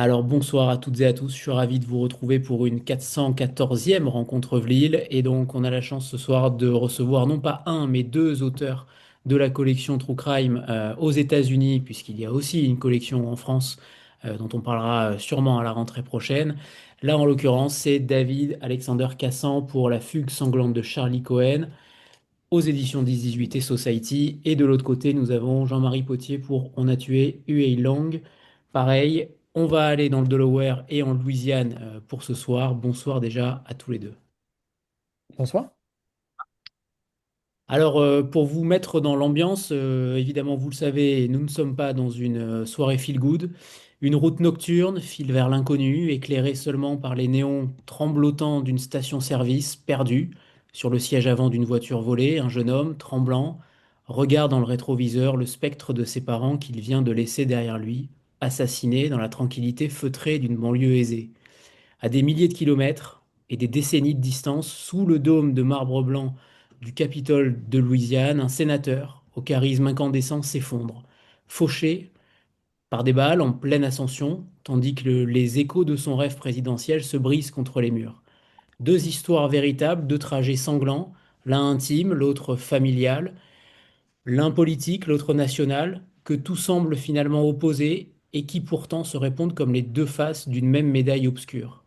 Alors bonsoir à toutes et à tous, je suis ravi de vous retrouver pour une 414e rencontre Vlil et donc on a la chance ce soir de recevoir non pas un mais deux auteurs de la collection True Crime aux États-Unis puisqu'il y a aussi une collection en France dont on parlera sûrement à la rentrée prochaine. Là en l'occurrence c'est David Alexander Cassan pour La fugue sanglante de Charlie Cohen aux éditions 10-18 et Society. Et de l'autre côté, nous avons Jean-Marie Potier pour On a tué Huey Long. Pareil, on va aller dans le Delaware et en Louisiane pour ce soir. Bonsoir déjà à tous les deux. Bonsoir. Alors, pour vous mettre dans l'ambiance, évidemment, vous le savez, nous ne sommes pas dans une soirée feel good. Une route nocturne file vers l'inconnu, éclairée seulement par les néons tremblotants d'une station-service perdue. Sur le siège avant d'une voiture volée, un jeune homme, tremblant, regarde dans le rétroviseur le spectre de ses parents qu'il vient de laisser derrière lui, assassinés dans la tranquillité feutrée d'une banlieue aisée. À des milliers de kilomètres et des décennies de distance, sous le dôme de marbre blanc du Capitole de Louisiane, un sénateur au charisme incandescent s'effondre, fauché par des balles en pleine ascension, tandis que les échos de son rêve présidentiel se brisent contre les murs. Deux histoires véritables, deux trajets sanglants, l'un intime, l'autre familial, l'un politique, l'autre national, que tout semble finalement opposés et qui pourtant se répondent comme les deux faces d'une même médaille obscure.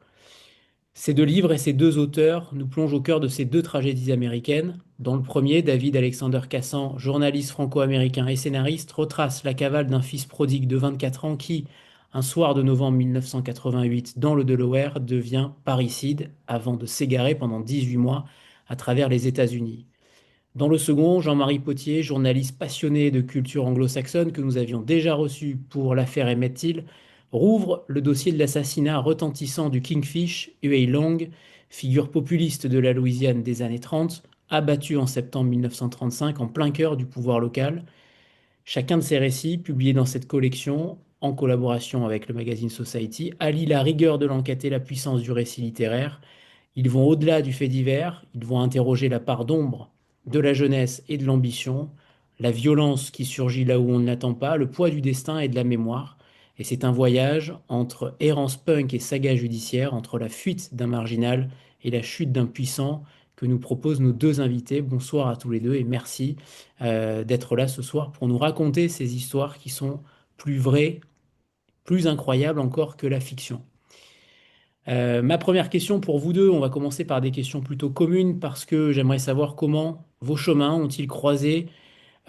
Ces deux livres et ces deux auteurs nous plongent au cœur de ces deux tragédies américaines. Dans le premier, David Alexander Cassan, journaliste franco-américain et scénariste, retrace la cavale d'un fils prodigue de 24 ans qui, un soir de novembre 1988, dans le Delaware, devient parricide avant de s'égarer pendant 18 mois à travers les États-Unis. Dans le second, Jean-Marie Potier, journaliste passionné de culture anglo-saxonne que nous avions déjà reçu pour l'affaire Emmett Till, rouvre le dossier de l'assassinat retentissant du Kingfish, Huey Long, figure populiste de la Louisiane des années 30, abattu en septembre 1935 en plein cœur du pouvoir local. Chacun de ces récits, publiés dans cette collection, en collaboration avec le magazine Society, allie la rigueur de l'enquête et la puissance du récit littéraire. Ils vont au-delà du fait divers, ils vont interroger la part d'ombre de la jeunesse et de l'ambition, la violence qui surgit là où on ne l'attend pas, le poids du destin et de la mémoire. Et c'est un voyage entre errance punk et saga judiciaire, entre la fuite d'un marginal et la chute d'un puissant que nous proposent nos deux invités. Bonsoir à tous les deux et merci d'être là ce soir pour nous raconter ces histoires qui sont plus vraies, plus incroyables encore que la fiction. Ma première question pour vous deux, on va commencer par des questions plutôt communes parce que j'aimerais savoir comment vos chemins ont-ils croisé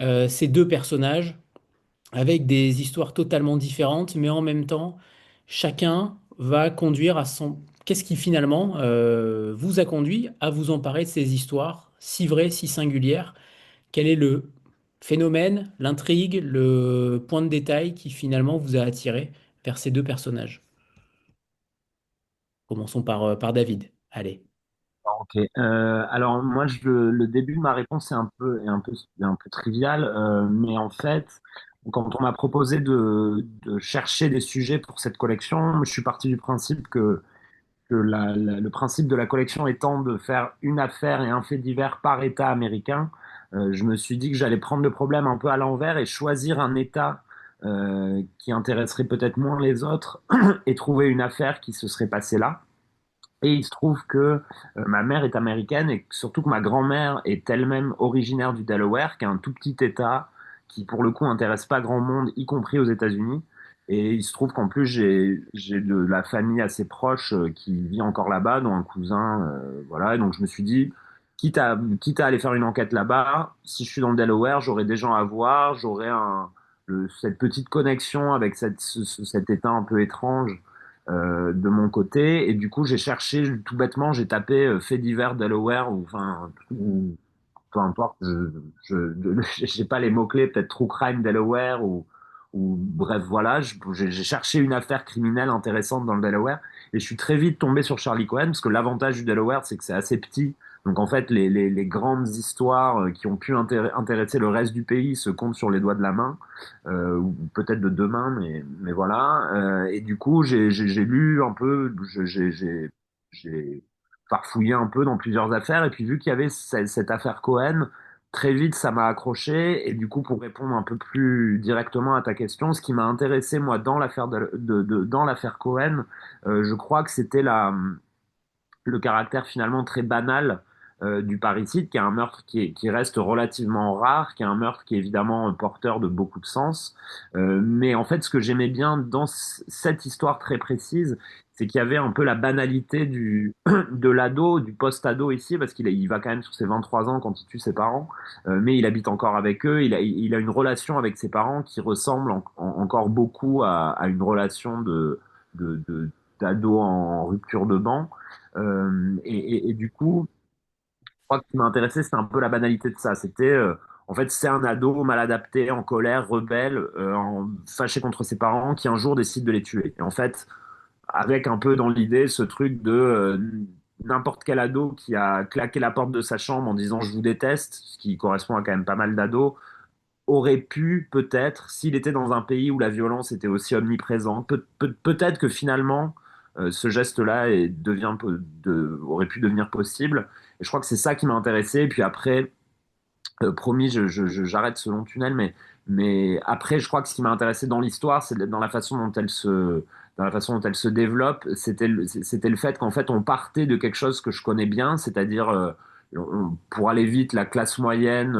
ces deux personnages avec des histoires totalement différentes, mais en même temps, chacun va conduire à son... Qu'est-ce qui finalement vous a conduit à vous emparer de ces histoires si vraies, si singulières? Quel est le phénomène, l'intrigue, le point de détail qui finalement vous a attiré vers ces deux personnages? Commençons par David. Allez. Ok. Alors moi, le début de ma réponse est un peu trivial, mais en fait, quand on m'a proposé de chercher des sujets pour cette collection, je suis parti du principe que le principe de la collection étant de faire une affaire et un fait divers par État américain, je me suis dit que j'allais prendre le problème un peu à l'envers et choisir un État qui intéresserait peut-être moins les autres et trouver une affaire qui se serait passée là. Et il se trouve que ma mère est américaine et surtout que ma grand-mère est elle-même originaire du Delaware, qui est un tout petit État qui, pour le coup, intéresse pas grand monde, y compris aux États-Unis. Et il se trouve qu'en plus, j'ai de la famille assez proche qui vit encore là-bas, dont un cousin. Voilà. Et donc, je me suis dit, quitte à aller faire une enquête là-bas, si je suis dans le Delaware, j'aurai des gens à voir, cette petite connexion avec cet État un peu étrange de mon côté. Et du coup, j'ai cherché tout bêtement, j'ai tapé fait divers Delaware ou enfin ou, peu importe. J'ai pas les mots clés, peut-être true crime Delaware ou bref voilà. J'ai cherché une affaire criminelle intéressante dans le Delaware et je suis très vite tombé sur Charlie Cohen parce que l'avantage du Delaware c'est que c'est assez petit. Donc en fait, les grandes histoires qui ont pu intéresser le reste du pays se comptent sur les doigts de la main ou peut-être de deux mains, mais voilà. Et du coup, j'ai lu un peu, j'ai farfouillé un peu dans plusieurs affaires, et puis vu qu'il y avait cette affaire Cohen, très vite, ça m'a accroché. Et du coup, pour répondre un peu plus directement à ta question, ce qui m'a intéressé, moi, dans l'affaire dans l'affaire Cohen, je crois que c'était le caractère finalement très banal du parricide, qui est un meurtre qui reste relativement rare, qui est un meurtre qui est évidemment porteur de beaucoup de sens. Mais en fait, ce que j'aimais bien dans cette histoire très précise, c'est qu'il y avait un peu la banalité de l'ado, du post-ado ici, parce il va quand même sur ses 23 ans quand il tue ses parents, mais il habite encore avec eux, il a une relation avec ses parents qui ressemble encore beaucoup à une relation de, d'ado en rupture de banc. Et du coup, je crois que ce qui m'a intéressé, c'était un peu la banalité de ça. En fait, c'est un ado mal adapté, en colère, rebelle, fâché contre ses parents, qui un jour décide de les tuer. Et en fait, avec un peu dans l'idée ce truc de n'importe quel ado qui a claqué la porte de sa chambre en disant je vous déteste, ce qui correspond à quand même pas mal d'ados, aurait pu peut-être, s'il était dans un pays où la violence était aussi omniprésente, peut-être que finalement ce geste-là aurait pu devenir possible. Et je crois que c'est ça qui m'a intéressé. Et puis après, promis, j'arrête ce long tunnel, mais après, je crois que ce qui m'a intéressé dans l'histoire, c'est dans la façon dont dans la façon dont elle se développe, c'était le fait qu'en fait, on partait de quelque chose que je connais bien, c'est-à-dire, pour aller vite, la classe moyenne,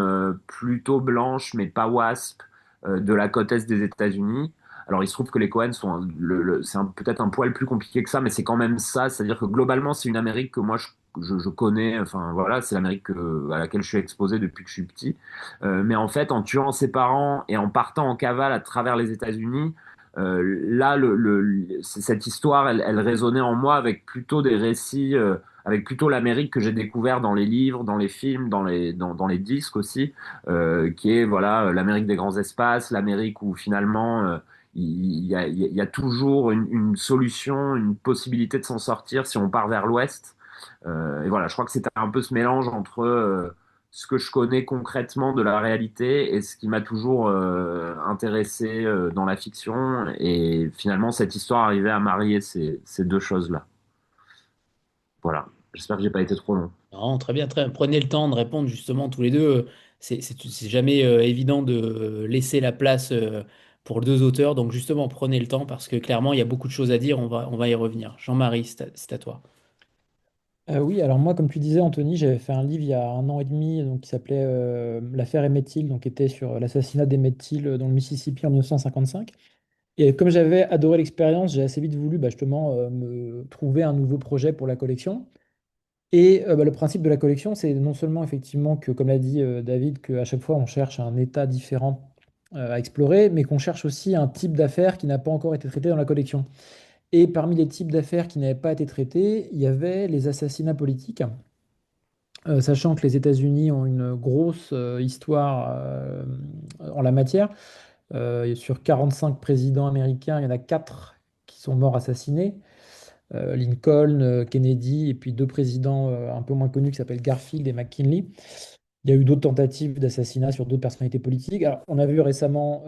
plutôt blanche, mais pas WASP, de la côte est des États-Unis. Alors, il se trouve que les Cohen sont peut-être un poil plus compliqué que ça, mais c'est quand même ça. C'est-à-dire que globalement, c'est une Amérique que moi je connais. Enfin, voilà, c'est l'Amérique à laquelle je suis exposé depuis que je suis petit. Mais en fait, en tuant ses parents et en partant en cavale à travers les États-Unis, là, cette histoire, elle résonnait en moi avec plutôt des récits, avec plutôt l'Amérique que j'ai découvert dans les livres, dans les films, dans les disques aussi, qui est voilà l'Amérique des grands espaces, l'Amérique où finalement il y a toujours une solution, une possibilité de s'en sortir si on part vers l'Ouest. Et voilà, je crois que c'était un peu ce mélange entre ce que je connais concrètement de la réalité et ce qui m'a toujours intéressé dans la fiction. Et finalement, cette histoire arrivait à marier ces deux choses-là. Voilà. J'espère que j'ai pas été trop long. Non, très bien, très bien. Prenez le temps de répondre justement tous les deux. C'est jamais évident de laisser la place pour deux auteurs. Donc justement, prenez le temps parce que clairement, il y a beaucoup de choses à dire. On va y revenir. Jean-Marie, c'est à toi. Oui, alors moi, comme tu disais, Anthony, j'avais fait un livre il y a un an et demi donc, qui s'appelait L'affaire Emmett Till, donc qui était sur l'assassinat d'Emmett Till dans le Mississippi en 1955. Et comme j'avais adoré l'expérience, j'ai assez vite voulu justement me trouver un nouveau projet pour la collection. Et le principe de la collection, c'est non seulement effectivement que, comme l'a dit David, qu'à chaque fois on cherche un état différent à explorer, mais qu'on cherche aussi un type d'affaires qui n'a pas encore été traité dans la collection. Et parmi les types d'affaires qui n'avaient pas été traités, il y avait les assassinats politiques. Sachant que les États-Unis ont une grosse histoire en la matière. Sur 45 présidents américains, il y en a 4 qui sont morts assassinés. Lincoln, Kennedy, et puis deux présidents un peu moins connus qui s'appellent Garfield et McKinley. Il y a eu d'autres tentatives d'assassinat sur d'autres personnalités politiques. Alors, on a vu récemment,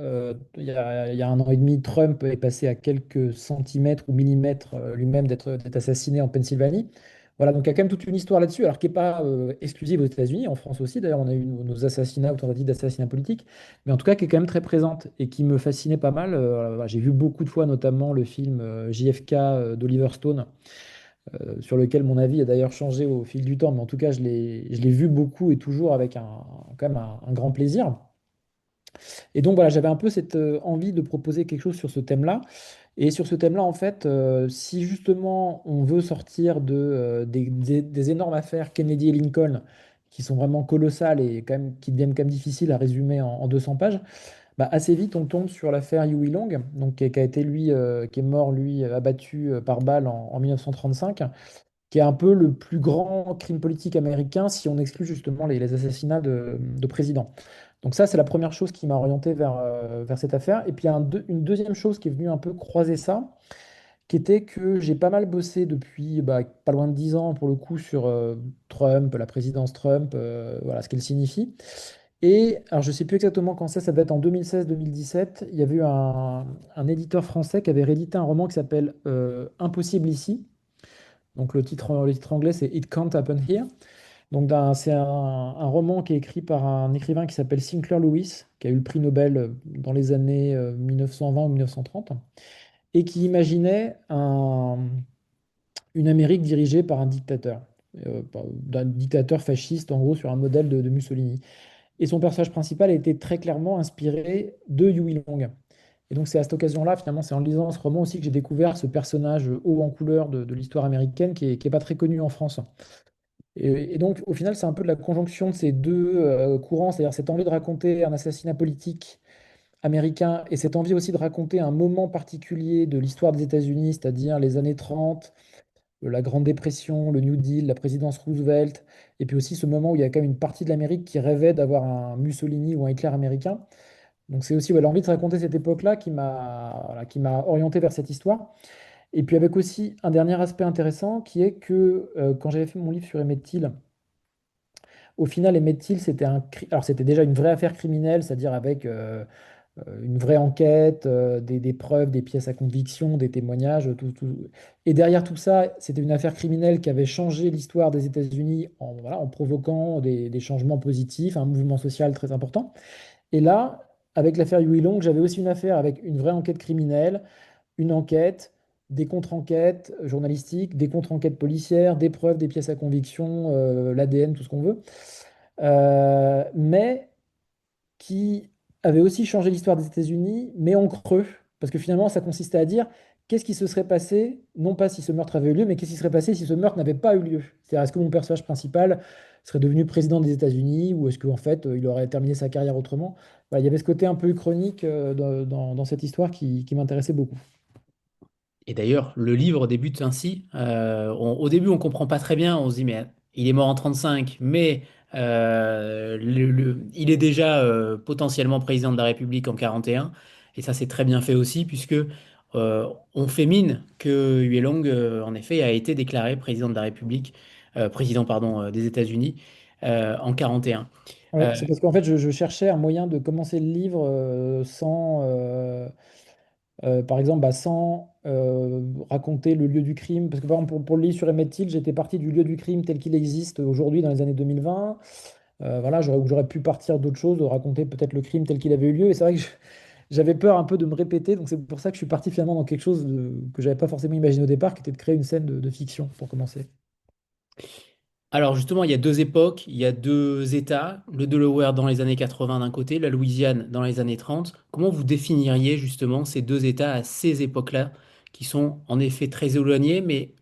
il y a un an et demi, Trump est passé à quelques centimètres ou millimètres lui-même d'être assassiné en Pennsylvanie. Voilà, donc il y a quand même toute une histoire là-dessus, alors qui n'est pas exclusive aux États-Unis, en France aussi. D'ailleurs, on a eu nos assassinats ou tentatives d'assassinat politique, mais en tout cas qui est quand même très présente et qui me fascinait pas mal. Voilà, j'ai vu beaucoup de fois, notamment le film JFK d'Oliver Stone sur lequel mon avis a d'ailleurs changé au fil du temps, mais en tout cas, je l'ai vu beaucoup et toujours avec quand même un grand plaisir. Et donc voilà, j'avais un peu cette envie de proposer quelque chose sur ce thème-là. Et sur ce thème-là, en fait, si justement on veut sortir des énormes affaires Kennedy et Lincoln, qui sont vraiment colossales et quand même, qui deviennent quand même difficiles à résumer en 200 pages, assez vite on tombe sur l'affaire Huey Long, donc, qui a été lui, qui est mort, lui, abattu par balle en 1935, qui est un peu le plus grand crime politique américain si on exclut justement les assassinats de présidents. Donc ça, c'est la première chose qui m'a orienté vers cette affaire. Et puis il y a une deuxième chose qui est venue un peu croiser ça, qui était que j'ai pas mal bossé depuis pas loin de 10 ans pour le coup sur Trump, la présidence Trump, voilà ce qu'elle signifie. Et alors je sais plus exactement quand ça devait être en 2016-2017, il y avait eu un éditeur français qui avait réédité un roman qui s'appelle Impossible ici. Donc le titre anglais, c'est It Can't Happen Here. Donc, c'est un roman qui est écrit par un écrivain qui s'appelle Sinclair Lewis, qui a eu le prix Nobel dans les années 1920 ou 1930, et qui imaginait une Amérique dirigée par un dictateur, d'un dictateur fasciste, en gros, sur un modèle de Mussolini. Et son personnage principal a été très clairement inspiré de Huey Long. Et donc, c'est à cette occasion-là, finalement, c'est en lisant ce roman aussi que j'ai découvert ce personnage haut en couleur de l'histoire américaine qui est pas très connu en France. Et donc, au final, c'est un peu de la conjonction de ces deux courants, c'est-à-dire cette envie de raconter un assassinat politique américain et cette envie aussi de raconter un moment particulier de l'histoire des États-Unis, c'est-à-dire les années 30, la Grande Dépression, le New Deal, la présidence Roosevelt, et puis aussi ce moment où il y a quand même une partie de l'Amérique qui rêvait d'avoir un Mussolini ou un Hitler américain. Donc c'est aussi l'envie de raconter cette époque-là qui m'a orienté vers cette histoire. Et puis avec aussi un dernier aspect intéressant qui est que quand j'avais fait mon livre sur Emmett Till, au final, Emmett Till, alors c'était déjà une vraie affaire criminelle, c'est-à-dire avec une vraie enquête, des preuves, des pièces à conviction, des témoignages, Et derrière tout ça, c'était une affaire criminelle qui avait changé l'histoire des États-Unis voilà, en provoquant des changements positifs, un mouvement social très important. Et là, avec l'affaire Huey Long, j'avais aussi une affaire avec une vraie enquête criminelle, une enquête, des contre-enquêtes journalistiques, des contre-enquêtes policières, des preuves, des pièces à conviction, l'ADN, tout ce qu'on veut. Mais qui avait aussi changé l'histoire des États-Unis, mais en creux. Parce que finalement, ça consistait à dire qu'est-ce qui se serait passé, non pas si ce meurtre avait eu lieu, mais qu'est-ce qui serait passé si ce meurtre n'avait pas eu lieu. C'est-à-dire, est-ce que mon personnage principal serait devenu président des États-Unis ou est-ce qu'en fait, il aurait terminé sa carrière autrement? Voilà, il y avait ce côté un peu uchronique dans cette histoire qui m'intéressait beaucoup. Et d'ailleurs, le livre débute ainsi. Au début, on comprend pas très bien. On se dit, mais il est mort en 35, mais il est déjà potentiellement président de la République en 41. Et ça, c'est très bien fait aussi, puisque on fait mine que Huey Long, en effet, a été déclaré président de la République, président, pardon, des États-Unis en 41. Oui, Euh, c'est parce qu'en fait, je cherchais un moyen de commencer le livre sans, par exemple, sans raconter le lieu du crime. Parce que par exemple, pour le livre sur Emmett Till, j'étais parti du lieu du crime tel qu'il existe aujourd'hui dans les années 2020. Voilà, j'aurais pu partir d'autre chose, de raconter peut-être le crime tel qu'il avait eu lieu. Et c'est vrai que j'avais peur un peu de me répéter. Donc c'est pour ça que je suis parti finalement dans quelque chose que j'avais pas forcément imaginé au départ, qui était de créer une scène de fiction pour commencer. Alors justement, il y a deux époques, il y a deux États, le Delaware dans les années 80 d'un côté, la Louisiane dans les années 30. Comment vous définiriez justement ces deux États à ces époques-là, qui sont en effet très éloignés, mais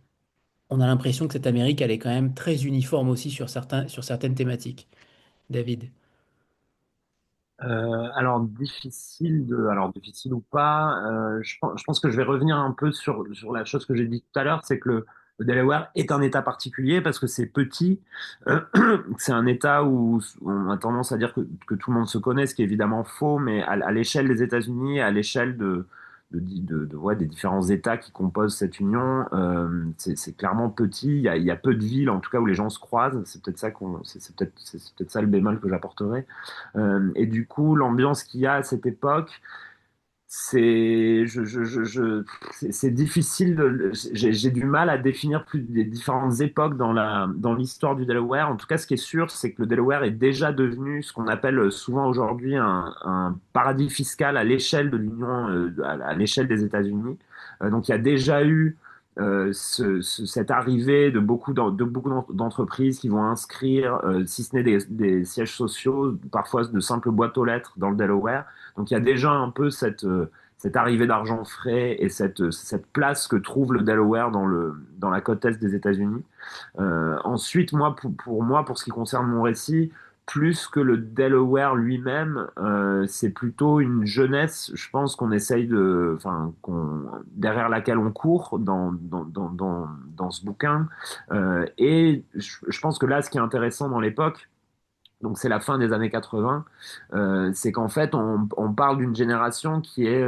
on a l'impression que cette Amérique, elle est quand même très uniforme aussi sur certaines thématiques. David. Alors difficile ou pas, je pense que je vais revenir un peu sur la chose que j'ai dit tout à l'heure, c'est que le Delaware est un État particulier parce que c'est petit. Euh, c'est un État où on a tendance à dire que tout le monde se connaît, ce qui est évidemment faux, mais à l'échelle des États-Unis, à l'échelle ouais, des différents États qui composent cette union, c'est clairement petit. Il y a peu de villes, en tout cas, où les gens se croisent. C'est peut-être ça c'est peut-être ça le bémol que j'apporterai. Et du coup, l'ambiance qu'il y a à cette époque, c'est difficile. J'ai du mal à définir plus les différentes époques dans l'histoire du Delaware. En tout cas, ce qui est sûr, c'est que le Delaware est déjà devenu ce qu'on appelle souvent aujourd'hui un paradis fiscal à l'échelle de l'Union, à l'échelle des États-Unis. Donc, il y a déjà eu cette arrivée de beaucoup d'entreprises qui vont inscrire, si ce n'est des sièges sociaux, parfois de simples boîtes aux lettres dans le Delaware. Donc il y a déjà un peu cette arrivée d'argent frais et cette place que trouve le Delaware dans la côte est des États-Unis. Ensuite, moi, pour ce qui concerne mon récit, plus que le Delaware lui-même, c'est plutôt une jeunesse, je pense qu'on essaye derrière laquelle on court dans ce bouquin. Et je pense que là, ce qui est intéressant dans l'époque, donc c'est la fin des années 80, c'est qu'en fait on parle d'une génération qui est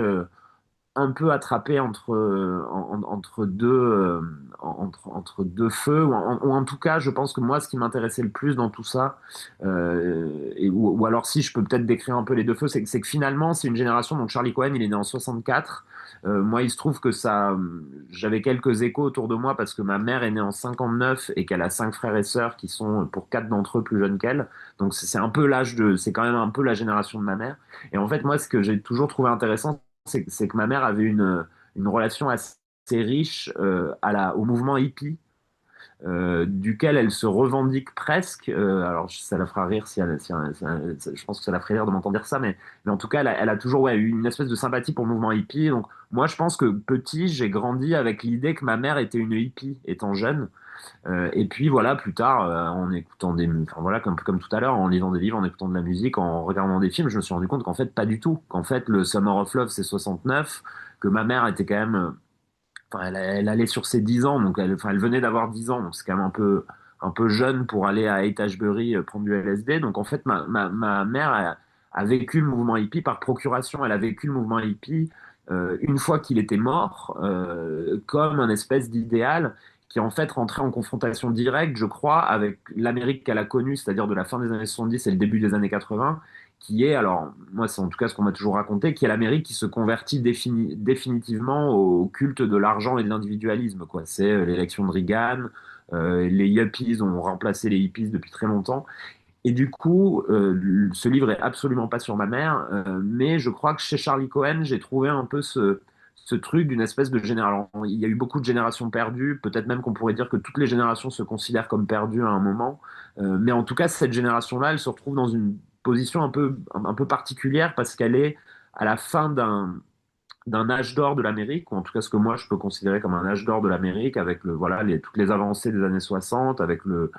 un peu attrapé entre deux feux, ou en tout cas, je pense que moi, ce qui m'intéressait le plus dans tout ça, ou alors si je peux peut-être décrire un peu les deux feux, c'est que finalement, c'est une génération, donc Charlie Cohen, il est né en 64. Moi, il se trouve que j'avais quelques échos autour de moi parce que ma mère est née en 59 et qu'elle a cinq frères et sœurs qui sont pour quatre d'entre eux plus jeunes qu'elle. Donc c'est un peu c'est quand même un peu la génération de ma mère. Et en fait, moi, ce que j'ai toujours trouvé intéressant, c'est que ma mère avait une relation assez riche au mouvement hippie, duquel elle se revendique presque. Alors, ça la fera rire je pense que ça la ferait rire de m'entendre dire ça, mais en tout cas, elle a toujours eu une espèce de sympathie pour le mouvement hippie. Donc, moi, je pense que petit, j'ai grandi avec l'idée que ma mère était une hippie étant jeune. Et puis voilà, plus tard, en écoutant enfin voilà, comme tout à l'heure, en lisant des livres, en écoutant de la musique, en regardant des films, je me suis rendu compte qu'en fait, pas du tout. Qu'en fait, le Summer of Love, c'est 69, que ma mère était quand même, enfin, elle allait sur ses 10 ans, donc elle venait d'avoir 10 ans, donc c'est quand même un peu jeune pour aller à Haight-Ashbury prendre du LSD. Donc en fait, ma mère a vécu le mouvement hippie par procuration. Elle a vécu le mouvement hippie une fois qu'il était mort, comme un espèce d'idéal qui en fait rentrait en confrontation directe, je crois, avec l'Amérique qu'elle a connue, c'est-à-dire de la fin des années 70 et le début des années 80, qui est, alors moi c'est en tout cas ce qu'on m'a toujours raconté, qui est l'Amérique qui se convertit définitivement au culte de l'argent et de l'individualisme, quoi. C'est l'élection de Reagan, les yuppies ont remplacé les hippies depuis très longtemps. Et du coup, ce livre est absolument pas sur ma mère, mais je crois que chez Charlie Cohen, j'ai trouvé un peu ce truc d'une espèce de génération. Il y a eu beaucoup de générations perdues, peut-être même qu'on pourrait dire que toutes les générations se considèrent comme perdues à un moment, mais en tout cas, cette génération-là, elle se retrouve dans une position un peu particulière parce qu'elle est à la fin d'un âge d'or de l'Amérique, ou en tout cas ce que moi je peux considérer comme un âge d'or de l'Amérique, avec voilà, toutes les avancées des années 60, avec le,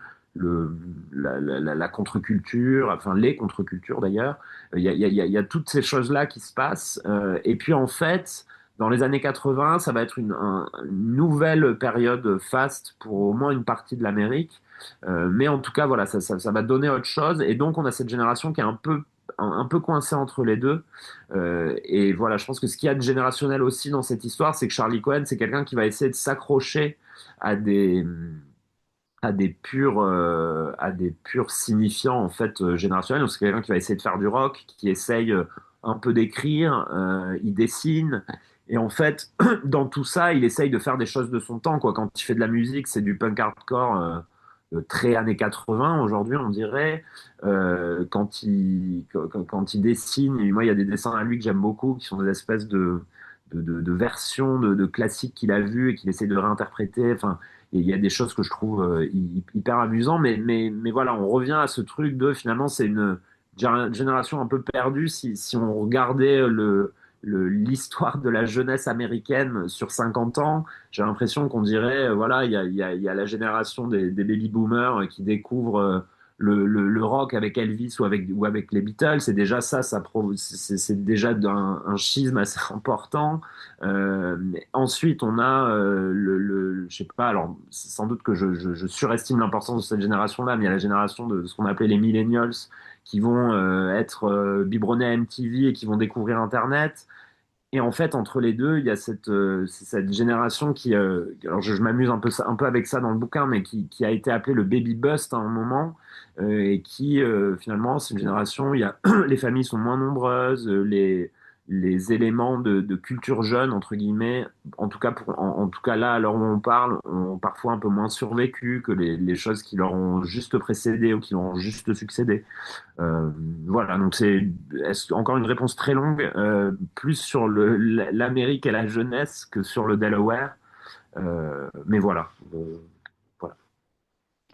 la contre-culture, enfin les contre-cultures d'ailleurs. Il y a toutes ces choses-là qui se passent. Et puis en fait, dans les années 80, ça va être une nouvelle période faste pour au moins une partie de l'Amérique. Mais en tout cas, voilà, ça va donner autre chose. Et donc on a cette génération qui est un peu coincée entre les deux. Et voilà, je pense que ce qu'il y a de générationnel aussi dans cette histoire, c'est que Charlie Cohen, c'est quelqu'un qui va essayer de s'accrocher à à des purs signifiants en fait générationnels. Donc c'est quelqu'un qui va essayer de faire du rock, qui essaye un peu d'écrire, il dessine. Et en fait, dans tout ça, il essaye de faire des choses de son temps, quoi. Quand il fait de la musique, c'est du punk hardcore très années 80 aujourd'hui, on dirait. Quand il dessine, moi, il y a des dessins à lui que j'aime beaucoup, qui sont des espèces de versions de classiques qu'il a vues et qu'il essaie de réinterpréter. Enfin, et il y a des choses que je trouve hyper amusantes, mais voilà, on revient à ce truc de finalement, c'est une génération un peu perdue si on regardait l'histoire de la jeunesse américaine sur 50 ans. J'ai l'impression qu'on dirait, voilà, il y a la génération des baby boomers qui découvrent le rock avec Elvis ou avec les Beatles. C'est déjà c'est déjà un schisme assez important. Ensuite, on a je sais pas, alors c'est sans doute que je surestime l'importance de cette génération-là, mais il y a la génération de ce qu'on appelait les millennials qui vont être biberonnés à MTV et qui vont découvrir Internet. Et en fait, entre les deux, il y a cette génération qui, alors je m'amuse un peu avec ça dans le bouquin, mais qui a été appelée le baby bust à un moment, et qui finalement, c'est une génération où il y a, les familles sont moins nombreuses, les éléments de culture jeune, entre guillemets, en tout cas, en tout cas là, à l'heure où on parle, ont parfois un peu moins survécu que les choses qui leur ont juste précédé ou qui leur ont juste succédé. Euh, voilà, donc encore une réponse très longue, plus sur l'Amérique et la jeunesse que sur le Delaware. Mais voilà, voilà.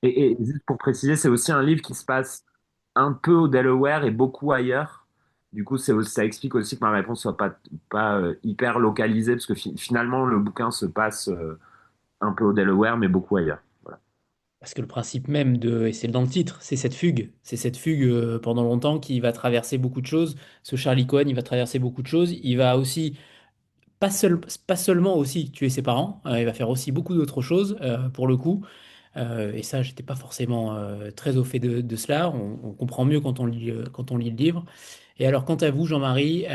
Et juste pour préciser, c'est aussi un livre qui se passe un peu au Delaware et beaucoup ailleurs. Du coup, ça explique aussi que ma réponse soit pas hyper localisée, parce que finalement, le bouquin se passe un peu au Delaware, mais beaucoup ailleurs. Voilà. Parce que le principe même et c'est dans le titre, c'est cette fugue. C'est cette fugue pendant longtemps qui va traverser beaucoup de choses. Ce Charlie Cohen, il va traverser beaucoup de choses. Il va aussi, pas seulement aussi tuer ses parents, il va faire aussi beaucoup d'autres choses pour le coup. Et ça, j'étais pas forcément très au fait de cela. On comprend mieux quand on lit le livre. Et alors, quant à vous, Jean-Marie,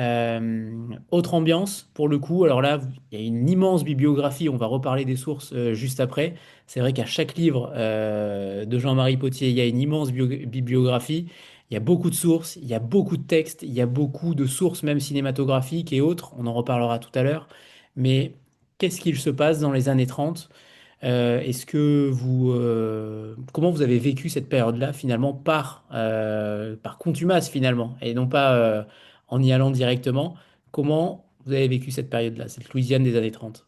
autre ambiance pour le coup. Alors là, il y a une immense bibliographie. On va reparler des sources juste après. C'est vrai qu'à chaque livre de Jean-Marie Potier, il y a une immense bibliographie. Il y a beaucoup de sources, il y a beaucoup de textes, il y a beaucoup de sources même cinématographiques et autres. On en reparlera tout à l'heure. Mais qu'est-ce qu'il se passe dans les années 30? Est-ce que comment vous avez vécu cette période-là finalement par contumace finalement et non pas en y allant directement? Comment vous avez vécu cette période-là, cette Louisiane des années 30?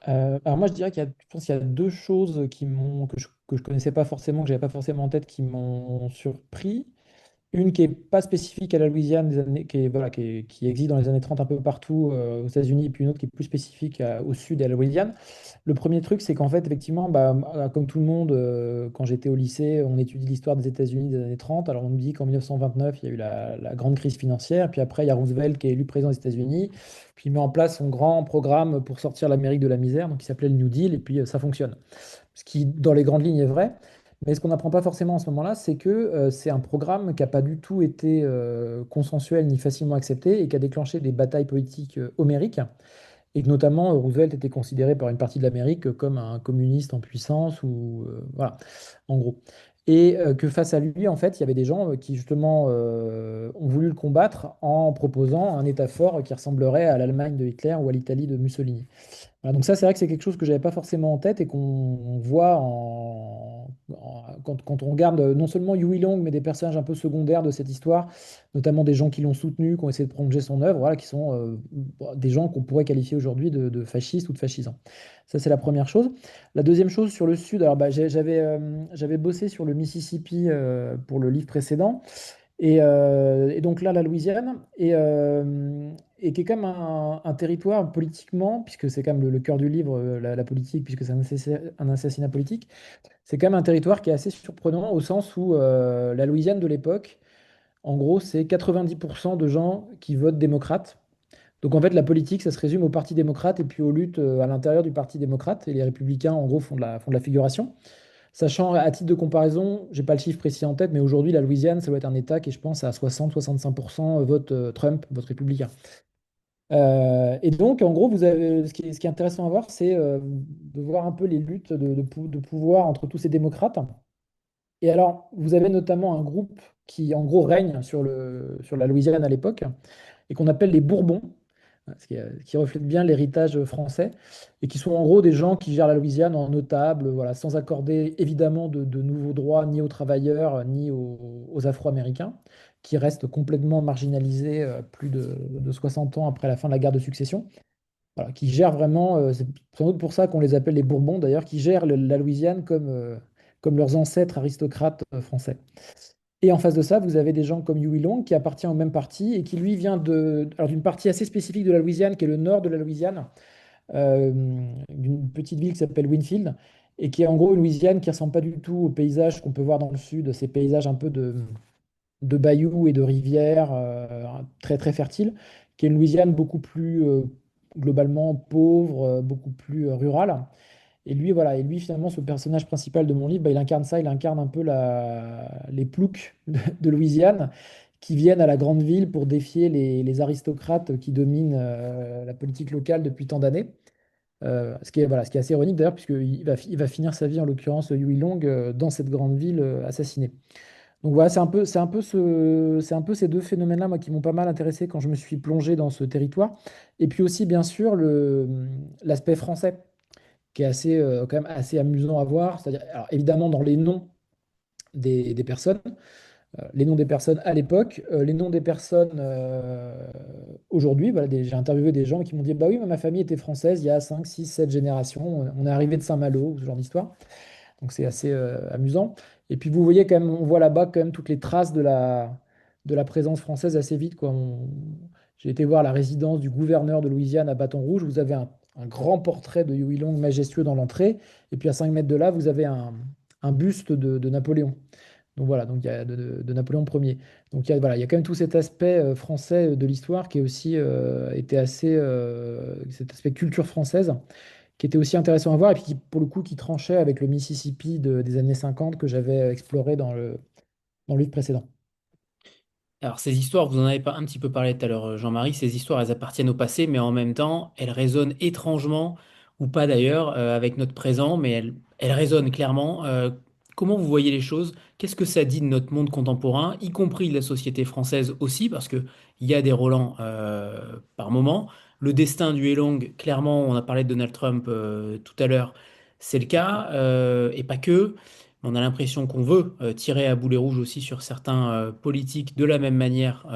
Alors moi, je dirais je pense qu'il y a deux choses que je connaissais pas forcément, que j'avais pas forcément en tête, qui m'ont surpris. Une qui est pas spécifique à la Louisiane, qui est, voilà, qui existe dans les années 30 un peu partout aux États-Unis, et puis une autre qui est plus spécifique au sud et à la Louisiane. Le premier truc, c'est qu'en fait, effectivement, bah, comme tout le monde, quand j'étais au lycée, on étudie l'histoire des États-Unis des années 30. Alors on nous dit qu'en 1929, il y a eu la grande crise financière, puis après, il y a Roosevelt qui est élu président des États-Unis, puis il met en place son grand programme pour sortir l'Amérique de la misère, donc il s'appelait le New Deal, et puis ça fonctionne. Ce qui, dans les grandes lignes, est vrai. Mais ce qu'on n'apprend pas forcément en ce moment-là, c'est que c'est un programme qui n'a pas du tout été consensuel ni facilement accepté et qui a déclenché des batailles politiques homériques. Et que notamment Roosevelt était considéré par une partie de l'Amérique comme un communiste en puissance, ou voilà, en gros. Et que face à lui, en fait, il y avait des gens qui justement ont voulu le combattre en proposant un État fort qui ressemblerait à l'Allemagne de Hitler ou à l'Italie de Mussolini. Voilà, donc ça, c'est vrai que c'est quelque chose que j'avais pas forcément en tête et qu'on voit quand on regarde non seulement Huey Long, mais des personnages un peu secondaires de cette histoire, notamment des gens qui l'ont soutenu, qui ont essayé de prolonger son œuvre, voilà, qui sont des gens qu'on pourrait qualifier aujourd'hui de fascistes ou de fascisants. Ça, c'est la première chose. La deuxième chose sur le Sud, alors bah, j'avais bossé sur le Mississippi pour le livre précédent. Et donc là, la Louisiane, et qui est quand même un territoire politiquement, puisque c'est quand même le cœur du livre, la politique, puisque c'est un assassinat politique, c'est quand même un territoire qui est assez surprenant au sens où la Louisiane de l'époque, en gros, c'est 90% de gens qui votent démocrate. Donc en fait, la politique, ça se résume au Parti démocrate et puis aux luttes à l'intérieur du Parti démocrate. Et les républicains, en gros, font de la figuration. Sachant, à titre de comparaison, j'ai pas le chiffre précis en tête, mais aujourd'hui, la Louisiane, ça doit être un État qui, je pense, à 60-65% vote Trump, vote républicain. Et donc, en gros, ce qui est intéressant à voir, c'est de voir un peu les luttes de pouvoir entre tous ces démocrates. Et alors, vous avez notamment un groupe qui, en gros, règne sur la Louisiane à l'époque, et qu'on appelle les Bourbons, qui reflète bien l'héritage français, et qui sont en gros des gens qui gèrent la Louisiane en notable, voilà, sans accorder évidemment de nouveaux droits ni aux travailleurs, ni aux Afro-Américains, qui restent complètement marginalisés plus de 60 ans après la fin de la guerre de succession. Voilà, qui gèrent vraiment, c'est sans doute pour ça qu'on les appelle les Bourbons d'ailleurs, qui gèrent la Louisiane comme leurs ancêtres aristocrates français. Et en face de ça, vous avez des gens comme Huey Long qui appartient au même parti et qui lui vient alors d'une partie assez spécifique de la Louisiane, qui est le nord de la Louisiane, euh, d'une petite ville qui s'appelle Winfield, et qui est en gros une Louisiane qui ne ressemble pas du tout aux paysages qu'on peut voir dans le sud, ces paysages un peu de bayous et de rivières très très fertiles, qui est une Louisiane beaucoup plus globalement pauvre, beaucoup plus rurale. Et lui, voilà, et lui, finalement, ce personnage principal de mon livre, bah, il incarne ça, il incarne un peu les ploucs de Louisiane qui viennent à la grande ville pour défier les aristocrates qui dominent la politique locale depuis tant d'années. Ce qui est assez ironique d'ailleurs, puisqu'il va finir sa vie, en l'occurrence, Huey Long, dans cette grande ville assassinée. Donc voilà, c'est un peu ces deux phénomènes-là, moi, qui m'ont pas mal intéressé quand je me suis plongé dans ce territoire. Et puis aussi, bien sûr, l'aspect français qui est quand même assez amusant à voir. C'est-à-dire, alors, évidemment, dans les noms des personnes, les noms des personnes à l'époque, les noms des personnes aujourd'hui. Voilà, j'ai interviewé des gens qui m'ont dit, bah oui, moi, ma famille était française il y a 5 6 7 générations. On est arrivé de Saint-Malo, ce genre d'histoire. Donc c'est assez amusant. Et puis vous voyez quand même, on voit là-bas quand même toutes les traces de la présence française assez vite, quoi. J'ai été voir la résidence du gouverneur de Louisiane à Bâton Rouge. Vous avez un grand portrait de Huey Long majestueux dans l'entrée. Et puis à 5 mètres de là, vous avez un buste de Napoléon. Donc voilà, donc il y a de Napoléon Ier. Donc voilà, il y a quand même tout cet aspect français de l'histoire qui est aussi était assez cet aspect culture française qui était aussi intéressant à voir et puis qui, pour le coup, qui tranchait avec le Mississippi des années 50 que j'avais exploré dans le livre précédent. Alors, ces histoires, vous en avez pas un petit peu parlé tout à l'heure, Jean-Marie, ces histoires, elles appartiennent au passé, mais en même temps, elles résonnent étrangement, ou pas d'ailleurs, avec notre présent, mais elles résonnent clairement. Comment vous voyez les choses? Qu'est-ce que ça dit de notre monde contemporain, y compris de la société française aussi, parce qu'il y a des relents par moment. Le destin du Elong, clairement, on a parlé de Donald Trump tout à l'heure, c'est le cas, et pas que. On a l'impression qu'on veut tirer à boulet rouge aussi sur certains politiques de la même manière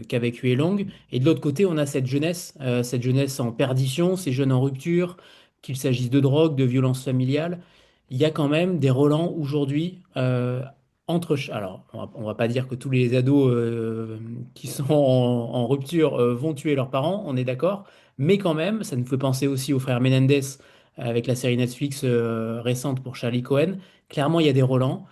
qu'avec Huey Long. Et de l'autre côté, on a cette jeunesse en perdition, ces jeunes en rupture, qu'il s'agisse de drogue, de violence familiale. Il y a quand même des relents aujourd'hui Alors, on va pas dire que tous les ados qui sont en rupture vont tuer leurs parents, on est d'accord. Mais quand même, ça nous fait penser aussi aux frères Menendez avec la série Netflix récente pour Charlie Cohen. Clairement, il y a des relents.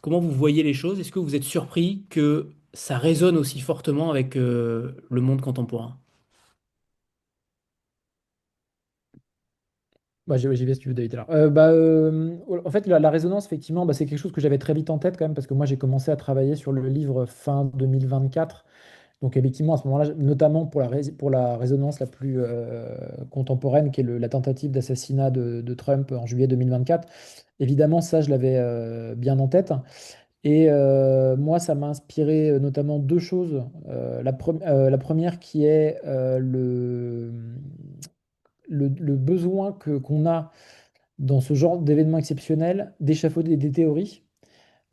Comment vous voyez les choses? Est-ce que vous êtes surpris que ça résonne aussi fortement avec le monde contemporain? Bah, j'y vais si tu veux, David. Alors, en fait, la résonance, effectivement, bah, c'est quelque chose que j'avais très vite en tête quand même, parce que moi, j'ai commencé à travailler sur le livre fin 2024. Donc, effectivement, à ce moment-là, notamment pour la résonance la plus contemporaine, qui est la tentative d'assassinat de Trump en juillet 2024. Évidemment, ça, je l'avais bien en tête. Et moi, ça m'a inspiré notamment deux choses. La première qui est le besoin qu'on a dans ce genre d'événements exceptionnels d'échafauder des théories,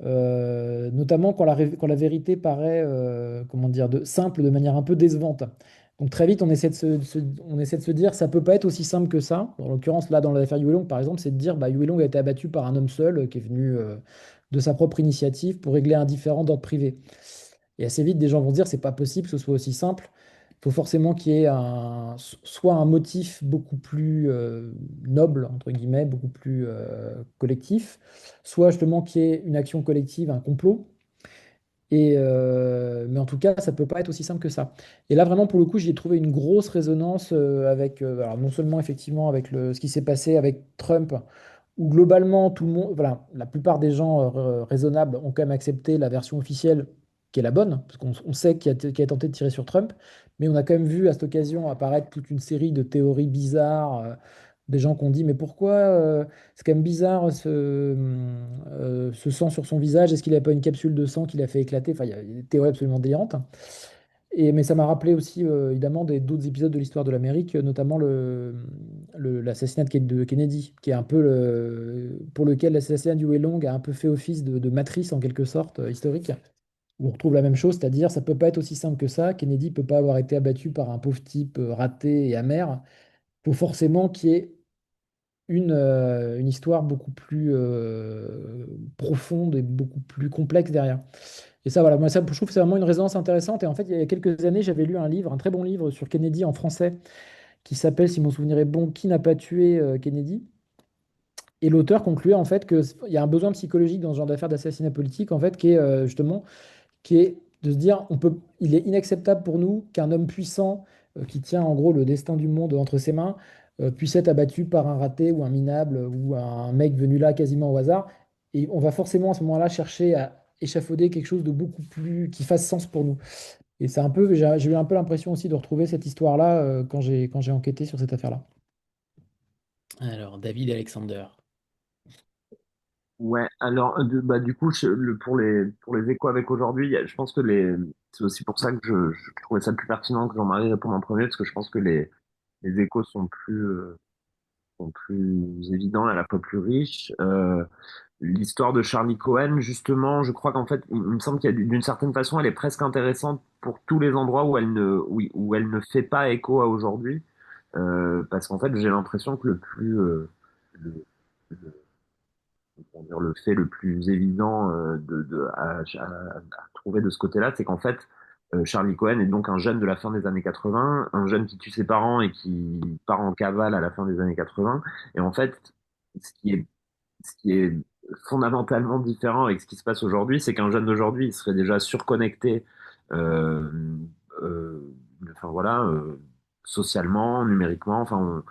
notamment quand la vérité paraît comment dire, simple de manière un peu décevante. Donc très vite, on essaie on essaie de se dire, ça peut pas être aussi simple que ça. En l'occurrence, là, dans l'affaire Huey Long, par exemple, c'est de dire, bah, Huey Long a été abattu par un homme seul qui est venu de sa propre initiative pour régler un différend d'ordre privé. Et assez vite, des gens vont se dire, c'est pas possible que ce soit aussi simple. Il faut forcément qu'il y ait soit un motif beaucoup plus noble, entre guillemets, beaucoup plus collectif, soit justement qu'il y ait une action collective, un complot. Mais en tout cas, ça peut pas être aussi simple que ça. Et là, vraiment, pour le coup, j'y ai trouvé une grosse résonance avec, alors non seulement effectivement avec ce qui s'est passé avec Trump, où globalement, tout le monde, voilà, la plupart des gens raisonnables ont quand même accepté la version officielle qui est la bonne, parce qu'on sait qu'il a tenté de tirer sur Trump, mais on a quand même vu à cette occasion apparaître toute une série de théories bizarres, des gens qui ont dit, mais pourquoi c'est quand même bizarre ce sang sur son visage, est-ce qu'il n'a pas une capsule de sang qui l'a fait éclater? Enfin, il y a des théories absolument délirantes. Mais ça m'a rappelé aussi évidemment d'autres épisodes de l'histoire de l'Amérique, notamment l'assassinat de Kennedy, qui est un peu pour lequel l'assassinat du Huey Long a un peu fait office de matrice en quelque sorte historique, où on retrouve la même chose, c'est-à-dire ça peut pas être aussi simple que ça. Kennedy peut pas avoir été abattu par un pauvre type raté et amer. Il faut forcément qu'il y ait une histoire beaucoup plus profonde et beaucoup plus complexe derrière. Et ça, voilà, moi, ça, je trouve que c'est vraiment une résonance intéressante. Et en fait, il y a quelques années, j'avais lu un livre, un très bon livre sur Kennedy en français, qui s'appelle, si mon souvenir est bon, Qui n'a pas tué Kennedy? Et l'auteur concluait en fait qu'il y a un besoin psychologique dans ce genre d'affaires d'assassinat politique, en fait, qui est justement qui est de se dire, il est inacceptable pour nous qu'un homme puissant qui tient en gros le destin du monde entre ses mains puisse être abattu par un raté ou un minable ou un mec venu là quasiment au hasard. Et on va forcément à ce moment-là chercher à échafauder quelque chose de beaucoup plus qui fasse sens pour nous. Et c'est un peu, j'ai eu un peu l'impression aussi de retrouver cette histoire-là quand j'ai enquêté sur cette affaire-là. Alors, David Alexander. Ouais, alors bah, du coup, pour les échos avec aujourd'hui, je pense que c'est aussi pour ça que je trouvais ça plus pertinent que Jean-Marie réponde en premier, parce que je pense que les échos sont plus évidents, à la fois plus riches. L'histoire de Charlie Cohen, justement, je crois qu'en fait, il me semble qu'il y a d'une certaine façon, elle est presque intéressante pour tous les endroits où elle ne fait pas écho à aujourd'hui. Parce qu'en fait, j'ai l'impression que le, le- comment dire, le fait le plus évident à trouver de ce côté-là, c'est qu'en fait, Charlie Cohen est donc un jeune de la fin des années 80, un jeune qui tue ses parents et qui part en cavale à la fin des années 80. Et en fait, ce qui est ce qui est fondamentalement différent avec ce qui se passe aujourd'hui, c'est qu'un jeune d'aujourd'hui, il serait déjà surconnecté, euh, euh, enfin voilà, socialement, numériquement. Enfin,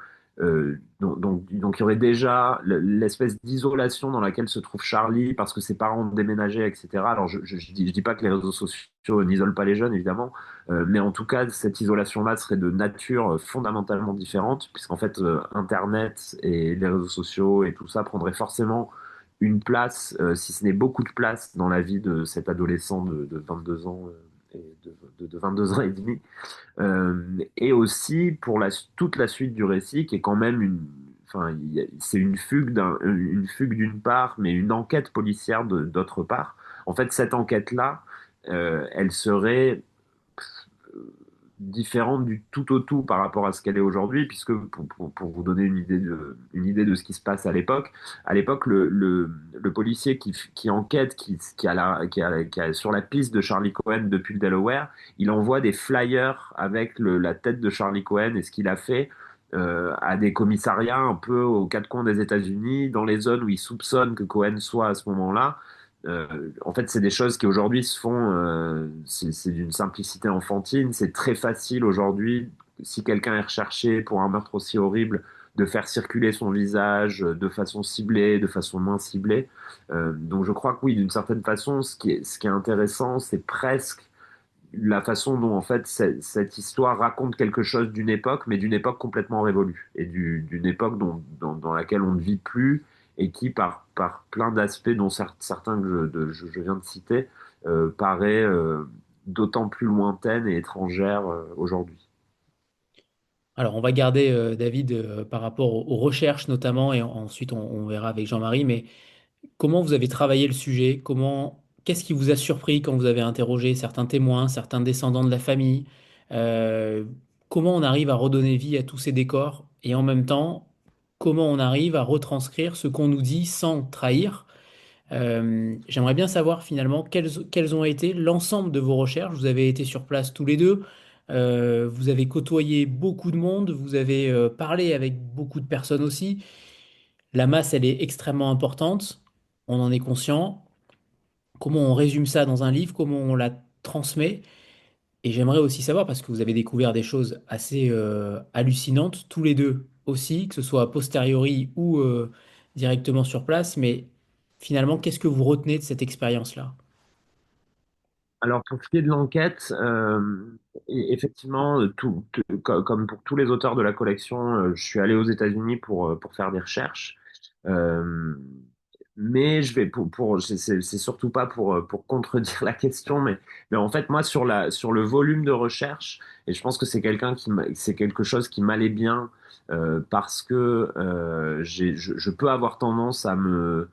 Donc, il y aurait déjà l'espèce d'isolation dans laquelle se trouve Charlie parce que ses parents ont déménagé, etc. Alors, je dis pas que les réseaux sociaux n'isolent pas les jeunes, évidemment, mais en tout cas, cette isolation-là serait de nature fondamentalement différente, puisqu'en fait, Internet et les réseaux sociaux et tout ça prendraient forcément une place, si ce n'est beaucoup de place, dans la vie de cet adolescent de 22 ans et de 22 ans et demi. Et aussi pour toute la suite du récit, qui est quand même enfin, c'est une fugue d'une part, mais une enquête policière d'autre part. En fait, cette enquête-là, elle serait différente du tout au tout par rapport à ce qu'elle est aujourd'hui, puisque pour vous donner une idée de ce qui se passe à l'époque, le policier qui enquête, qui a sur la piste de Charlie Cohen depuis le Delaware, il envoie des flyers avec la tête de Charlie Cohen et ce qu'il a fait à des commissariats un peu aux quatre coins des États-Unis, dans les zones où il soupçonne que Cohen soit à ce moment-là. En fait, c'est des choses qui aujourd'hui se font, c'est d'une simplicité enfantine. C'est très facile aujourd'hui, si quelqu'un est recherché pour un meurtre aussi horrible, de faire circuler son visage de façon ciblée, de façon moins ciblée. Donc je crois que oui, d'une certaine façon, ce qui est intéressant, c'est presque la façon dont en fait cette histoire raconte quelque chose d'une époque, mais d'une époque complètement révolue et d'une époque dans laquelle on ne vit plus et qui, par plein d'aspects, dont certains que je viens de citer, paraît d'autant plus lointaine et étrangère aujourd'hui. Alors, on va garder David par rapport aux recherches notamment, et ensuite on verra avec Jean-Marie, mais comment vous avez travaillé le sujet? Qu'est-ce qui vous a surpris quand vous avez interrogé certains témoins, certains descendants de la famille? Euh, Comment on arrive à redonner vie à tous ces décors? Et en même temps, comment on arrive à retranscrire ce qu'on nous dit sans trahir? J'aimerais bien savoir finalement quelles ont été l'ensemble de vos recherches. Vous avez été sur place tous les deux, vous avez côtoyé beaucoup de monde, vous avez parlé avec beaucoup de personnes aussi. La masse, elle est extrêmement importante, on en est conscient. Comment on résume ça dans un livre, comment on la transmet. Et j'aimerais aussi savoir, parce que vous avez découvert des choses assez hallucinantes, tous les deux aussi, que ce soit a posteriori ou directement sur place, mais finalement, qu'est-ce que vous retenez de cette expérience-là? Alors, pour ce qui est de l'enquête, effectivement, comme pour tous les auteurs de la collection, je suis allé aux États-Unis pour faire des recherches. Euh, mais je vais c'est surtout pas pour contredire la question, mais en fait, moi, sur le volume de recherche, et je pense que c'est quelque chose qui m'allait bien, parce que je peux avoir tendance à me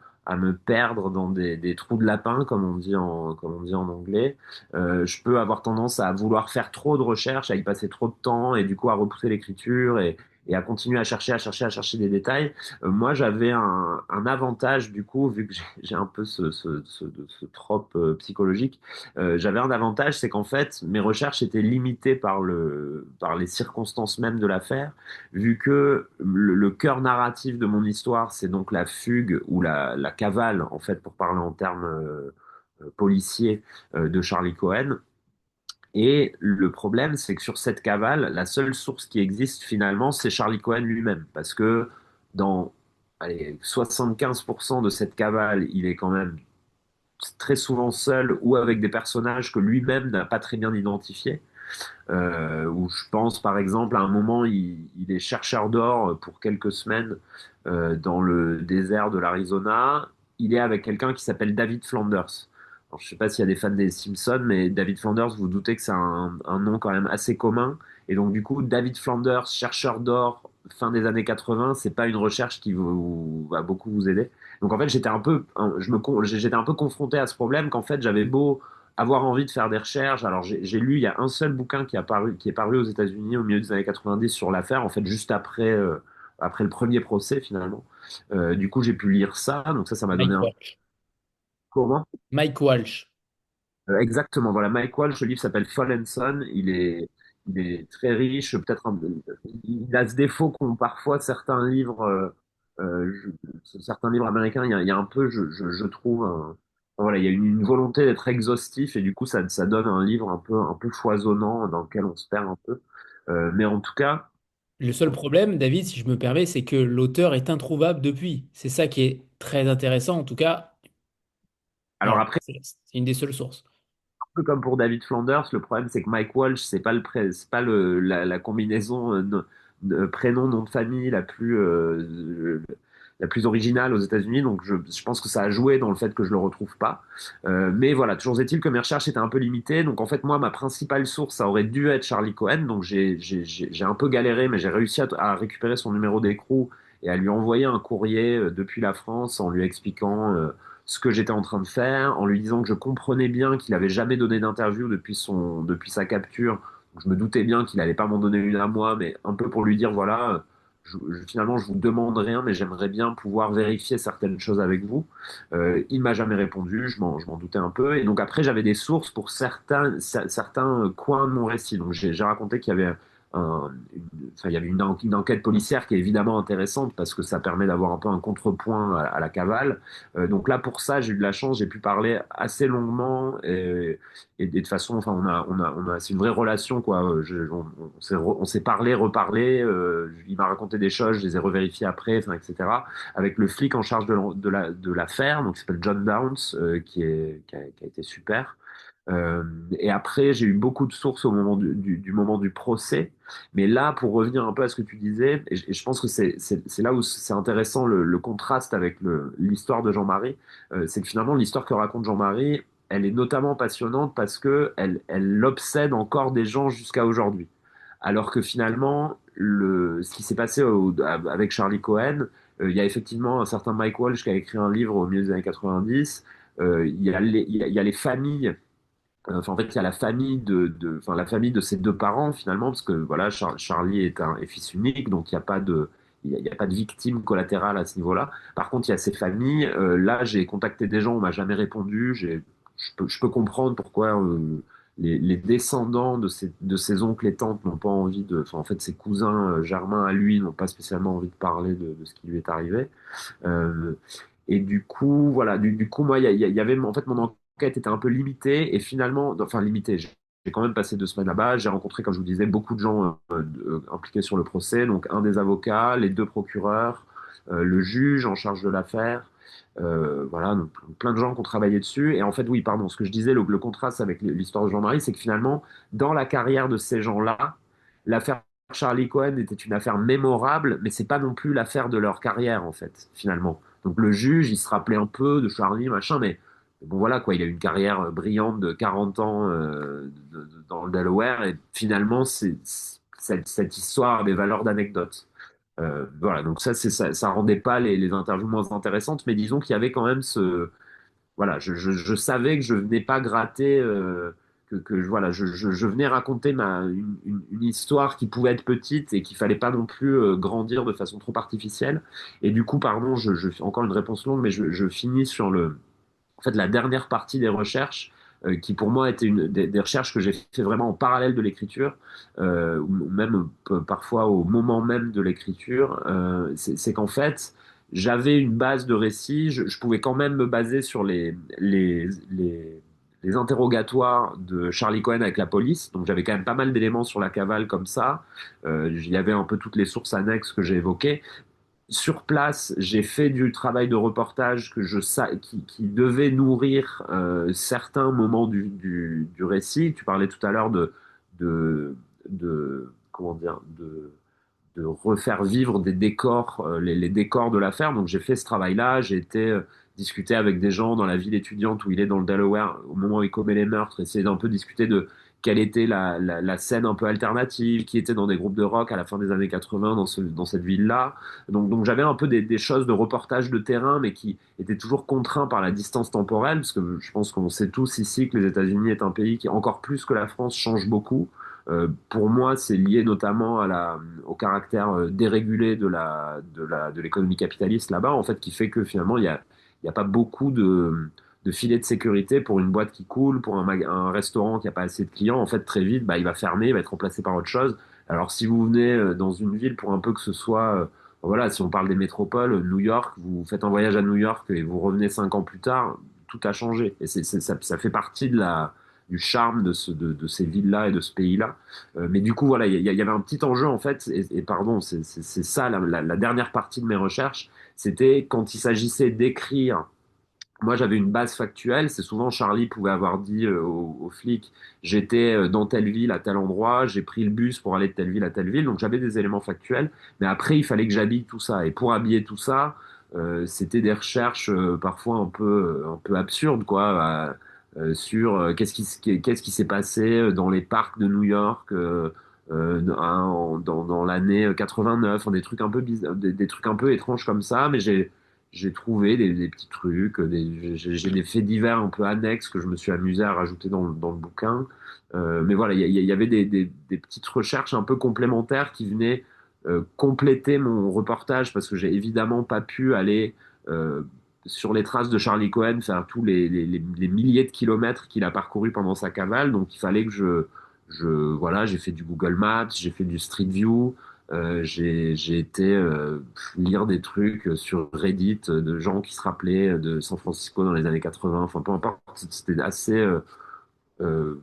perdre dans des trous de lapin, comme on dit en anglais. Je peux avoir tendance à vouloir faire trop de recherches, à y passer trop de temps et du coup à repousser l'écriture et à continuer à chercher, à chercher, à chercher des détails. Moi, j'avais un avantage du coup, vu que j'ai un peu ce trope psychologique. J'avais un avantage, c'est qu'en fait, mes recherches étaient limitées par les circonstances même de l'affaire, vu que le cœur narratif de mon histoire, c'est donc la fugue ou la cavale, en fait, pour parler en termes policiers, de Charlie Cohen. Et le problème, c'est que sur cette cavale, la seule source qui existe finalement, c'est Charlie Cohen lui-même. Parce que dans allez, 75% de cette cavale, il est quand même très souvent seul ou avec des personnages que lui-même n'a pas très bien identifiés. Où je pense par exemple à un moment, il est chercheur d'or pour quelques semaines dans le désert de l'Arizona. Il est avec quelqu'un qui s'appelle David Flanders. Alors, je ne sais pas s'il y a des fans des Simpsons, mais David Flanders, vous vous doutez que c'est un nom quand même assez commun. Et donc du coup, David Flanders, chercheur d'or, fin des années 80, c'est pas une recherche qui va beaucoup vous aider. Donc en fait, j'étais un peu confronté à ce problème qu'en fait, j'avais beau avoir envie de faire des recherches. Alors, j'ai lu, il y a un seul bouquin qui est paru aux États-Unis au milieu des années 90 sur l'affaire, en fait, juste après le premier procès, finalement. Du coup, j'ai pu lire ça, donc ça m'a donné Mike un. Walsh. Comment? Mike Walsh. Exactement, voilà, Mike Walsh, le livre s'appelle Fallen Son, il est très riche, il a ce défaut qu'ont parfois certains livres, certains livres américains, il y a un peu, je trouve, voilà, il y a une volonté d'être exhaustif et du coup ça donne un livre un peu foisonnant dans lequel on se perd un peu. Mais en tout cas, Le seul problème, David, si je me permets, c'est que l'auteur est introuvable depuis. C'est ça qui est très intéressant. En tout cas, Alors voilà, après, c'est une des seules sources. peu comme pour David Flanders, le problème c'est que Mike Walsh, c'est pas la combinaison prénom, nom de famille la plus originale aux États-Unis. Donc je pense que ça a joué dans le fait que je le retrouve pas. Mais voilà, toujours est-il que mes recherches étaient un peu limitées. Donc en fait, moi, ma principale source, ça aurait dû être Charlie Cohen. Donc j'ai un peu galéré, mais j'ai réussi à récupérer son numéro d'écrou et à lui envoyer un courrier depuis la France en lui expliquant ce que j'étais en train de faire, en lui disant que je comprenais bien qu'il avait jamais donné d'interview depuis sa capture. Donc, je me doutais bien qu'il allait pas m'en donner une à moi, mais un peu pour lui dire, voilà, finalement, je vous demande rien, mais j'aimerais bien pouvoir vérifier certaines choses avec vous. Il m'a jamais répondu, je m'en doutais un peu. Et donc après, j'avais des sources pour certains coins de mon récit. Donc j'ai raconté qu'il y avait enfin, il y avait une enquête policière qui est évidemment intéressante parce que ça permet d'avoir un peu un contrepoint à la cavale. Donc là, pour ça, j'ai eu de la chance, j'ai pu parler assez longuement et de façon, enfin, c'est une vraie relation, quoi. On s'est parlé, reparlé. Il m'a raconté des choses, je les ai revérifiées après, enfin, etc. Avec le flic en charge de l'affaire, donc qui s'appelle John Downs, qui a été super. Euh, et après, j'ai eu beaucoup de sources au moment du moment du procès. Mais là, pour revenir un peu à ce que tu disais, et je pense que c'est là où c'est intéressant le contraste avec l'histoire de Jean-Marie, c'est que finalement, l'histoire que raconte Jean-Marie, elle est notamment passionnante parce que elle obsède encore des gens jusqu'à aujourd'hui. Alors que finalement, ce qui s'est passé avec Charlie Cohen, il y a effectivement un certain Mike Walsh qui a écrit un livre au milieu des années 90. Il y a les familles enfin, en fait, il y a la famille enfin, la famille de ses deux parents finalement, parce que voilà, Charlie est fils unique, donc il y a pas de victime collatérale à ce niveau-là. Par contre, il y a ses familles. Là, j'ai contacté des gens, on m'a jamais répondu. Je peux comprendre pourquoi les descendants de ses oncles et tantes n'ont pas envie enfin, en fait, ses cousins germains à lui n'ont pas spécialement envie de parler de ce qui lui est arrivé. Euh, et du coup, voilà, du coup, moi, il y avait, en fait, mon enquête était un peu limitée et finalement, enfin, limitée. J'ai quand même passé 2 semaines là-bas. J'ai rencontré, comme je vous disais, beaucoup de gens impliqués sur le procès. Donc, un des avocats, les deux procureurs, le juge en charge de l'affaire. Voilà, donc, plein de gens qui ont travaillé dessus. Et en fait, oui, pardon, ce que je disais, le contraste avec l'histoire de Jean-Marie, c'est que finalement, dans la carrière de ces gens-là, l'affaire Charlie Cohen était une affaire mémorable, mais c'est pas non plus l'affaire de leur carrière, en fait, finalement. Donc le juge, il se rappelait un peu de Charlie, machin, mais bon voilà quoi, il a eu une carrière brillante de 40 ans dans le Delaware, et finalement, cette histoire a des valeurs d'anecdote. Voilà, donc ça rendait pas les interviews moins intéressantes, mais disons qu'il y avait quand même voilà, je savais que je venais pas gratter, voilà, je venais raconter une histoire qui pouvait être petite et qu'il fallait pas non plus grandir de façon trop artificielle. Et du coup, pardon, je fais encore une réponse longue, mais je finis sur en fait, la dernière partie des recherches. Qui pour moi était des recherches que j'ai fait vraiment en parallèle de l'écriture, ou même parfois au moment même de l'écriture, c'est qu'en fait, j'avais une base de récit, je pouvais quand même me baser sur les interrogatoires de Charlie Cohen avec la police, donc j'avais quand même pas mal d'éléments sur la cavale comme ça, il y avait un peu toutes les sources annexes que j'ai évoquées. Sur place, j'ai fait du travail de reportage qui devait nourrir certains moments du récit. Tu parlais tout à l'heure de, comment dire, de refaire vivre des décors, les décors de l'affaire. Donc j'ai fait ce travail-là, j'ai été discuter avec des gens dans la ville étudiante où il est dans le Delaware au moment où il commet les meurtres, essayer d'un peu discuter de quelle était la scène un peu alternative, qui était dans des groupes de rock à la fin des années 80 dans cette ville-là. Donc j'avais un peu des choses de reportage de terrain, mais qui étaient toujours contraints par la distance temporelle, parce que je pense qu'on sait tous ici que les États-Unis est un pays qui, encore plus que la France, change beaucoup. Pour moi, c'est lié notamment au caractère dérégulé de l'économie capitaliste là-bas, en fait, qui fait que finalement, il y a pas beaucoup de filets de sécurité pour une boîte qui coule, pour un restaurant qui n'a pas assez de clients. En fait, très vite, bah, il va fermer, il va être remplacé par autre chose. Alors, si vous venez dans une ville pour un peu que ce soit, voilà, si on parle des métropoles, New York, vous faites un voyage à New York et vous revenez 5 ans plus tard, tout a changé. Et ça fait partie du charme de ces villes-là et de ce pays-là. Mais du coup, voilà, y avait un petit enjeu en fait, et pardon, c'est ça la dernière partie de mes recherches, c'était quand il s'agissait d'écrire. Moi, j'avais une base factuelle. C'est souvent Charlie pouvait avoir dit aux flics, j'étais dans telle ville à tel endroit, j'ai pris le bus pour aller de telle ville à telle ville. Donc j'avais des éléments factuels. Mais après, il fallait que j'habille tout ça. Et pour habiller tout ça, c'était des recherches parfois un peu absurdes, quoi, sur qu'est-ce qui s'est passé dans les parcs de New York. Dans l'année 89, enfin, des trucs un peu des trucs un peu étranges comme ça, mais j'ai trouvé des petits trucs, j'ai des faits divers un peu annexes que je me suis amusé à rajouter dans le bouquin. Mais voilà, il y avait des petites recherches un peu complémentaires qui venaient compléter mon reportage parce que j'ai évidemment pas pu aller sur les traces de Charlie Cohen, faire tous les milliers de kilomètres qu'il a parcouru pendant sa cavale. Donc il fallait que voilà, j'ai fait du Google Maps, j'ai fait du Street View. J'ai été lire des trucs sur Reddit de gens qui se rappelaient de San Francisco dans les années 80. Enfin, peu importe, c'était assez euh,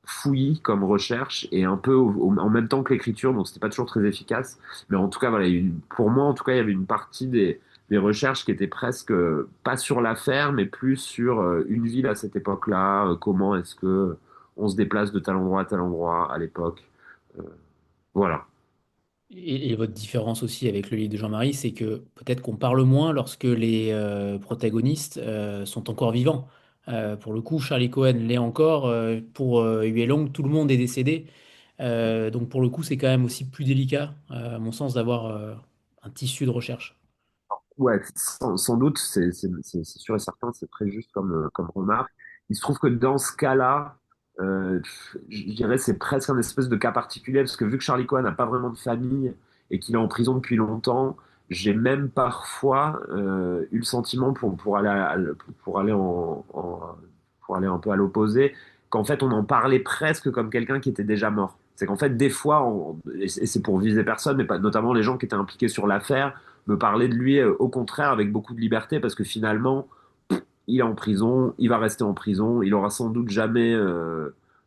fouillis comme recherche et un peu en même temps que l'écriture, donc c'était pas toujours très efficace. Mais en tout cas, voilà, pour moi, en tout cas, il y avait une partie des recherches qui étaient presque pas sur l'affaire, mais plus sur une ville à cette époque-là, comment est-ce que on se déplace de tel endroit à tel endroit à l'époque. Euh, voilà. Et votre différence aussi avec le livre de Jean-Marie, c'est que peut-être qu'on parle moins lorsque les protagonistes sont encore vivants. Pour le coup, Charlie Cohen l'est encore. Pour Huey Long, tout le monde est décédé. Donc pour le coup, c'est quand même aussi plus délicat, à mon sens, d'avoir un tissu de recherche. Ouais, sans doute, c'est sûr et certain, c'est très juste comme remarque. Il se trouve que dans ce cas-là, je dirais c'est presque un espèce de cas particulier, parce que vu que Charlie Cohen n'a pas vraiment de famille et qu'il est en prison depuis longtemps, j'ai même parfois eu le sentiment pour aller pour aller pour aller un peu à l'opposé, qu'en fait on en parlait presque comme quelqu'un qui était déjà mort. C'est qu'en fait des fois, et c'est pour viser personne, mais pas, notamment les gens qui étaient impliqués sur l'affaire me parler de lui au contraire avec beaucoup de liberté parce que finalement, il est en prison, il va rester en prison, il aura sans doute jamais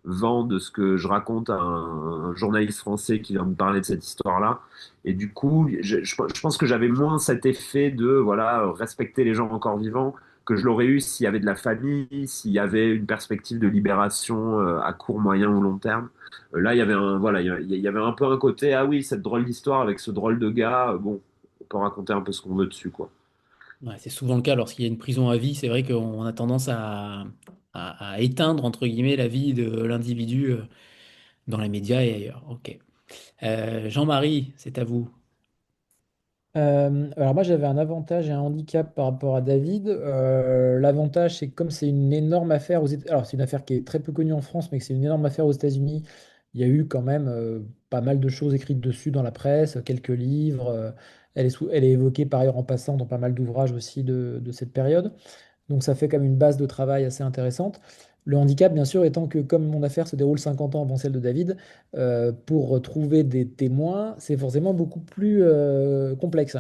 vent de ce que je raconte à un journaliste français qui vient me parler de cette histoire-là. Et du coup, je pense que j'avais moins cet effet de voilà respecter les gens encore vivants que je l'aurais eu s'il y avait de la famille, s'il y avait une perspective de libération à court, moyen ou long terme. Là, il y avait voilà, il y avait un peu un côté ah oui, cette drôle d'histoire avec ce drôle de gars. Bon, on peut raconter un peu ce qu'on veut dessus, quoi. Ouais, c'est souvent le cas lorsqu'il y a une prison à vie. C'est vrai qu'on a tendance à éteindre, entre guillemets, la vie de l'individu dans les médias et ailleurs. Ok. Jean-Marie, c'est à vous. Alors moi j'avais un avantage et un handicap par rapport à David. L'avantage c'est que comme c'est une énorme affaire aux États, alors c'est une affaire qui est très peu connue en France, mais que c'est une énorme affaire aux États-Unis. Il y a eu quand même pas mal de choses écrites dessus dans la presse, quelques livres. Elle est évoquée par ailleurs en passant dans pas mal d'ouvrages aussi de cette période. Donc ça fait quand même une base de travail assez intéressante. Le handicap, bien sûr, étant que comme mon affaire se déroule 50 ans avant celle de David, pour trouver des témoins, c'est forcément beaucoup plus complexe.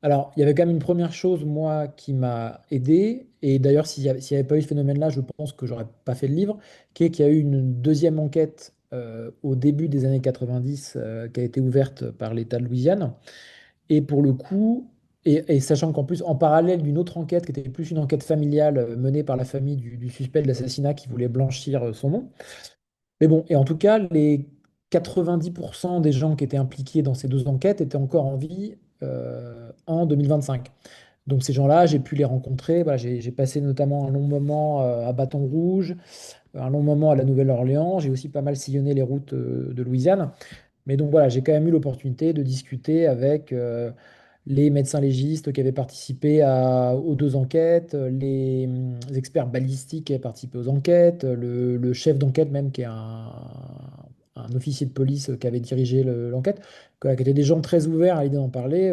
Alors, il y avait quand même une première chose, moi, qui m'a aidé, et d'ailleurs, s'il n'y avait pas eu ce phénomène-là, je pense que j'aurais pas fait le livre, qui est qu'il y a eu une deuxième enquête au début des années 90 qui a été ouverte par l'État de Louisiane. Et pour le coup, et sachant qu'en plus, en parallèle d'une autre enquête qui était plus une enquête familiale menée par la famille du suspect de l'assassinat qui voulait blanchir son nom. Mais bon, et en tout cas, les 90% des gens qui étaient impliqués dans ces deux enquêtes étaient encore en vie en 2025. Donc ces gens-là, j'ai pu les rencontrer. Voilà, j'ai passé notamment un long moment à Baton Rouge, un long moment à la Nouvelle-Orléans. J'ai aussi pas mal sillonné les routes de Louisiane. Mais donc voilà, j'ai quand même eu l'opportunité de discuter avec les médecins légistes qui avaient participé aux deux enquêtes, les experts balistiques qui avaient participé aux enquêtes, le chef d'enquête même qui est un officier de police qui avait dirigé l'enquête, quoi, qui étaient des gens très ouverts à l'idée d'en parler,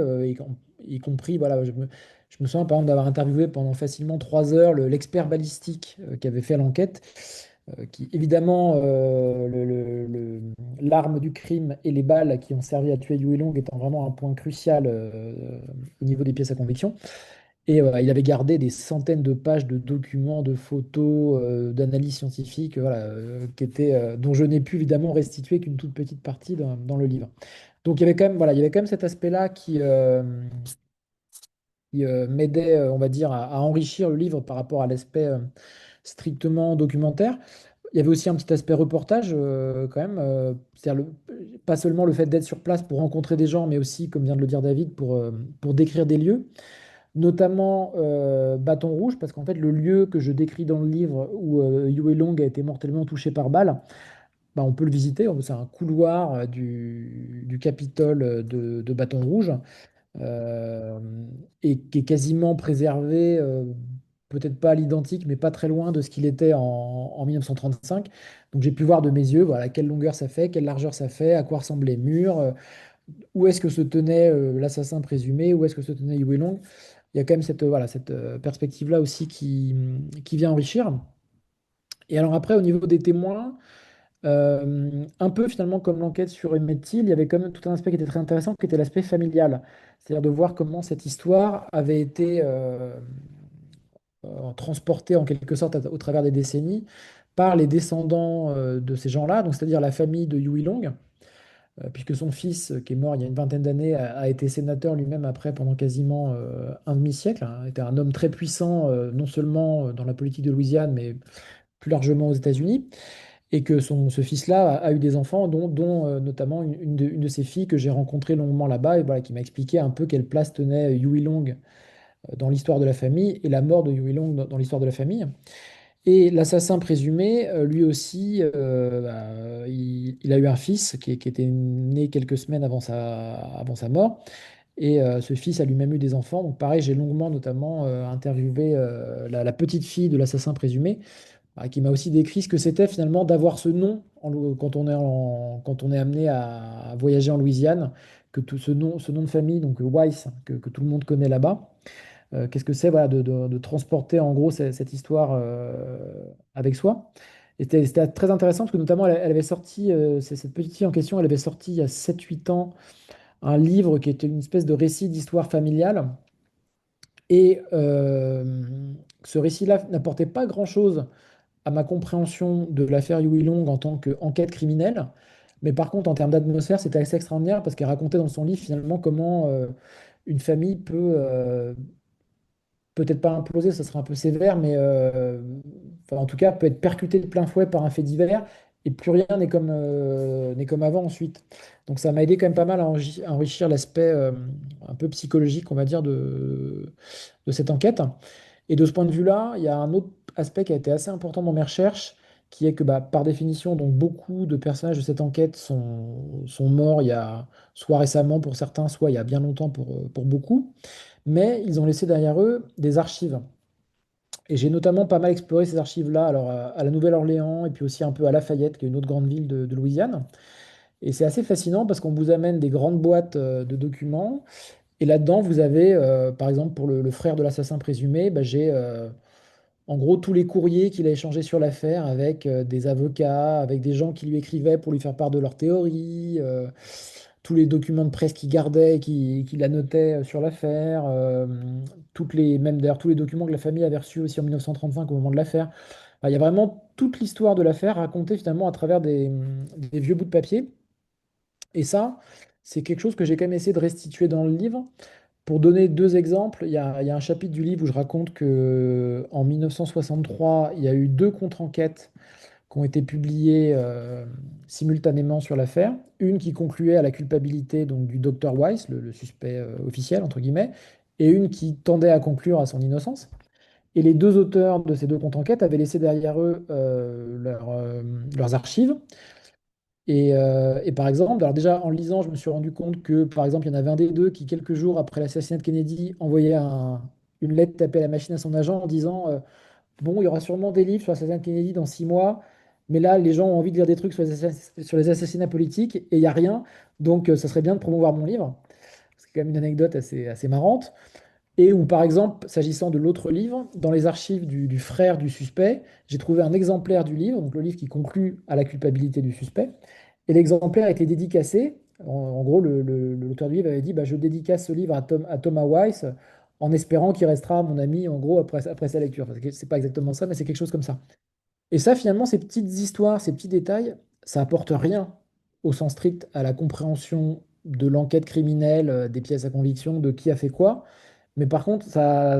y compris, voilà, je me souviens par exemple d'avoir interviewé pendant facilement 3 heures l'expert balistique qui avait fait l'enquête qui évidemment, l'arme du crime et les balles qui ont servi à tuer Huey Long étant vraiment un point crucial au niveau des pièces à conviction. Et il avait gardé des centaines de pages de documents, de photos, d'analyses scientifiques, voilà, dont je n'ai pu évidemment restituer qu'une toute petite partie dans le livre. Donc il y avait quand même, voilà, il y avait quand même cet aspect-là qui m'aidait, on va dire, à enrichir le livre par rapport à l'aspect strictement documentaire. Il y avait aussi un petit aspect reportage quand même, c'est-à-dire pas seulement le fait d'être sur place pour rencontrer des gens, mais aussi, comme vient de le dire David, pour décrire des lieux, notamment Bâton Rouge, parce qu'en fait le lieu que je décris dans le livre où Huey Long a été mortellement touché par balle, bah, on peut le visiter, c'est un couloir du Capitole de Bâton Rouge euh, et qui est quasiment préservé, peut-être pas à l'identique, mais pas très loin de ce qu'il était en 1935. Donc j'ai pu voir de mes yeux, voilà, quelle longueur ça fait, quelle largeur ça fait, à quoi ressemblaient les murs, où est-ce que se tenait l'assassin présumé, où est-ce que se tenait Huey Long. Il y a quand même cette perspective-là aussi qui vient enrichir. Et alors après, au niveau des témoins, un peu finalement comme l'enquête sur Emmett Till, il y avait quand même tout un aspect qui était très intéressant, qui était l'aspect familial. C'est-à-dire de voir comment cette histoire avait été transportée en quelque sorte au travers des décennies par les descendants de ces gens-là, donc c'est-à-dire la famille de Huey Long, puisque son fils, qui est mort il y a une vingtaine d'années, a été sénateur lui-même après pendant quasiment un demi-siècle, hein, était un homme très puissant, non seulement dans la politique de Louisiane, mais plus largement aux États-Unis et que ce fils-là a eu des enfants, dont notamment une de ses filles que j'ai rencontrée longuement là-bas et voilà, qui m'a expliqué un peu quelle place tenait Huey Long dans l'histoire de la famille et la mort de Huey Long dans l'histoire de la famille. Et l'assassin présumé, lui aussi, il a eu un fils qui était né quelques semaines avant sa mort. Et ce fils a lui-même eu des enfants. Donc pareil, j'ai longuement notamment interviewé la petite fille de l'assassin présumé qui m'a aussi décrit ce que c'était finalement d'avoir ce nom quand on est amené à voyager en Louisiane, que tout ce nom de famille, donc Weiss, que tout le monde connaît là-bas. Qu'est-ce que c'est voilà, de transporter en gros cette histoire avec soi. Et c'était très intéressant parce que notamment elle avait sorti, cette petite fille en question, elle avait sorti il y a 7 8 ans un livre qui était une espèce de récit d'histoire familiale. Et ce récit-là n'apportait pas grand-chose à ma compréhension de l'affaire Huey Long en tant qu'enquête criminelle. Mais par contre, en termes d'atmosphère, c'était assez extraordinaire parce qu'elle racontait dans son livre finalement comment une famille peut-être pas imploser, ça serait un peu sévère, mais enfin, en tout cas peut être percutée de plein fouet par un fait divers et plus rien n'est comme avant ensuite. Donc ça m'a aidé quand même pas mal à enrichir l'aspect un peu psychologique, on va dire, de cette enquête. Et de ce point de vue-là, il y a un autre aspect qui a été assez important dans mes recherches, qui est que bah, par définition, donc, beaucoup de personnages de cette enquête sont morts il y a soit récemment pour certains, soit il y a bien longtemps pour beaucoup, mais ils ont laissé derrière eux des archives. Et j'ai notamment pas mal exploré ces archives-là, alors à la Nouvelle-Orléans et puis aussi un peu à Lafayette, qui est une autre grande ville de Louisiane. Et c'est assez fascinant parce qu'on vous amène des grandes boîtes de documents. Et là-dedans, vous avez, par exemple, pour le frère de l'assassin présumé, bah, j'ai en gros tous les courriers qu'il a échangés sur l'affaire avec des avocats, avec des gens qui lui écrivaient pour lui faire part de leurs théories, tous les documents de presse qu'il gardait, qu'il annotait sur l'affaire, même d'ailleurs tous les documents que la famille avait reçus aussi en 1935 au moment de l'affaire. Enfin, il y a vraiment toute l'histoire de l'affaire racontée finalement à travers des vieux bouts de papier. Et ça, c'est quelque chose que j'ai quand même essayé de restituer dans le livre. Pour donner deux exemples, il y a un chapitre du livre où je raconte que en 1963, il y a eu deux contre-enquêtes qui ont été publiées simultanément sur l'affaire. Une qui concluait à la culpabilité donc, du docteur Weiss, le suspect officiel, entre guillemets, et une qui tendait à conclure à son innocence. Et les deux auteurs de ces deux contre-enquêtes avaient laissé derrière eux leurs archives. Et par exemple, alors déjà en lisant, je me suis rendu compte que par exemple, il y en avait un des deux qui, quelques jours après l'assassinat de Kennedy, envoyait une lettre tapée à la machine à son agent en disant bon, il y aura sûrement des livres sur l'assassinat de Kennedy dans 6 mois, mais là, les gens ont envie de lire des trucs sur les assassinats politiques et il n'y a rien, donc ça serait bien de promouvoir mon livre. C'est quand même une anecdote assez marrante. Et où, par exemple, s'agissant de l'autre livre, dans les archives du frère du suspect, j'ai trouvé un exemplaire du livre, donc le livre qui conclut à la culpabilité du suspect. Et l'exemplaire a été dédicacé. En gros, l'auteur du livre avait dit bah, je dédicace ce livre à Thomas Weiss en espérant qu'il restera mon ami, en gros, après sa lecture. Enfin, c'est pas exactement ça, mais c'est quelque chose comme ça. Et ça, finalement, ces petites histoires, ces petits détails, ça apporte rien au sens strict à la compréhension de l'enquête criminelle, des pièces à conviction, de qui a fait quoi. Mais par contre, ça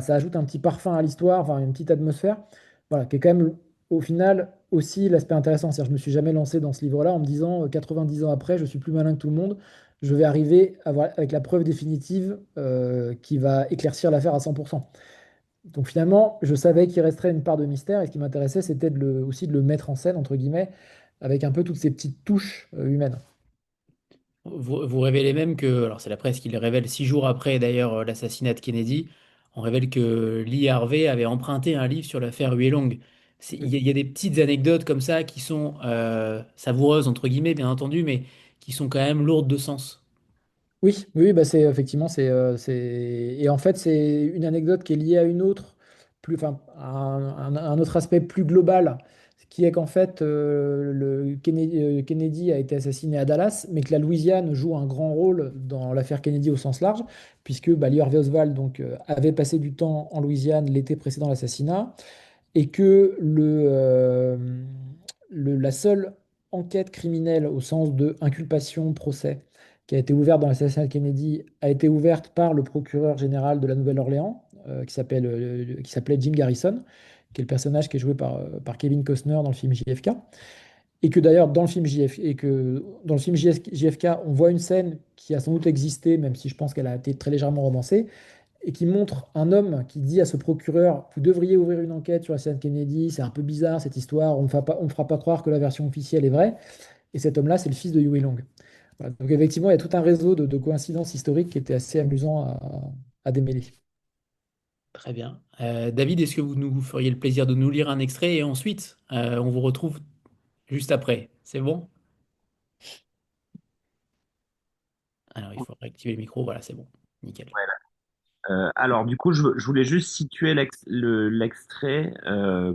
ajoute un petit parfum à l'histoire, enfin une petite atmosphère, voilà, qui est quand même au final aussi l'aspect intéressant. C'est-à-dire, je me suis jamais lancé dans ce livre-là en me disant 90 ans après, je suis plus malin que tout le monde, je vais arriver avec la preuve définitive qui va éclaircir l'affaire à 100%. Donc finalement, je savais qu'il resterait une part de mystère et ce qui m'intéressait, c'était aussi de le mettre en scène, entre guillemets, avec un peu toutes ces petites touches humaines. Vous révélez même que, alors c'est la presse qui le révèle 6 jours après d'ailleurs l'assassinat de Kennedy, on révèle que Lee Harvey avait emprunté un livre sur l'affaire Huey Long. Il y a des petites anecdotes comme ça qui sont savoureuses, entre guillemets, bien entendu, mais qui sont quand même lourdes de sens. Oui, oui, bah c'est effectivement et en fait c'est une anecdote qui est liée à une autre, enfin un autre aspect plus global, qui est qu'en fait Kennedy a été assassiné à Dallas, mais que la Louisiane joue un grand rôle dans l'affaire Kennedy au sens large, puisque bah, Lee Harvey Oswald donc avait passé du temps en Louisiane l'été précédent l'assassinat et que la seule enquête criminelle au sens de inculpation, procès, qui a été ouverte dans l'assassinat de Kennedy, a été ouverte par le procureur général de la Nouvelle-Orléans, qui s'appelait Jim Garrison, qui est le personnage qui est joué par Kevin Costner dans le film JFK. Et que d'ailleurs, dans le film JFK, on voit une scène qui a sans doute existé, même si je pense qu'elle a été très légèrement romancée, et qui montre un homme qui dit à ce procureur, vous devriez ouvrir une enquête sur la scène Kennedy, c'est un peu bizarre cette histoire, on ne fera pas croire que la version officielle est vraie. Et cet homme-là, c'est le fils de Huey Long. Voilà. Donc effectivement, il y a tout un réseau de coïncidences historiques qui était assez amusant à démêler. Très bien. David, est-ce que vous nous feriez le plaisir de nous lire un extrait et ensuite on vous retrouve juste après? C'est bon? Alors il faut réactiver le micro, voilà, c'est bon. Nickel. Alors, du coup, je voulais juste situer l'extrait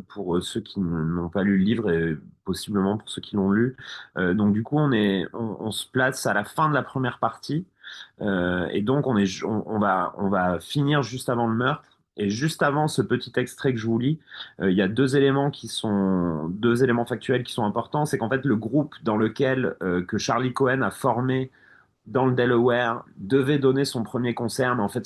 pour ceux qui n'ont pas lu le livre et possiblement pour ceux qui l'ont lu. Donc, du coup, on se place à la fin de la première partie et donc on va finir juste avant le meurtre. Et juste avant ce petit extrait que je vous lis, il y a deux éléments factuels qui sont importants. C'est qu'en fait, le groupe dans lequel que Charlie Cohen a formé dans le Delaware, devait donner son premier concert, mais en fait,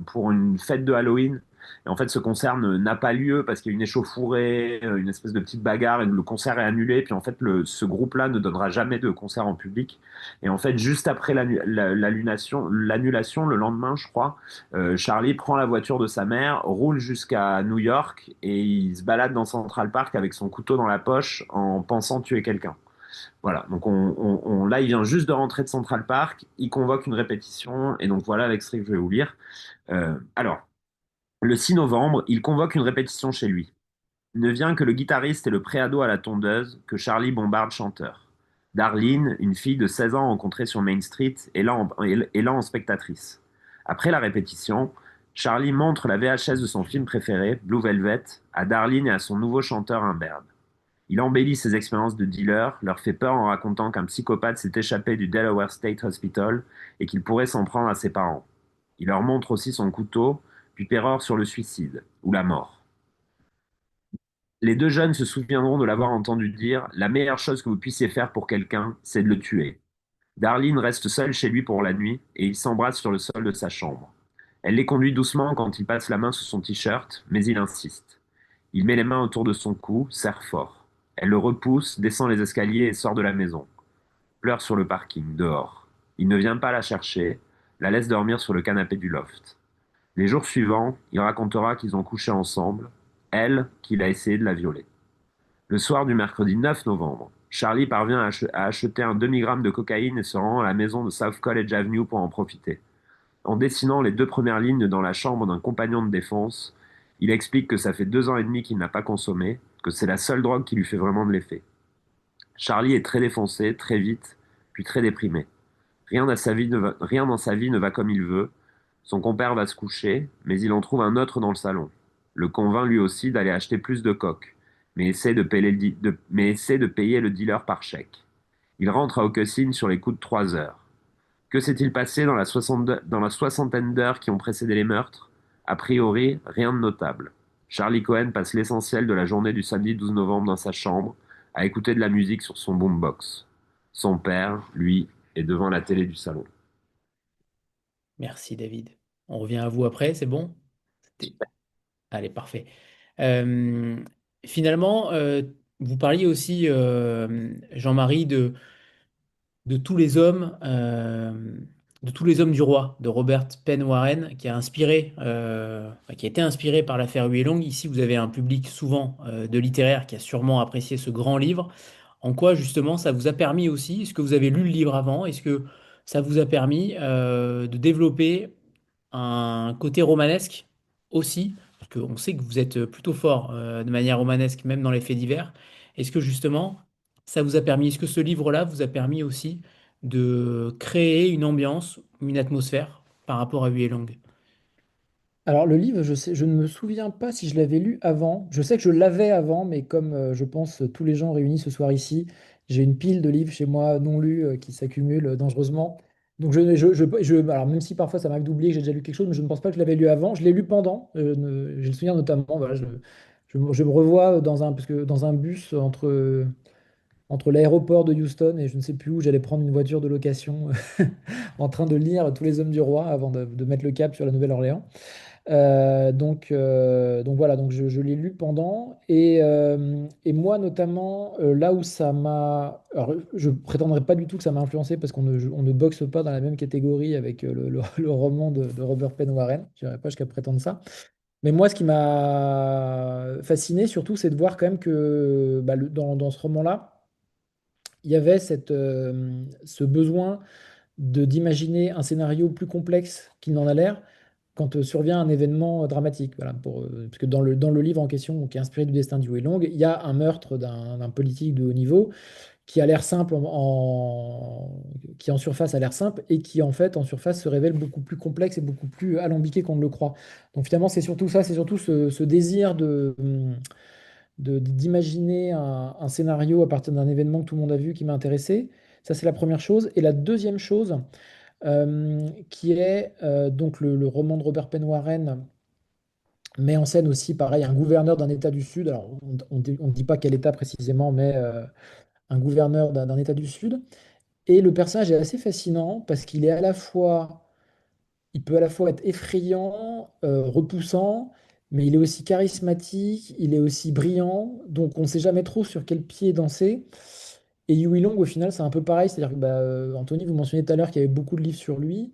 pour une fête de Halloween. Et en fait, ce concert n'a pas lieu parce qu'il y a une échauffourée, une espèce de petite bagarre, et le concert est annulé. Puis en fait, ce groupe-là ne donnera jamais de concert en public. Et en fait, juste après l'annulation, le lendemain, je crois, Charlie prend la voiture de sa mère, roule jusqu'à New York et il se balade dans Central Park avec son couteau dans la poche en pensant tuer quelqu'un. Voilà, donc là, il vient juste de rentrer de Central Park, il convoque une répétition, et donc voilà l'extrait que je vais vous lire. Alors, le 6 novembre, il convoque une répétition chez lui. Ne vient que le guitariste et le préado à la tondeuse, que Charlie bombarde chanteur. Darlene, une fille de 16 ans rencontrée sur Main Street, est là en spectatrice. Après la répétition, Charlie montre la VHS de son film préféré, Blue Velvet, à Darlene et à son nouveau chanteur Humbert. Il embellit ses expériences de dealer, leur fait peur en racontant qu'un psychopathe s'est échappé du Delaware State Hospital et qu'il pourrait s'en prendre à ses parents. Il leur montre aussi son couteau, puis pérore sur le suicide, ou la mort. Les deux jeunes se souviendront de l'avoir entendu dire: la meilleure chose que vous puissiez faire pour quelqu'un, c'est de le tuer. Darlene reste seule chez lui pour la nuit et ils s'embrassent sur le sol de sa chambre. Elle les conduit doucement quand il passe la main sous son t-shirt, mais il insiste. Il met les mains autour de son cou, serre fort. Elle le repousse, descend les escaliers et sort de la maison. Pleure sur le parking, dehors. Il ne vient pas la chercher, la laisse dormir sur le canapé du loft. Les jours suivants, il racontera qu'ils ont couché ensemble, elle, qu'il a essayé de la violer. Le soir du mercredi 9 novembre, Charlie parvient à acheter un demi-gramme de cocaïne et se rend à la maison de South College Avenue pour en profiter. En dessinant les deux premières lignes dans la chambre d'un compagnon de défense, il explique que ça fait 2 ans et demi qu'il n'a pas consommé, que c'est la seule drogue qui lui fait vraiment de l'effet. Charlie est très défoncé, très vite, puis très déprimé. Rien dans sa vie ne va comme il veut. Son compère va se coucher, mais il en trouve un autre dans le salon. Le convainc lui aussi d'aller acheter plus de coke, mais essaie de payer le dealer par chèque. Il rentre à Okessine sur les coups de 3 heures. Que s'est-il passé dans la soixantaine d'heures qui ont précédé les meurtres? A priori, rien de notable. Charlie Cohen passe l'essentiel de la journée du samedi 12 novembre dans sa chambre, à écouter de la musique sur son boombox. Son père, lui, est devant la télé du salon. Merci David. On revient à vous après, c'est bon? C'était- Allez, parfait. Euh, Finalement, vous parliez aussi, Jean-Marie, de tous les hommes, de tous les hommes du roi, de Robert Penn Warren, qui a inspiré, enfin, qui a été inspiré par l'affaire Huey Long. Ici, vous avez un public souvent de littéraires qui a sûrement apprécié ce grand livre. En quoi, justement, ça vous a permis aussi, est-ce que vous avez lu le livre avant? Est-ce que ça vous a permis de développer un côté romanesque aussi? Parce qu'on sait que vous êtes plutôt fort de manière romanesque, même dans les faits divers. Est-ce que justement, ça vous a permis, est-ce que ce livre-là vous a permis aussi de créer une ambiance, une atmosphère par rapport à Huey Long? Alors le livre, je ne me souviens pas si je l'avais lu avant. Je sais que je l'avais avant, mais comme je pense tous les gens réunis ce soir ici, j'ai une pile de livres chez moi non lus qui s'accumulent dangereusement. Donc alors même si parfois ça m'arrive d'oublier que j'ai déjà lu quelque chose, mais je ne pense pas que je l'avais lu avant. Je l'ai lu pendant. J'ai le souvenir notamment, voilà, je me revois parce que dans un bus entre l'aéroport de Houston et je ne sais plus où, j'allais prendre une voiture de location en train de lire Tous les hommes du roi avant de mettre le cap sur la Nouvelle-Orléans. Donc voilà, donc je l'ai lu pendant. Et moi, notamment, là où ça m'a. Alors, je prétendrai pas du tout que ça m'a influencé parce on ne boxe pas dans la même catégorie avec le roman de Robert Penn Warren. Je n'irai pas jusqu'à prétendre ça. Mais moi, ce qui m'a fasciné surtout, c'est de voir quand même que bah, dans ce roman-là, il y avait ce besoin d'imaginer un scénario plus complexe qu'il n'en a l'air quand survient un événement dramatique. Voilà, parce que dans le livre en question, qui est inspiré du destin du Huey Long, il y a un meurtre d'un politique de haut niveau qui a l'air simple qui en surface a l'air simple et qui en fait en surface se révèle beaucoup plus complexe et beaucoup plus alambiqué qu'on ne le croit. Donc finalement, c'est surtout ça, c'est surtout ce désir d'imaginer un scénario à partir d'un événement que tout le monde a vu qui m'a intéressé. Ça, c'est la première chose. Et la deuxième chose, qui est donc le roman de Robert Penn Warren met en scène aussi, pareil, un gouverneur d'un État du Sud. Alors, on ne dit pas quel État précisément, mais un gouverneur d'un État du Sud. Et le personnage est assez fascinant parce qu'il est il peut à la fois être effrayant, repoussant, mais il est aussi charismatique, il est aussi brillant. Donc, on ne sait jamais trop sur quel pied danser. Et Huey Long, au final, c'est un peu pareil. C'est-à-dire que, bah, Anthony, vous mentionniez tout à l'heure qu'il y avait beaucoup de livres sur lui.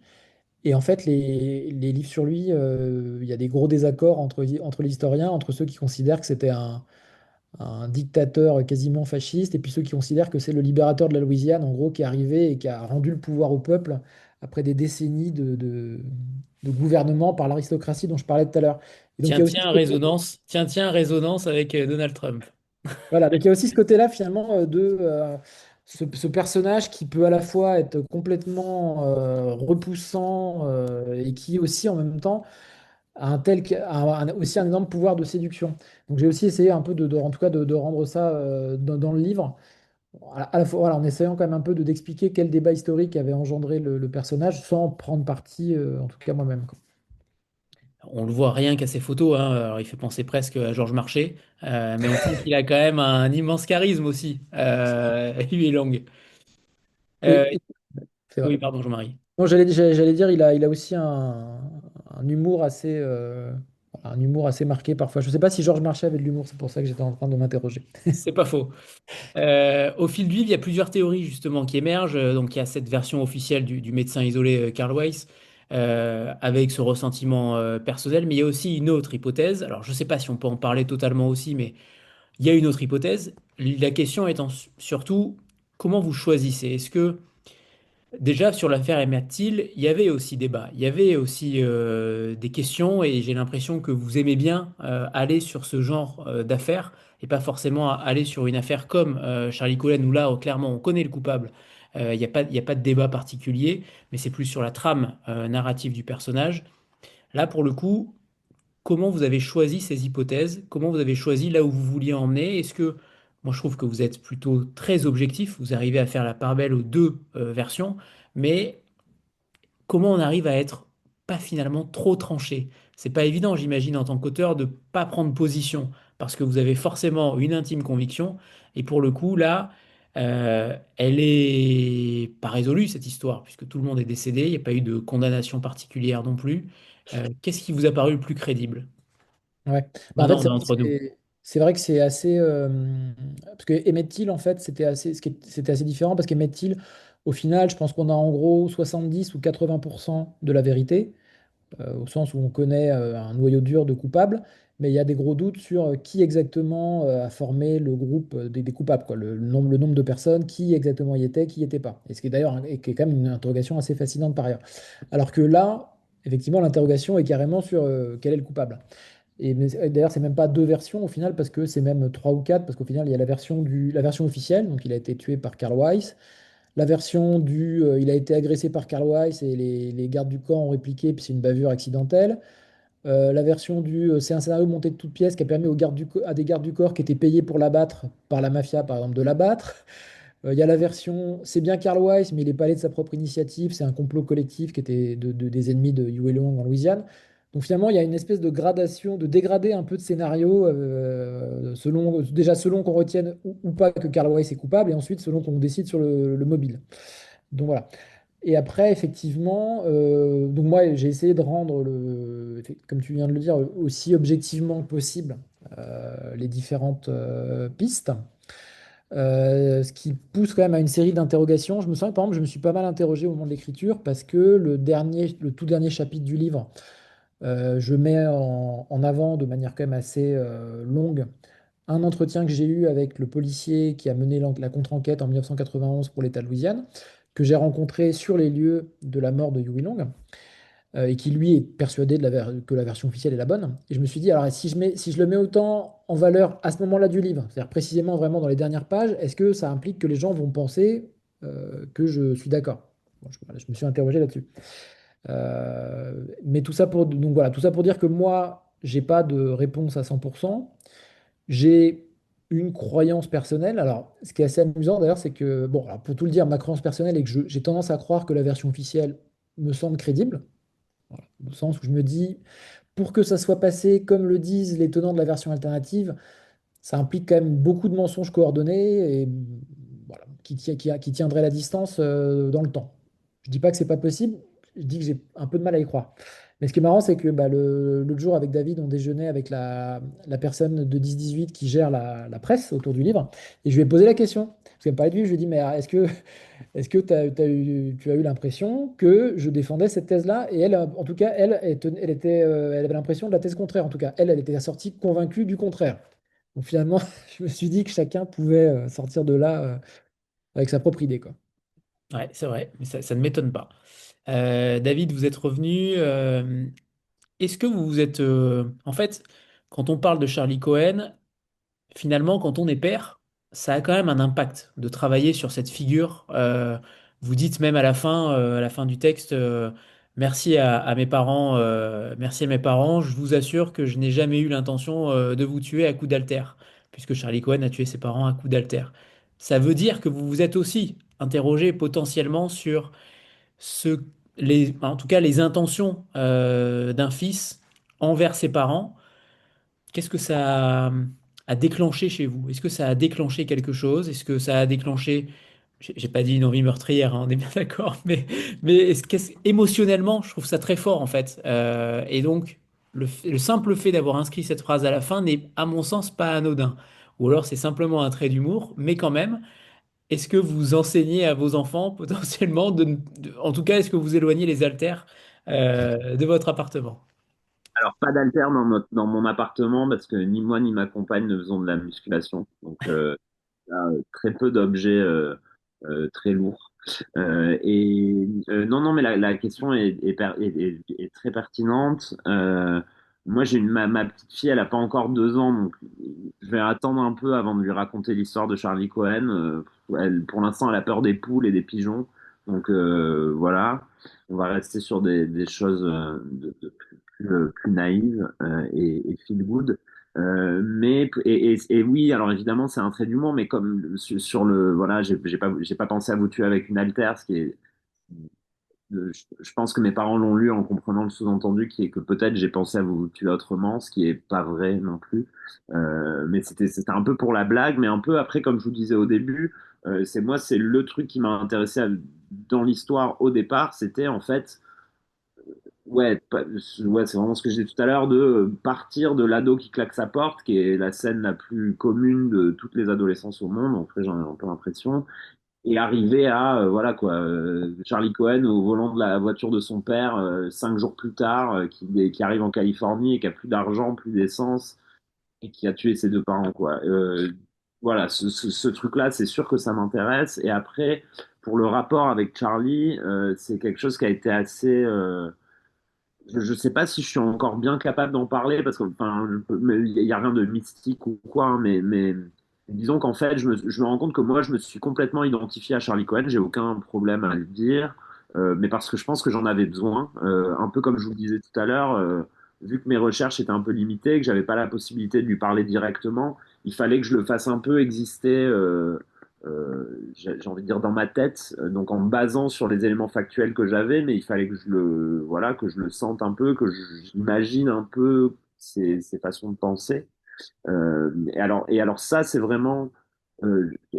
Et en fait, les livres sur lui, il y a des gros désaccords entre les historiens, entre ceux qui considèrent que c'était un dictateur quasiment fasciste, et puis ceux qui considèrent que c'est le libérateur de la Louisiane, en gros, qui est arrivé et qui a rendu le pouvoir au peuple après des décennies de gouvernement par l'aristocratie dont je parlais tout à l'heure. Et donc, il y Tiens, a aussi tiens, résonance. Tiens, tiens, résonance avec Donald Trump. voilà, donc il y a aussi ce côté-là finalement ce personnage qui peut à la fois être complètement repoussant et qui aussi en même temps a aussi un énorme pouvoir de séduction. Donc j'ai aussi essayé un peu en tout cas de rendre ça dans le livre, à la fois voilà, en essayant quand même un peu d'expliquer quel débat historique avait engendré le personnage sans prendre parti en tout cas moi-même, quoi. On le voit rien qu'à ses photos, hein. Alors, il fait penser presque à Georges Marchais, mais on sent qu'il a quand même un immense charisme aussi, Huey Long. Euh, Oui, c'est vrai. oui, pardon, Jean-Marie. Non, j'allais dire, il a aussi un humour un humour assez marqué parfois. Je ne sais pas si Georges Marchais avait de l'humour, c'est pour ça que j'étais en train de m'interroger. C'est pas faux. Au fil du livre, il y a plusieurs théories justement qui émergent. Donc, il y a cette version officielle du médecin isolé Carl Weiss avec ce ressentiment personnel, mais il y a aussi une autre hypothèse. Alors, je ne sais pas si on peut en parler totalement aussi, mais il y a une autre hypothèse. La question étant surtout comment vous choisissez. Est-ce que déjà, sur l'affaire Emmett Till, il y avait aussi débat, il y avait aussi des questions et j'ai l'impression que vous aimez bien aller sur ce genre d'affaires et pas forcément aller sur une affaire comme Charlie Cullen où là, clairement, on connaît le coupable. Il y a pas de débat particulier, mais c'est plus sur la trame narrative du personnage. Là, pour le coup, comment vous avez choisi ces hypothèses? Comment vous avez choisi là où vous vouliez emmener? Est-ce que, moi je trouve que vous êtes plutôt très objectif, vous arrivez à faire la part belle aux deux versions, mais comment on arrive à être pas finalement trop tranché. C'est pas évident, j'imagine, en tant qu'auteur, de pas prendre position, parce que vous avez forcément une intime conviction, et pour le coup, là, elle est pas résolue, cette histoire, puisque tout le monde est décédé, il n'y a pas eu de condamnation particulière non plus. Qu'est-ce qui vous a paru le plus crédible? Ouais. Bah, en fait, Maintenant, on est entre nous. c'est vrai que c'est assez. Parce que Emmett Till, en fait, c'était assez différent parce qu'Emmett Till, au final, je pense qu'on a en gros 70 ou 80% de la vérité, au sens où on connaît un noyau dur de coupables, mais il y a des gros doutes sur qui exactement a formé le groupe des coupables, quoi, le nombre de personnes, qui exactement y était, qui y était pas. Et ce qui est d'ailleurs et qui est quand même une interrogation assez fascinante par ailleurs. Alors que là, effectivement, l'interrogation est carrément sur quel est le coupable. Et d'ailleurs, c'est même pas deux versions au final, parce que c'est même trois ou quatre, parce qu'au final, il y a la version officielle, donc il a été tué par Karl Weiss. La version il a été agressé par Karl Weiss et les gardes du corps ont répliqué, puis c'est une bavure accidentelle. La version c'est un scénario monté de toutes pièces qui a permis à des gardes du corps qui étaient payés pour l'abattre par la mafia, par exemple, de l'abattre. Il y a la version, c'est bien Karl Weiss, mais il n'est pas allé de sa propre initiative, c'est un complot collectif qui était des ennemis de Huey Long en Louisiane. Donc finalement, il y a une espèce de gradation, de dégradé un peu de scénario, déjà selon qu'on retienne ou pas que Karl Weiss est coupable, et ensuite selon qu'on décide sur le mobile. Donc voilà. Et après, effectivement, donc moi, j'ai essayé de rendre, comme tu viens de le dire, aussi objectivement que possible les différentes pistes. Ce qui pousse quand même à une série d'interrogations. Je me sens, par exemple, je me suis pas mal interrogé au moment de l'écriture parce que le tout dernier chapitre du livre, je mets en avant de manière quand même assez longue un entretien que j'ai eu avec le policier qui a mené la contre-enquête en 1991 pour l'État de Louisiane, que j'ai rencontré sur les lieux de la mort de Huey Long et qui lui est persuadé que la version officielle est la bonne. Et je me suis dit, alors si je le mets autant en valeur à ce moment-là du livre, c'est-à-dire précisément vraiment dans les dernières pages, est-ce que ça implique que les gens vont penser que je suis d'accord? Bon, voilà, je me suis interrogé là-dessus. Mais donc voilà, tout ça pour dire que moi, j'ai pas de réponse à 100%. J'ai une croyance personnelle. Alors, ce qui est assez amusant d'ailleurs, c'est que, bon, alors, pour tout le dire, ma croyance personnelle est que j'ai tendance à croire que la version officielle me semble crédible. Voilà. Au sens où je me dis, pour que ça soit passé comme le disent les tenants de la version alternative, ça implique quand même beaucoup de mensonges coordonnés et voilà, qui tiendraient la distance dans le temps. Je dis pas que c'est pas possible, je dis que j'ai un peu de mal à y croire. Mais ce qui est marrant, c'est que bah, l'autre jour, avec David, on déjeunait avec la personne de 10-18 qui gère la presse autour du livre. Et je lui ai posé la question. Parce qu'elle me parlait de lui, je lui ai dit, mais tu as eu l'impression que je défendais cette thèse-là? Et elle, en tout cas, elle avait l'impression de la thèse contraire. En tout cas, elle était sortie convaincue du contraire. Donc finalement, je me suis dit que chacun pouvait sortir de là avec sa propre idée, quoi. Ouais, c'est vrai, mais ça ne m'étonne pas. David, vous êtes revenu. Est-ce que vous vous êtes... En fait, quand on parle de Charlie Cohen, finalement, quand on est père, ça a quand même un impact de travailler sur cette figure. Vous dites même à la fin du texte, à mes parents, merci à mes parents. Je vous assure que je n'ai jamais eu l'intention de vous tuer à coups d'altère, puisque Charlie Cohen a tué ses parents à coups d'altère. Ça veut dire que vous vous êtes aussi interrogé potentiellement sur en tout cas les intentions d'un fils envers ses parents. Qu'est-ce que a déclenché chez vous? Est-ce que ça a déclenché quelque chose? Est-ce que ça a déclenché, j'ai pas dit une envie meurtrière, hein, on est bien d'accord, mais émotionnellement, je trouve ça très fort en fait. Et donc, le simple fait d'avoir inscrit cette phrase à la fin n'est, à mon sens, pas anodin. Ou alors c'est simplement un trait d'humour, mais quand même, est-ce que vous enseignez à vos enfants potentiellement en tout cas, est-ce que vous éloignez les haltères de votre appartement? Alors, pas d'haltère dans mon appartement parce que ni moi ni ma compagne ne faisons de la musculation. Donc, très peu d'objets très lourds. Non, non, mais la question est très pertinente. Moi, ma petite fille, elle a pas encore 2 ans, donc je vais attendre un peu avant de lui raconter l'histoire de Charlie Cohen. Pour l'instant, elle a peur des poules et des pigeons, donc voilà. On va rester sur des choses plus naïves et feel good. Et oui, alors évidemment, c'est un trait d'humour, mais comme sur le, voilà, j'ai pas pensé à vous tuer avec une haltère, ce qui est je pense que mes parents l'ont lu en comprenant le sous-entendu qui est que peut-être j'ai pensé à vous tuer autrement, ce qui est pas vrai non plus. Mais c'était un peu pour la blague, mais un peu après, comme je vous disais au début, c'est le truc qui m'a intéressé dans l'histoire au départ, c'était en fait ouais, c'est vraiment ce que j'ai dit tout à l'heure, de partir de l'ado qui claque sa porte, qui est la scène la plus commune de toutes les adolescences au monde. En fait, j'en ai un peu l'impression et arriver à voilà quoi Charlie Cohen au volant de la voiture de son père 5 jours plus tard qui arrive en Californie et qui a plus d'argent, plus d'essence et qui a tué ses deux parents quoi. Voilà, ce truc-là, c'est sûr que ça m'intéresse. Et après, pour le rapport avec Charlie, c'est quelque chose qui a été assez je sais pas si je suis encore bien capable d'en parler parce que enfin il y a rien de mystique ou quoi hein, mais disons qu'en fait je me rends compte que moi je me suis complètement identifié à Charlie Cohen, j'ai aucun problème à le dire mais parce que je pense que j'en avais besoin un peu comme je vous le disais tout à l'heure vu que mes recherches étaient un peu limitées que j'avais pas la possibilité de lui parler directement, il fallait que je le fasse un peu exister j'ai envie de dire dans ma tête, donc en me basant sur les éléments factuels que j'avais, mais il fallait que voilà, que je le sente un peu, que j'imagine un peu ses façons de penser. Et alors ça, c'est vraiment,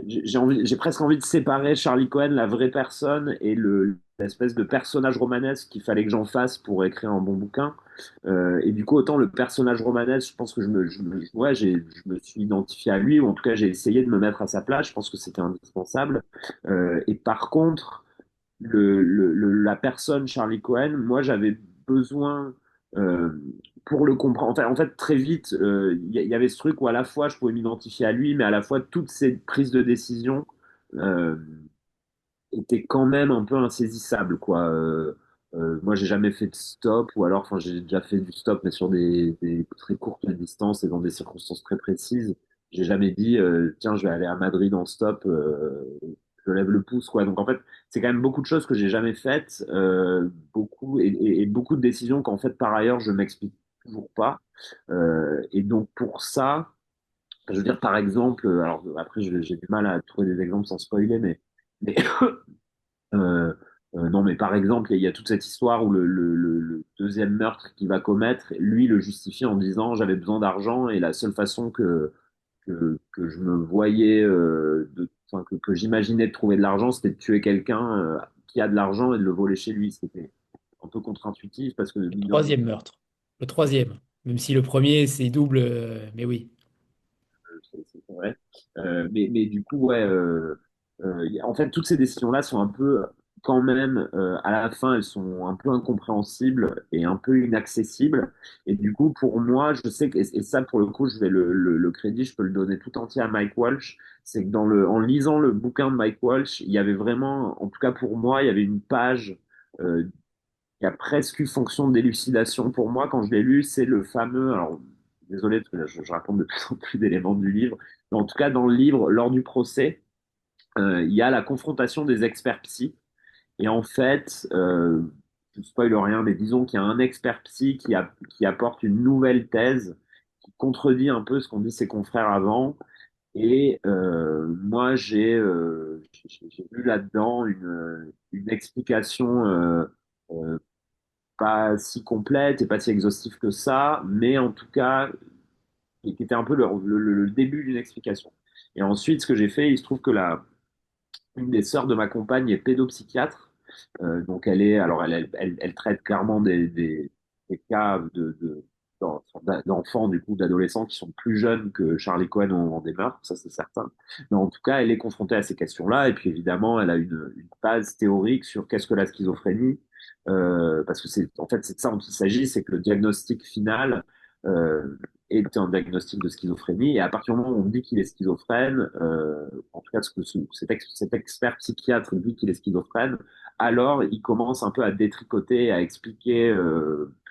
j'ai presque envie de séparer Charlie Cohen, la vraie personne, et l'espèce de personnage romanesque qu'il fallait que j'en fasse pour écrire un bon bouquin. Et du coup, autant le personnage romanesque, je pense que ouais, je me suis identifié à lui, ou en tout cas, j'ai essayé de me mettre à sa place. Je pense que c'était indispensable. Et par contre, la personne Charlie Cohen, moi j'avais besoin euh, pour le comprendre. En fait, très vite, il y avait ce truc où à la fois je pouvais m'identifier à lui, mais à la fois toutes ces prises de décision euh, étaient quand même un peu insaisissables, quoi. Moi, j'ai jamais fait de stop, ou alors, enfin, j'ai déjà fait du stop, mais sur des très courtes distances et dans des circonstances très précises. J'ai jamais dit, tiens, je vais aller à Madrid en stop, je lève le pouce, quoi. Donc, en fait, c'est quand même beaucoup de choses que j'ai jamais faites, beaucoup, et beaucoup de décisions qu'en fait, par ailleurs, je m'explique toujours pas. Et donc, pour ça, je veux dire, par exemple, alors après, j'ai du mal à trouver des exemples sans spoiler, mais euh, non, mais par exemple, il y a toute cette histoire où le deuxième meurtre qu'il va commettre, lui le justifie en disant j'avais besoin d'argent et la seule façon que je me voyais, enfin, que j'imaginais de trouver de l'argent, c'était de tuer quelqu'un qui a de l'argent et de le voler chez lui. C'était un peu contre-intuitif parce que, Le troisième meurtre. Le troisième. Même si le premier, c'est double, mais oui. c'est vrai. Mais du coup, ouais, en fait, toutes ces décisions-là sont un peu, quand même, à la fin, elles sont un peu incompréhensibles et un peu inaccessibles. Et du coup, pour moi, je sais que, et ça, pour le coup, je vais le crédit, je peux le donner tout entier à Mike Walsh. C'est que en lisant le bouquin de Mike Walsh, il y avait vraiment, en tout cas pour moi, il y avait une page euh, qui a presque eu fonction d'élucidation pour moi quand je l'ai lu. C'est le fameux, alors désolé parce que là, je raconte de plus en plus d'éléments du livre, mais en tout cas dans le livre, lors du procès, il y a la confrontation des experts psy. Et en fait, je ne spoil rien, mais disons qu'il y a un expert psy qui apporte une nouvelle thèse qui contredit un peu ce qu'ont dit ses confrères avant. Et moi, j'ai vu là-dedans une explication euh, pas si complète et pas si exhaustive que ça, mais en tout cas, qui était un peu le début d'une explication. Et ensuite, ce que j'ai fait, il se trouve que une des sœurs de ma compagne est pédopsychiatre. Donc alors elle traite clairement des cas d'enfants, du coup, d'adolescents qui sont plus jeunes que Charlie Cohen au moment des meurtres, ça c'est certain. Mais en tout cas, elle est confrontée à ces questions-là. Et puis évidemment, elle a une base théorique sur qu'est-ce que la schizophrénie. Parce que en fait, c'est de ça dont il s'agit, c'est que le diagnostic final euh, est un diagnostic de schizophrénie. Et à partir du moment où on dit qu'il est schizophrène, en tout cas ce que cet expert psychiatre dit qu'il est schizophrène, alors il commence un peu à détricoter, à expliquer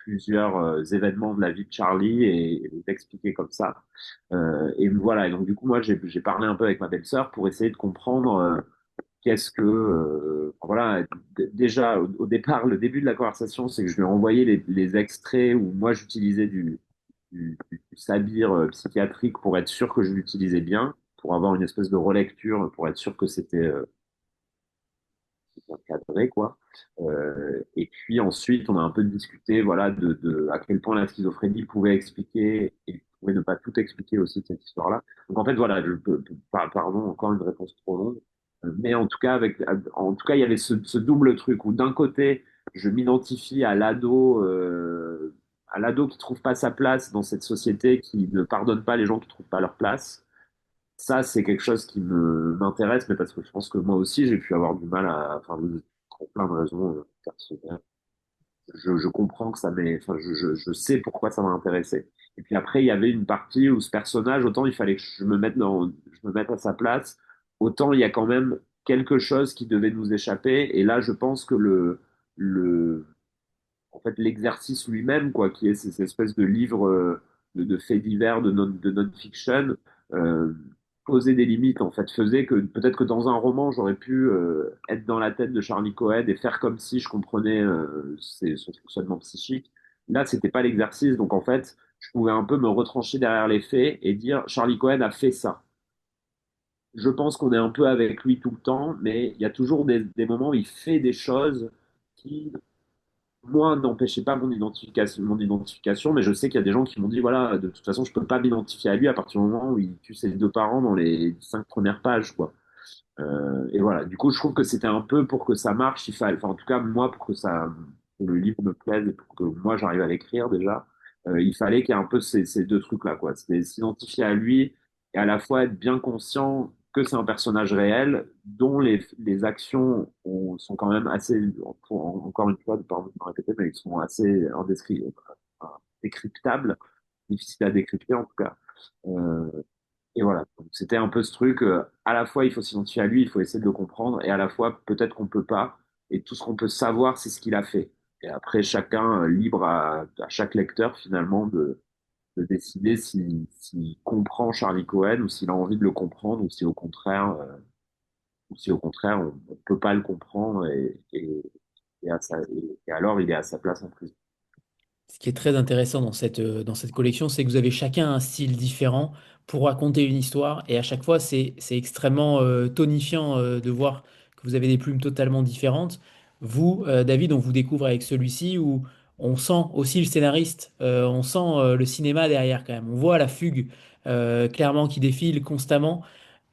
plusieurs événements de la vie de Charlie et d'expliquer comme ça. Et voilà, et donc du coup moi j'ai parlé un peu avec ma belle-sœur pour essayer de comprendre qu'est-ce que voilà déjà au départ le début de la conversation c'est que je lui ai envoyé les extraits où moi j'utilisais du sabir psychiatrique pour être sûr que je l'utilisais bien, pour avoir une espèce de relecture, pour être sûr que bien cadré, quoi. Et puis ensuite, on a un peu discuté, voilà, de à quel point la schizophrénie pouvait expliquer et pouvait ne pas tout expliquer aussi de cette histoire-là. Donc en fait, voilà, pardon, encore une réponse trop longue. Mais en tout cas, en tout cas, il y avait ce double truc où d'un côté, je m'identifie à l'ado qui trouve pas sa place dans cette société, qui ne pardonne pas les gens qui trouvent pas leur place. Ça, c'est quelque chose qui m'intéresse, mais parce que je pense que moi aussi, j'ai pu avoir du mal enfin, pour plein de raisons personnelles. Je comprends que enfin, je sais pourquoi ça m'a intéressé. Et puis après, il y avait une partie où ce personnage, autant il fallait que je me mette à sa place, autant il y a quand même quelque chose qui devait nous échapper. Et là, je pense que le, en fait, l'exercice lui-même, quoi, qui est ces espèces de livres de faits divers, de non-fiction, euh, poser des limites, en fait, faisait que peut-être que dans un roman, j'aurais pu être dans la tête de Charlie Cohen et faire comme si je comprenais son fonctionnement psychique. Là, c'était pas l'exercice, donc en fait, je pouvais un peu me retrancher derrière les faits et dire Charlie Cohen a fait ça. Je pense qu'on est un peu avec lui tout le temps, mais il y a toujours des moments où il fait des choses qui moi, n'empêchait pas mon identification, mais je sais qu'il y a des gens qui m'ont dit, voilà, de toute façon, je peux pas m'identifier à lui à partir du moment où il tue ses deux parents dans les 5 premières pages, quoi. Et voilà. Du coup, je trouve que c'était un peu pour que ça marche, il fallait, enfin, en tout cas, moi, que le livre me plaise et pour que moi, j'arrive à l'écrire déjà, il fallait qu'il y ait un peu ces deux trucs-là, quoi. C'était s'identifier à lui et à la fois être bien conscient que c'est un personnage réel dont les actions sont quand même assez, encore une fois, pardon de me répéter, mais ils sont assez décryptables, difficiles à décrypter en tout cas. Euh, et voilà, donc, c'était un peu ce truc, à la fois il faut s'identifier à lui, il faut essayer de le comprendre, et à la fois peut-être qu'on peut pas, et tout ce qu'on peut savoir, c'est ce qu'il a fait. Et après, chacun libre à chaque lecteur finalement de décider s'il comprend Charlie Cohen ou s'il a envie de le comprendre, ou si au contraire on peut pas le comprendre et alors il est à sa place en prison. Ce qui est très intéressant dans cette collection, c'est que vous avez chacun un style différent pour raconter une histoire. Et à chaque fois, c'est extrêmement tonifiant de voir que vous avez des plumes totalement différentes. Vous, David, on vous découvre avec celui-ci où on sent aussi le scénariste, on sent le cinéma derrière quand même. On voit la fugue clairement qui défile constamment.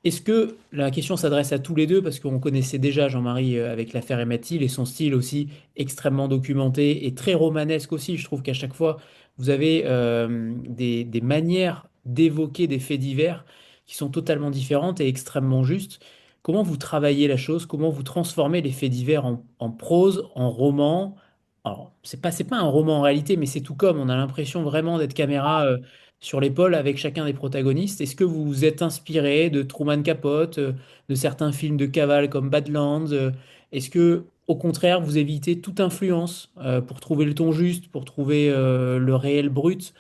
Est-ce que la question s'adresse à tous les deux parce qu'on connaissait déjà Jean-Marie avec l'affaire Emmett Till et son style aussi extrêmement documenté et très romanesque aussi. Je trouve qu'à chaque fois, vous avez des manières d'évoquer des faits divers qui sont totalement différentes et extrêmement justes. Comment vous travaillez la chose? Comment vous transformez les faits divers en prose, en roman? Alors, c'est pas un roman en réalité, mais c'est tout comme. On a l'impression vraiment d'être caméra sur l'épaule avec chacun des protagonistes. Est-ce que vous vous êtes inspiré de Truman Capote, de certains films de cavale comme Badlands? Est-ce que, au contraire, vous évitez toute influence pour trouver le ton juste, pour trouver le réel brut?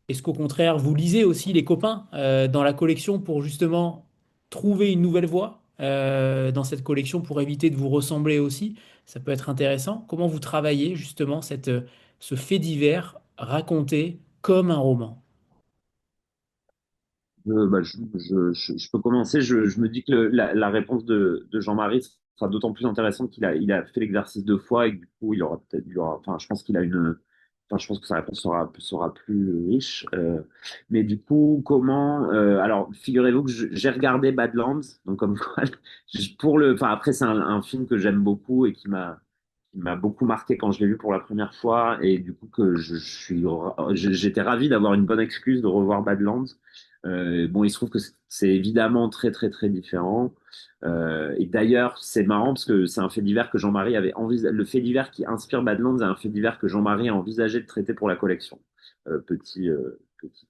Est-ce qu'au contraire, vous lisez aussi les copains dans la collection pour justement trouver une nouvelle voie dans cette collection pour éviter de vous ressembler aussi? Ça peut être intéressant. Comment vous travaillez justement ce fait divers raconté comme un roman? Je peux commencer. Je me dis que la réponse de Jean-Marie sera d'autant plus intéressante il a fait l'exercice 2 fois et que du coup, enfin, je pense qu'il a enfin, je pense que sa réponse sera plus riche. Mais du coup, alors, figurez-vous que j'ai regardé Badlands, donc comme quoi, enfin, après, c'est un film que j'aime beaucoup et qui m'a beaucoup marqué quand je l'ai vu pour la première fois et du coup que j'étais ravi d'avoir une bonne excuse de revoir Badlands. Bon, il se trouve que c'est évidemment très très très différent. Et d'ailleurs, c'est marrant parce que c'est un fait divers que Jean-Marie avait envisagé. Le fait divers qui inspire Badlands est un fait divers que Jean-Marie a envisagé de traiter pour la collection. Petit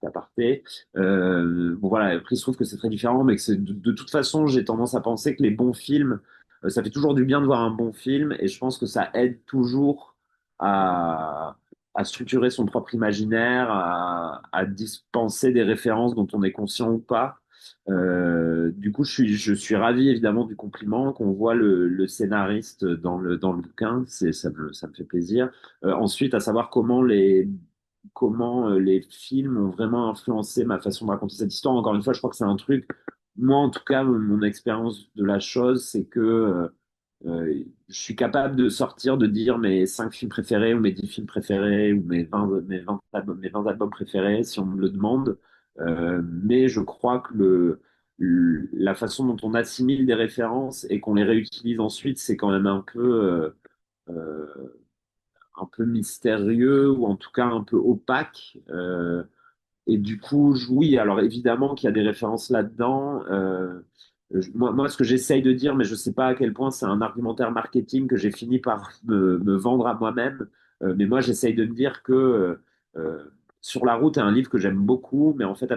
aparté. Bon voilà, après il se trouve que c'est très différent, mais que de toute façon, j'ai tendance à penser que les bons films, ça fait toujours du bien de voir un bon film, et je pense que ça aide toujours à à structurer son propre imaginaire, à dispenser des références dont on est conscient ou pas. Du coup, je suis ravi évidemment du compliment qu'on voit le scénariste dans le bouquin, ça me fait plaisir. Ensuite, à savoir comment les films ont vraiment influencé ma façon de raconter cette histoire. Encore une fois, je crois que c'est un truc, moi en tout cas, mon expérience de la chose, c'est que Je suis capable de sortir, de dire mes 5 films préférés ou mes 10 films préférés ou mes 20 albums préférés si on me le demande. Mais je crois que la façon dont on assimile des références et qu'on les réutilise ensuite, c'est quand même euh, un peu mystérieux ou en tout cas un peu opaque. Et du coup, oui, alors évidemment qu'il y a des références là-dedans. Moi, ce que j'essaye de dire, mais je ne sais pas à quel point c'est un argumentaire marketing que j'ai fini par me vendre à moi-même, mais moi, j'essaye de me dire que Sur la route est un livre que j'aime beaucoup, mais en fait,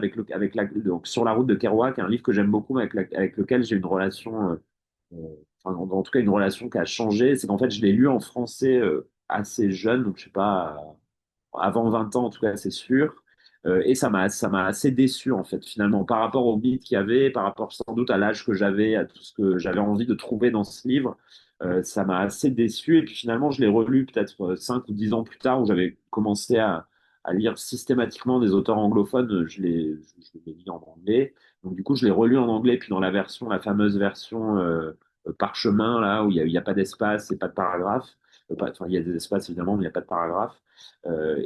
donc, Sur la route de Kerouac est un livre que j'aime beaucoup, mais avec lequel j'ai une relation, enfin, en tout cas, une relation qui a changé. C'est qu'en fait, je l'ai lu en français assez jeune, donc je sais pas, avant 20 ans en tout cas, c'est sûr. Et ça m'a assez déçu en fait finalement par rapport au beat qu'il y avait, par rapport sans doute à l'âge que j'avais, à tout ce que j'avais envie de trouver dans ce livre. Ça m'a assez déçu et puis finalement je l'ai relu peut-être 5 ou 10 ans plus tard où j'avais commencé à lire systématiquement des auteurs anglophones. Je l'ai lu en anglais. Donc du coup je l'ai relu en anglais puis dans la fameuse version parchemin là où il y a pas d'espace et pas de paragraphe. Enfin, il y a des espaces évidemment, mais il n'y a pas de paragraphe.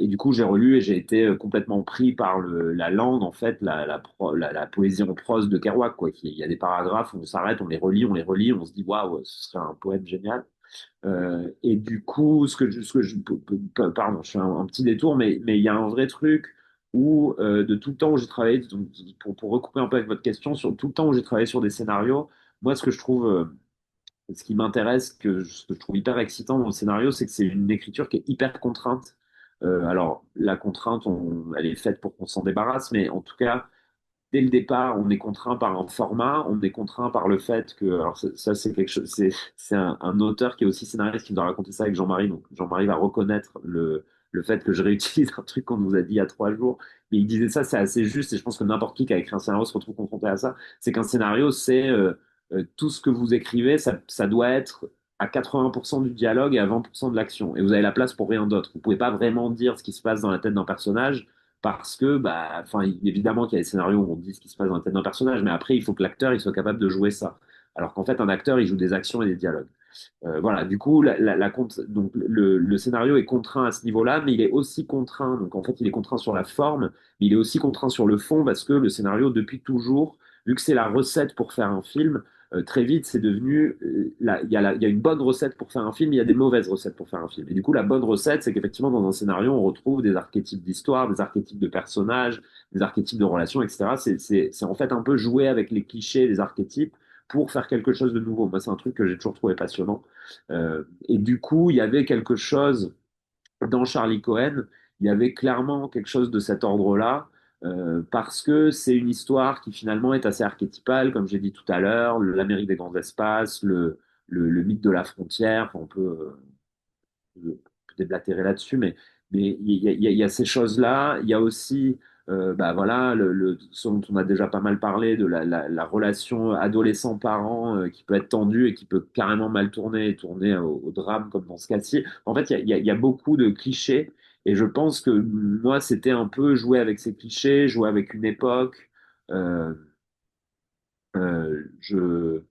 Et du coup, j'ai relu et j'ai été complètement pris par la langue, en fait, la poésie en prose de Kerouac, quoi. Il y a des paragraphes où on s'arrête, on les relit, on se dit, waouh, ce serait un poème génial. Et du coup, pardon, je fais un petit détour, mais il y a un vrai truc où, de tout le temps où j'ai travaillé, donc, pour recouper un peu avec votre question, sur tout le temps où j'ai travaillé sur des scénarios, moi, ce qui m'intéresse, ce que je trouve hyper excitant dans le scénario, c'est que c'est une écriture qui est hyper contrainte. Alors, la contrainte, elle est faite pour qu'on s'en débarrasse, mais en tout cas, dès le départ, on est contraint par un format, on est contraint par le fait que, alors ça c'est quelque chose, c'est un auteur qui est aussi scénariste qui nous a raconté ça avec Jean-Marie, donc Jean-Marie va reconnaître le fait que je réutilise un truc qu'on nous a dit il y a 3 jours, mais il disait ça, c'est assez juste, et je pense que n'importe qui a écrit un scénario se retrouve confronté à ça, c'est qu'un scénario, c'est tout ce que vous écrivez, ça doit être à 80% du dialogue et à 20% de l'action, et vous avez la place pour rien d'autre. Vous pouvez pas vraiment dire ce qui se passe dans la tête d'un personnage, parce que, bah, enfin, évidemment qu'il y a des scénarios où on dit ce qui se passe dans la tête d'un personnage, mais après, il faut que l'acteur il soit capable de jouer ça. Alors qu'en fait, un acteur, il joue des actions et des dialogues. Voilà, du coup, donc, le scénario est contraint à ce niveau-là, mais il est aussi contraint. Donc, en fait, il est contraint sur la forme, mais il est aussi contraint sur le fond parce que le scénario, depuis toujours, vu que c'est la recette pour faire un film, très vite, c'est devenu. Il y a une bonne recette pour faire un film, il y a des mauvaises recettes pour faire un film. Et du coup, la bonne recette, c'est qu'effectivement, dans un scénario, on retrouve des archétypes d'histoire, des archétypes de personnages, des archétypes de relations, etc. C'est en fait un peu jouer avec les clichés des archétypes pour faire quelque chose de nouveau. Moi, c'est un truc que j'ai toujours trouvé passionnant. Et du coup, il y avait quelque chose dans Charlie Cohen, il y avait clairement quelque chose de cet ordre-là, parce que c'est une histoire qui finalement est assez archétypale, comme j'ai dit tout à l'heure, l'Amérique des grands espaces, le mythe de la frontière, enfin, on peut déblatérer là-dessus, mais il y a ces choses-là. Il y a aussi, bah voilà, ce dont on a déjà pas mal parlé, de la relation adolescent-parent qui peut être tendue et qui peut carrément mal tourner et tourner au drame, comme dans ce cas-ci. En fait, il y a beaucoup de clichés. Et je pense que moi, c'était un peu jouer avec ces clichés, jouer avec une époque. Euh, je,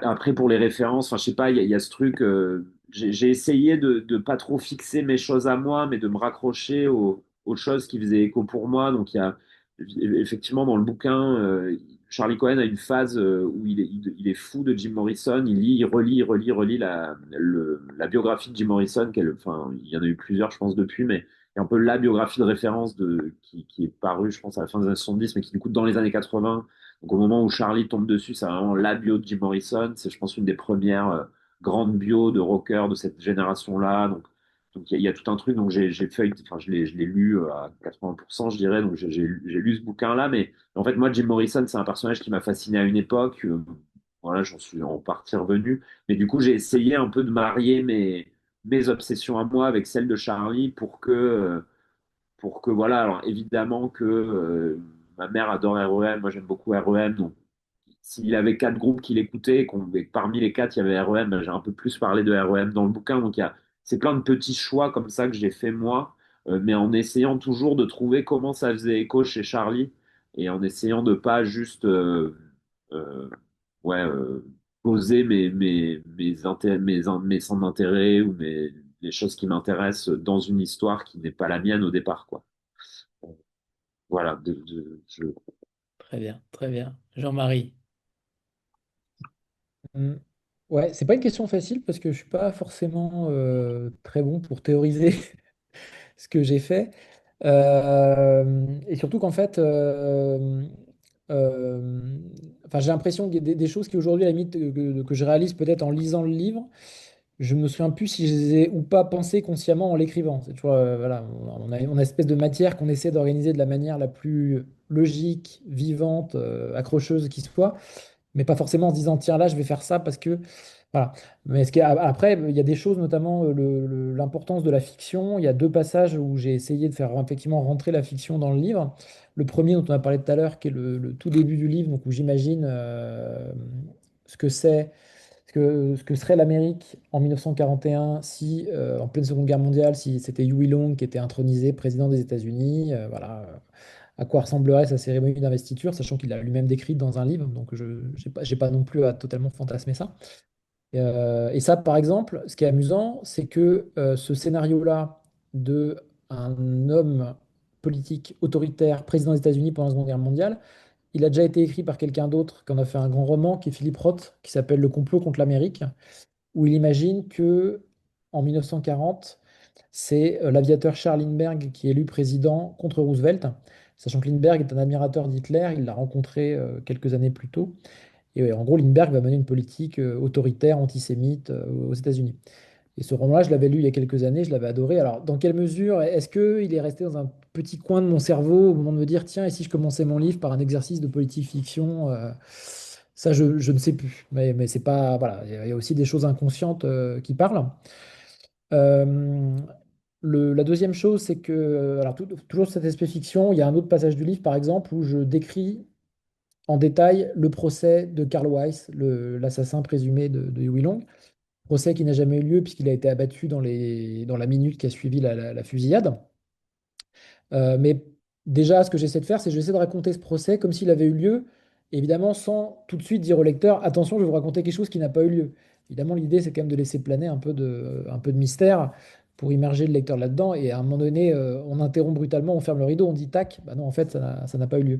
après, pour les références, enfin, je sais pas, il y a ce truc. J'ai essayé de pas trop fixer mes choses à moi, mais de me raccrocher aux choses qui faisaient écho pour moi. Donc, il y a effectivement dans le bouquin, Charlie Cohen a une phase où il est fou de Jim Morrison. Il lit, il relit la biographie de Jim Morrison. Enfin, il y en a eu plusieurs, je pense, depuis, mais il y a un peu la biographie de référence qui est parue, je pense, à la fin des années 70, mais qui, du coup, dans les années 80. Donc au moment où Charlie tombe dessus, c'est vraiment la bio de Jim Morrison. C'est, je pense, une des premières grandes bios de rockers de cette génération-là. Donc il y a tout un truc. Donc j'ai fait, enfin je l'ai lu à 80%, je dirais. Donc j'ai lu ce bouquin-là. Mais en fait, moi, Jim Morrison, c'est un personnage qui m'a fasciné à une époque. Voilà, j'en suis en partie revenu. Mais du coup, j'ai essayé un peu de marier mes obsessions à moi avec celles de Charlie pour que voilà, alors évidemment que ma mère adore REM, moi j'aime beaucoup REM, donc s'il avait 4 groupes qu'il écoutait et que parmi les 4 il y avait REM, ben, j'ai un peu plus parlé de REM dans le bouquin, donc c'est plein de petits choix comme ça que j'ai fait moi, mais en essayant toujours de trouver comment ça faisait écho chez Charlie et en essayant de pas juste euh, ouais, poser mes centres d'intérêt ou les choses qui m'intéressent dans une histoire qui n'est pas la mienne au départ, quoi. Voilà, Très bien, très bien. Jean-Marie. Mm. Ouais, c'est pas une question facile parce que je suis pas forcément très bon pour théoriser ce que j'ai fait. Et surtout qu'en fait, euh, enfin, j'ai l'impression qu'il y a des choses qui aujourd'hui, à la limite, que je réalise peut-être en lisant le livre, je me souviens plus si je les ai ou pas pensées consciemment en l'écrivant. C'est toujours, voilà, on a une espèce de matière qu'on essaie d'organiser de la manière la plus logique, vivante, accrocheuse qui soit, mais pas forcément en se disant, tiens, là, je vais faire ça parce que voilà. Mais après, il y a des choses, notamment l'importance de la fiction. Il y a deux passages où j'ai essayé de faire effectivement rentrer la fiction dans le livre. Le premier dont on a parlé tout à l'heure, qui est le tout début du livre, donc où j'imagine ce que c'est, ce que serait l'Amérique en 1941 si, en pleine Seconde Guerre mondiale, si c'était Huey Long qui était intronisé président des États-Unis. Voilà. À quoi ressemblerait sa cérémonie d'investiture, sachant qu'il l'a lui-même décrite dans un livre, donc je n'ai pas non plus à totalement fantasmer ça. Et ça, par exemple, ce qui est amusant, c'est que ce scénario-là de un homme politique autoritaire, président des États-Unis pendant la Seconde Guerre mondiale, il a déjà été écrit par quelqu'un d'autre qui en a fait un grand roman, qui est Philippe Roth, qui s'appelle Le complot contre l'Amérique, où il imagine que en 1940, c'est l'aviateur Charles Lindbergh qui est élu président contre Roosevelt, sachant que Lindbergh est un admirateur d'Hitler, il l'a rencontré quelques années plus tôt. Et ouais, en gros, Lindbergh va mener une politique autoritaire, antisémite aux États-Unis. Et ce roman-là, je l'avais lu il y a quelques années, je l'avais adoré. Alors, dans quelle mesure est-ce qu'il est resté dans un petit coin de mon cerveau au moment de me dire, tiens, et si je commençais mon livre par un exercice de politique fiction ça, je ne sais plus. Mais c'est pas. Voilà, il y a aussi des choses inconscientes qui parlent. Euh, la deuxième chose, c'est que, alors, toujours cet aspect fiction, il y a un autre passage du livre, par exemple, où je décris en détail le procès de Karl Weiss, l'assassin présumé de Huey Long. Procès qui n'a jamais eu lieu puisqu'il a été abattu dans la minute qui a suivi la fusillade. Mais déjà, ce que j'essaie de faire, c'est que j'essaie de raconter ce procès comme s'il avait eu lieu, évidemment sans tout de suite dire au lecteur, attention, je vais vous raconter quelque chose qui n'a pas eu lieu. Évidemment, l'idée, c'est quand même de laisser planer un peu de mystère pour immerger le lecteur là-dedans. Et à un moment donné, on interrompt brutalement, on ferme le rideau, on dit tac, bah non, en fait, ça n'a pas eu lieu.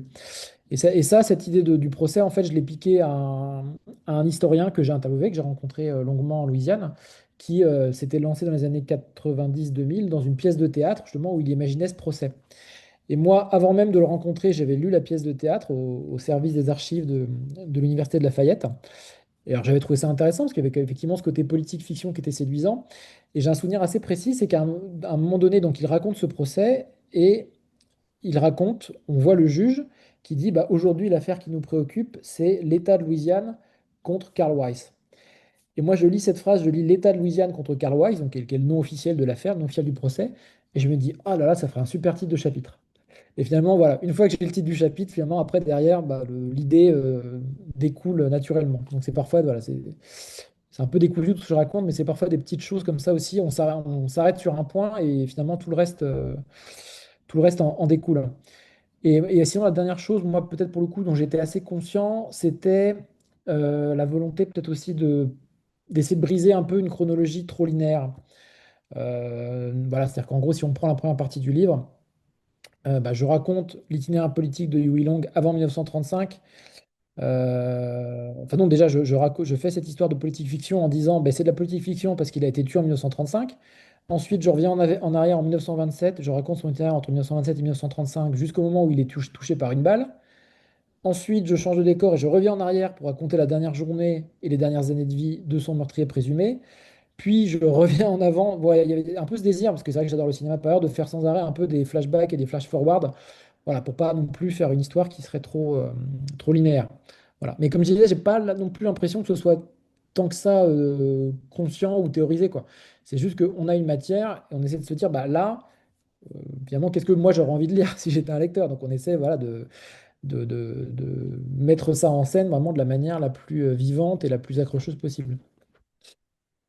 Et ça, cette idée du procès, en fait, je l'ai piqué à un historien que j'ai interviewé, que j'ai rencontré longuement en Louisiane, qui s'était lancé dans les années 90-2000 dans une pièce de théâtre, justement, où il imaginait ce procès. Et moi, avant même de le rencontrer, j'avais lu la pièce de théâtre au service des archives de l'Université de Lafayette. Et alors, j'avais trouvé ça intéressant parce qu'il y avait effectivement ce côté politique-fiction qui était séduisant. Et j'ai un souvenir assez précis, c'est qu'à un moment donné, donc, il raconte ce procès et il raconte, on voit le juge qui dit bah, aujourd'hui, l'affaire qui nous préoccupe, c'est l'État de Louisiane contre Carl Weiss. Et moi, je lis cette phrase, je lis l'État de Louisiane contre Carl Weiss, donc qui est le nom officiel de l'affaire, le nom officiel du procès, et je me dis, ah là là, ça ferait un super titre de chapitre. Et finalement, voilà, une fois que j'ai le titre du chapitre, finalement, après, derrière, bah, l'idée découle naturellement. Donc c'est parfois, voilà, c'est un peu décousu tout ce que je raconte, mais c'est parfois des petites choses comme ça aussi. On s'arrête sur un point et finalement, tout le reste en découle. Et sinon, la dernière chose, moi, peut-être pour le coup, dont j'étais assez conscient, c'était la volonté peut-être aussi d'essayer de briser un peu une chronologie trop linéaire. Voilà, c'est-à-dire qu'en gros, si on prend la première partie du livre, bah, je raconte l'itinéraire politique de Huey Long avant 1935. Enfin non, déjà, je fais cette histoire de politique fiction en disant, ben, c'est de la politique fiction parce qu'il a été tué en 1935. Ensuite, je reviens en arrière en 1927. Je raconte son itinéraire entre 1927 et 1935 jusqu'au moment où il est touché par une balle. Ensuite, je change de décor et je reviens en arrière pour raconter la dernière journée et les dernières années de vie de son meurtrier présumé. Puis je reviens en avant. Voilà, il y avait un peu ce désir, parce que c'est vrai que j'adore le cinéma par ailleurs, de faire sans arrêt un peu des flashbacks et des flash-forward. Voilà, pour pas non plus faire une histoire qui serait trop linéaire. Voilà. Mais comme je disais, j'ai pas non plus l'impression que ce soit tant que ça conscient ou théorisé, quoi. C'est juste qu'on a une matière et on essaie de se dire, bah là, finalement, qu'est-ce que moi j'aurais envie de lire si j'étais un lecteur? Donc on essaie, voilà, de mettre ça en scène vraiment de la manière la plus vivante et la plus accrocheuse possible.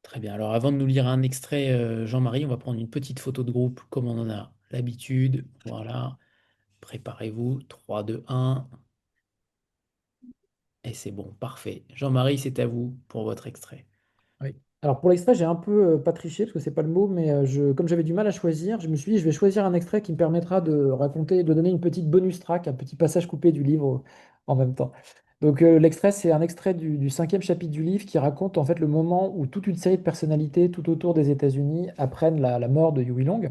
Très bien. Alors, avant de nous lire un extrait, Jean-Marie, on va prendre une petite photo de groupe comme on en a l'habitude. Voilà. Préparez-vous. 3, 2, 1. Et c'est bon, parfait. Jean-Marie, c'est à vous pour votre extrait. Oui. Alors pour l'extrait, j'ai un peu pas triché parce que c'est pas le mot, mais comme j'avais du mal à choisir, je me suis dit je vais choisir un extrait qui me permettra de raconter, de donner une petite bonus track, un petit passage coupé du livre en même temps. Donc l'extrait, c'est un extrait du cinquième chapitre du livre qui raconte en fait le moment où toute une série de personnalités tout autour des États-Unis apprennent la mort de Huey Long.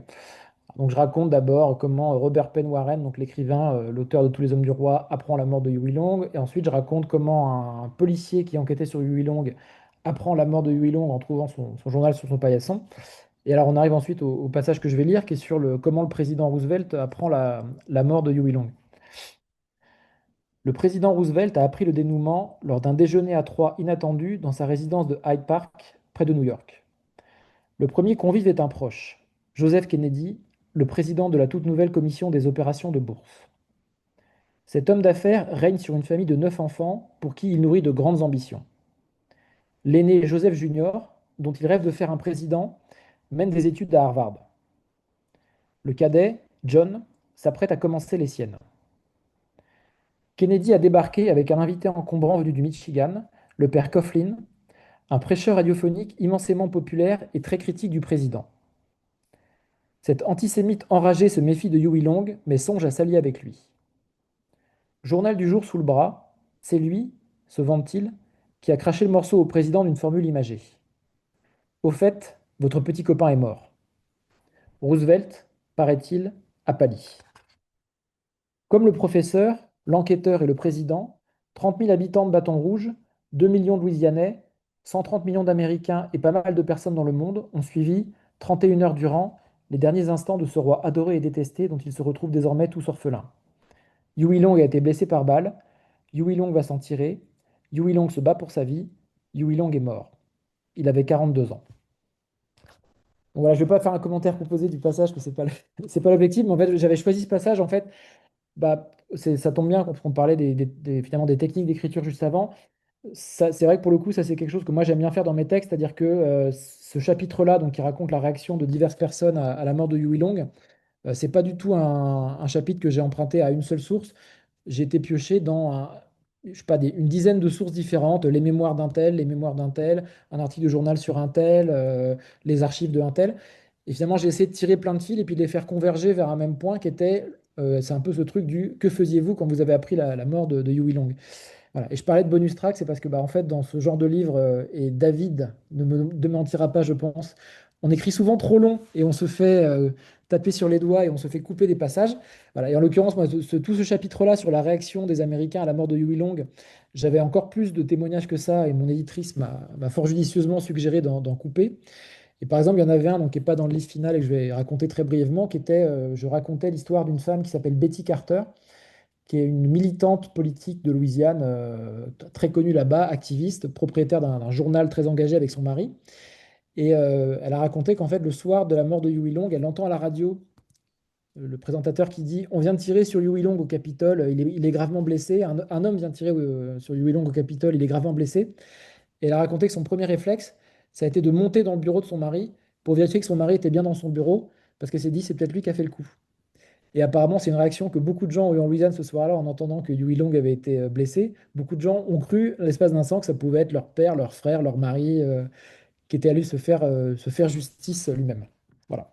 Donc je raconte d'abord comment Robert Penn Warren, donc l'écrivain, l'auteur de Tous les hommes du roi, apprend la mort de Huey Long. Et ensuite je raconte comment un policier qui enquêtait sur Huey Long apprend la mort de Huey Long en trouvant son journal sur son paillasson. Et alors on arrive ensuite au passage que je vais lire qui est sur comment le président Roosevelt apprend la mort de Huey Long. Le président Roosevelt a appris le dénouement lors d'un déjeuner à trois inattendu dans sa résidence de Hyde Park, près de New York. Le premier convive est un proche, Joseph Kennedy, le président de la toute nouvelle commission des opérations de bourse. Cet homme d'affaires règne sur une famille de 9 enfants pour qui il nourrit de grandes ambitions. L'aîné Joseph Junior, dont il rêve de faire un président, mène des études à Harvard. Le cadet, John, s'apprête à commencer les siennes. Kennedy a débarqué avec un invité encombrant venu du Michigan, le père Coughlin, un prêcheur radiophonique immensément populaire et très critique du président. Cet antisémite enragé se méfie de Huey Long, mais songe à s'allier avec lui. Journal du jour sous le bras, c'est lui, se vante-t-il, qui a craché le morceau au président d'une formule imagée. Au fait, votre petit copain est mort. Roosevelt, paraît-il, a pâli. Comme le professeur, l'enquêteur et le président, 30 000 habitants de Baton Rouge, 2 millions de Louisianais, 130 millions d'Américains et pas mal de personnes dans le monde ont suivi, 31 heures durant, les derniers instants de ce roi adoré et détesté dont il se retrouve désormais tous orphelins. Huey Long a été blessé par balle, Huey Long va s'en tirer, Huey Long se bat pour sa vie, Huey Long est mort. Il avait 42 ans. Donc voilà, je ne vais pas faire un commentaire composé du passage, que c'est pas l'objectif, mais en fait, j'avais choisi ce passage, en fait, bah, ça tombe bien quand on parlait finalement des techniques d'écriture juste avant. C'est vrai que pour le coup, ça c'est quelque chose que moi j'aime bien faire dans mes textes, c'est-à-dire que ce chapitre-là, donc qui raconte la réaction de diverses personnes à la mort de Huey Long, c'est pas du tout un chapitre que j'ai emprunté à une seule source. J'ai été pioché dans je sais pas, une dizaine de sources différentes, les mémoires d'un tel, les mémoires d'un tel, un article de journal sur un tel, les archives de un tel. Et finalement, j'ai essayé de tirer plein de fils et puis de les faire converger vers un même point qui était, c'est un peu ce truc du que faisiez-vous quand vous avez appris la mort de Huey Long. Voilà. Et je parlais de bonus track, c'est parce que bah, en fait, dans ce genre de livre, et David ne me démentira pas, je pense, on écrit souvent trop long et on se fait taper sur les doigts et on se fait couper des passages. Voilà. Et en l'occurrence, moi, tout ce chapitre-là sur la réaction des Américains à la mort de Huey Long, j'avais encore plus de témoignages que ça et mon éditrice m'a fort judicieusement suggéré d'en couper. Et par exemple, il y en avait un donc, qui n'est pas dans le livre final et que je vais raconter très brièvement, qui était, je racontais l'histoire d'une femme qui s'appelle Betty Carter, qui est une militante politique de Louisiane, très connue là-bas, activiste, propriétaire d'un journal très engagé avec son mari. Et elle a raconté qu'en fait, le soir de la mort de Huey Long, elle entend à la radio le présentateur qui dit: On vient de tirer sur Huey Long au Capitole, il est gravement blessé. Un homme vient de tirer sur Huey Long au Capitole, il est gravement blessé. Et elle a raconté que son premier réflexe, ça a été de monter dans le bureau de son mari pour vérifier que son mari était bien dans son bureau, parce qu'elle s'est dit: C'est peut-être lui qui a fait le coup. Et apparemment, c'est une réaction que beaucoup de gens ont eu en Louisiane ce soir-là en entendant que Huey Long avait été blessé. Beaucoup de gens ont cru, à l'espace d'un instant, que ça pouvait être leur père, leur frère, leur mari, qui était allé se faire justice lui-même. Voilà.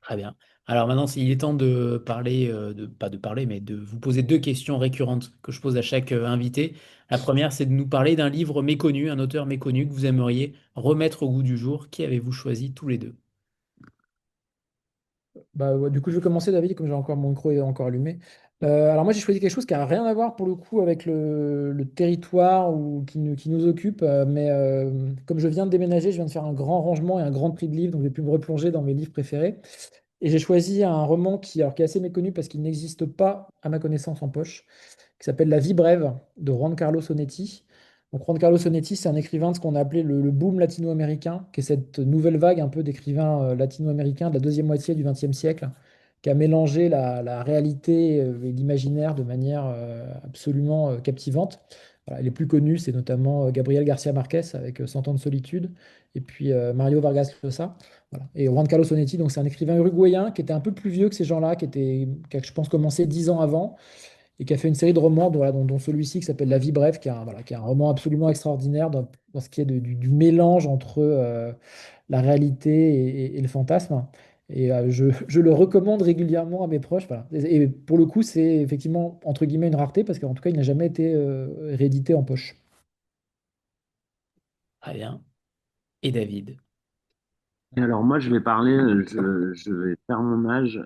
Très bien. Alors maintenant, il est temps de parler, pas de parler, mais de vous poser deux questions récurrentes que je pose à chaque invité. La première, c'est de nous parler d'un livre méconnu, un auteur méconnu que vous aimeriez remettre au goût du jour. Qui avez-vous choisi tous les deux? Bah, ouais, du coup, je vais commencer, David, comme j'ai encore mon micro est encore allumé. Alors moi, j'ai choisi quelque chose qui n'a rien à voir pour le coup avec le territoire ou qui nous occupe, mais comme je viens de déménager, je viens de faire un grand rangement et un grand tri de livres, donc j'ai pu me replonger dans mes livres préférés. Et j'ai choisi un roman qui est assez méconnu parce qu'il n'existe pas, à ma connaissance, en poche, qui s'appelle La vie brève de Juan Carlos Onetti. Donc Juan Carlos Onetti, c'est un écrivain de ce qu'on a appelé le boom latino-américain, qui est cette nouvelle vague un peu d'écrivains latino-américains de la deuxième moitié du XXe siècle, qui a mélangé la réalité et l'imaginaire de manière absolument captivante. Voilà, les plus connus, c'est notamment Gabriel Garcia Marquez avec Cent ans de solitude, et puis Mario Vargas Llosa. Voilà. Et Juan Carlos Onetti, donc c'est un écrivain uruguayen qui était un peu plus vieux que ces gens-là, qui a, je pense, commencé 10 ans avant et qui a fait une série de romans, voilà, dont celui-ci qui s'appelle La vie brève, qui est un roman absolument extraordinaire dans ce qui est du mélange entre la réalité et le fantasme. Et je le recommande régulièrement à mes proches. Voilà. Et pour le coup, c'est effectivement, entre guillemets, une rareté, parce qu'en tout cas, il n'a jamais été réédité en poche. Très bien. Et David? Et alors moi, je vais parler, je vais faire mon âge,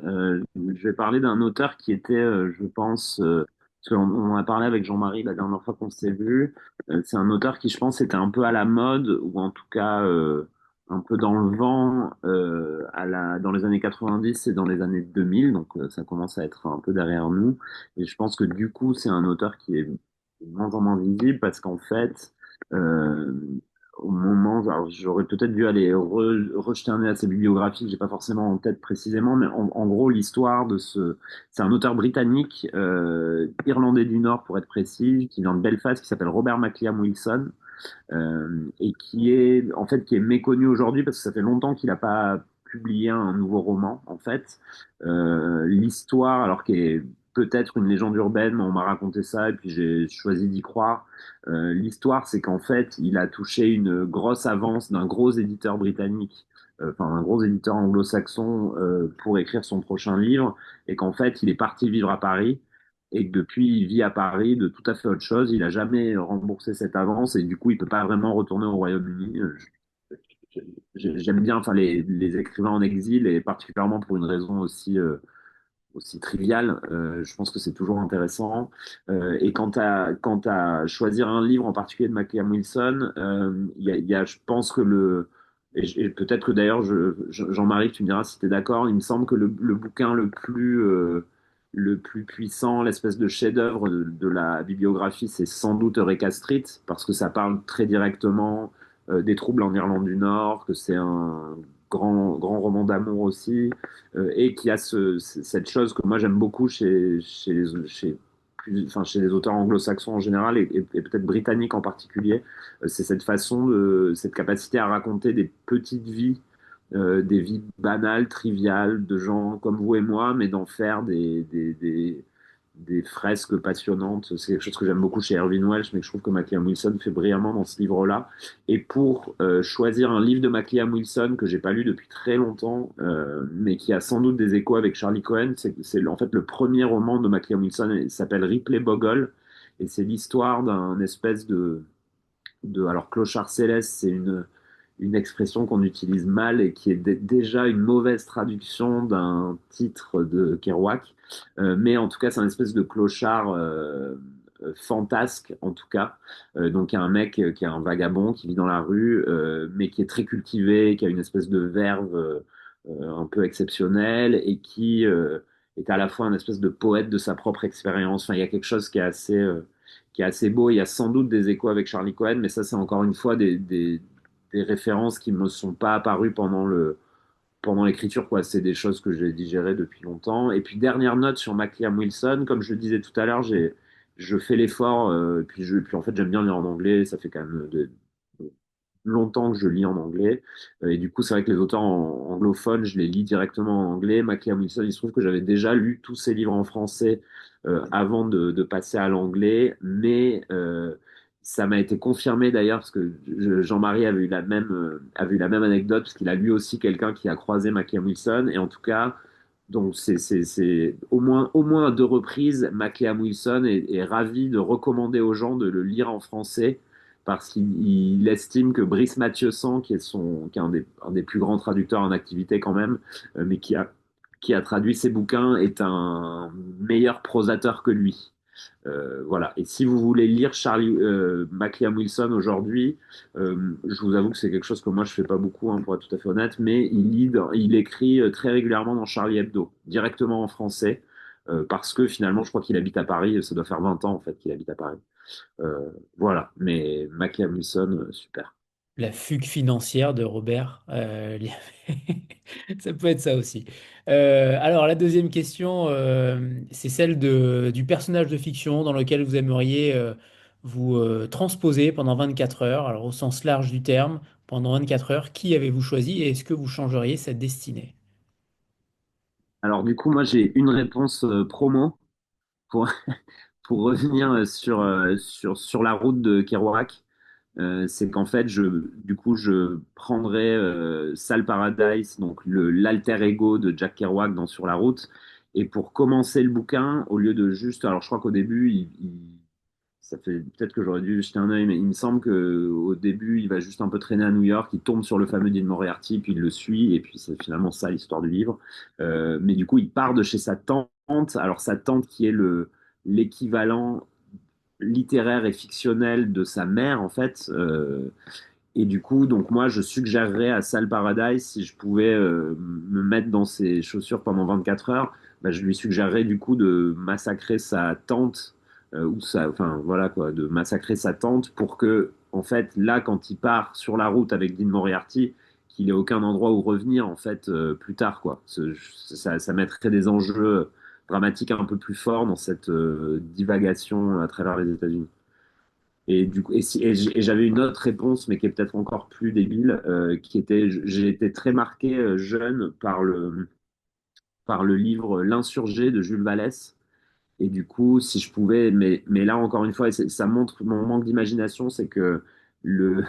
je vais parler d'un auteur qui était, je pense, parce qu'on en a parlé avec Jean-Marie la dernière fois qu'on s'est vu, c'est un auteur qui, je pense, était un peu à la mode, ou en tout cas un peu dans le vent dans les années 90 et dans les années 2000, donc ça commence à être un peu derrière nous. Et je pense que du coup, c'est un auteur qui est de moins en moins visible parce qu'en fait, euh, au moment, alors j'aurais peut-être dû aller rejeter un œil à sa bibliographie, que j'ai pas forcément en tête précisément, mais en gros l'histoire de c'est un auteur britannique, irlandais du Nord pour être précis, qui vient de Belfast, qui s'appelle Robert McLean Wilson, et qui est méconnu aujourd'hui parce que ça fait longtemps qu'il n'a pas publié un nouveau roman en fait. L'histoire, alors qui est peut-être une légende urbaine, mais on m'a raconté ça et puis j'ai choisi d'y croire. L'histoire, c'est qu'en fait, il a touché une grosse avance d'un gros éditeur britannique, enfin un gros éditeur anglo-saxon pour écrire son prochain livre, et qu'en fait, il est parti vivre à Paris et que depuis, il vit à Paris de tout à fait autre chose. Il n'a jamais remboursé cette avance et du coup, il peut pas vraiment retourner au Royaume-Uni. J'aime bien, enfin, les écrivains en exil, et particulièrement pour une raison aussi triviale. Je pense que c'est toujours intéressant. Et quant à choisir un livre en particulier de Maclean Wilson, je pense que et peut-être que d'ailleurs, Jean-Marie, tu me diras si tu es d'accord, il me semble que le bouquin le plus puissant, l'espèce de chef-d'œuvre de la bibliographie, c'est sans doute Eureka Street, parce que ça parle très directement des troubles en Irlande du Nord, que c'est un grand roman d'amour aussi, et qui a cette chose que moi j'aime beaucoup chez les auteurs anglo-saxons en général, et peut-être britanniques en particulier, c'est cette capacité à raconter des petites vies, des vies banales, triviales, de gens comme vous et moi, mais d'en faire des fresques passionnantes. C'est quelque chose que j'aime beaucoup chez Irvine Welsh, mais que je trouve que Maclean Wilson fait brillamment dans ce livre-là. Et pour choisir un livre de Maclean Wilson que j'ai pas lu depuis très longtemps, mais qui a sans doute des échos avec Charlie Cohen, c'est en fait le premier roman de Maclean Wilson. Il s'appelle Ripley Bogle, et c'est l'histoire d'un espèce alors clochard céleste, c'est une expression qu'on utilise mal et qui est déjà une mauvaise traduction d'un titre de Kerouac. Mais en tout cas, c'est un espèce de clochard fantasque, en tout cas. Donc, il y a un mec qui est un vagabond qui vit dans la rue, mais qui est très cultivé, qui a une espèce de verve un peu exceptionnelle, et qui est à la fois un espèce de poète de sa propre expérience. Enfin, il y a quelque chose qui est assez beau. Il y a sans doute des échos avec Charlie Cohen, mais ça, c'est encore une fois des références qui me sont pas apparues pendant l'écriture, quoi. C'est des choses que j'ai digérées depuis longtemps. Et puis, dernière note sur Maclean Wilson, comme je le disais tout à l'heure, je fais l'effort, puis en fait, j'aime bien lire en anglais. Ça fait quand même longtemps que je lis en anglais. Et du coup, c'est vrai que les auteurs anglophones, je les lis directement en anglais. Maclean Wilson, il se trouve que j'avais déjà lu tous ses livres en français avant de passer à l'anglais, mais ça m'a été confirmé d'ailleurs, parce que Jean-Marie avait eu la même anecdote, parce qu'il a lui aussi quelqu'un qui a croisé Maclean Wilson, et en tout cas, donc c'est au moins à deux reprises, Maclean Wilson est ravi de recommander aux gens de le lire en français, parce qu'il estime que Brice Mathieusan, qui est un des plus grands traducteurs en activité quand même, mais qui a traduit ses bouquins, est un meilleur prosateur que lui. Voilà. Et si vous voulez lire Maclean Wilson aujourd'hui, je vous avoue que c'est quelque chose que moi je fais pas beaucoup, hein, pour être tout à fait honnête, mais il écrit très régulièrement dans Charlie Hebdo, directement en français, parce que finalement je crois qu'il habite à Paris. Ça doit faire 20 ans en fait qu'il habite à Paris. Voilà. Mais Maclean Wilson, super. La fugue financière de Robert. Ça peut être ça aussi. Alors, la deuxième question, c'est celle du personnage de fiction dans lequel vous aimeriez vous transposer pendant 24 heures. Alors, au sens large du terme, pendant 24 heures, qui avez-vous choisi et est-ce que vous changeriez sa destinée? Alors du coup, moi j'ai une réponse promo. pour, pour revenir sur la route de Kerouac, c'est qu'en fait, du coup, je prendrais Sal Paradise, donc l'alter ego de Jack Kerouac dans Sur la route. Et pour commencer le bouquin, au lieu de juste, alors je crois qu'au début, ça fait peut-être que j'aurais dû jeter un œil, mais il me semble que au début, il va juste un peu traîner à New York, il tombe sur le fameux Dean Moriarty, puis il le suit, et puis c'est finalement ça l'histoire du livre. Mais du coup, il part de chez sa tante, alors sa tante qui est l'équivalent littéraire et fictionnel de sa mère, en fait. Et du coup, donc moi, je suggérerais à Sal Paradise, si je pouvais me mettre dans ses chaussures pendant 24 heures, bah, je lui suggérerais du coup de massacrer sa tante, enfin voilà quoi, de massacrer sa tante pour que, en fait, là, quand il part sur la route avec Dean Moriarty, qu'il ait aucun endroit où revenir, en fait, plus tard, quoi. Ça mettrait des enjeux dramatiques un peu plus forts dans cette divagation à travers les États-Unis. Et du coup, et j'avais une autre réponse, mais qui est peut-être encore plus débile, qui était, j'ai été très marqué jeune par le livre L'Insurgé de Jules Vallès. Et du coup, si je pouvais, mais là encore une fois, et ça montre mon manque d'imagination, c'est que le,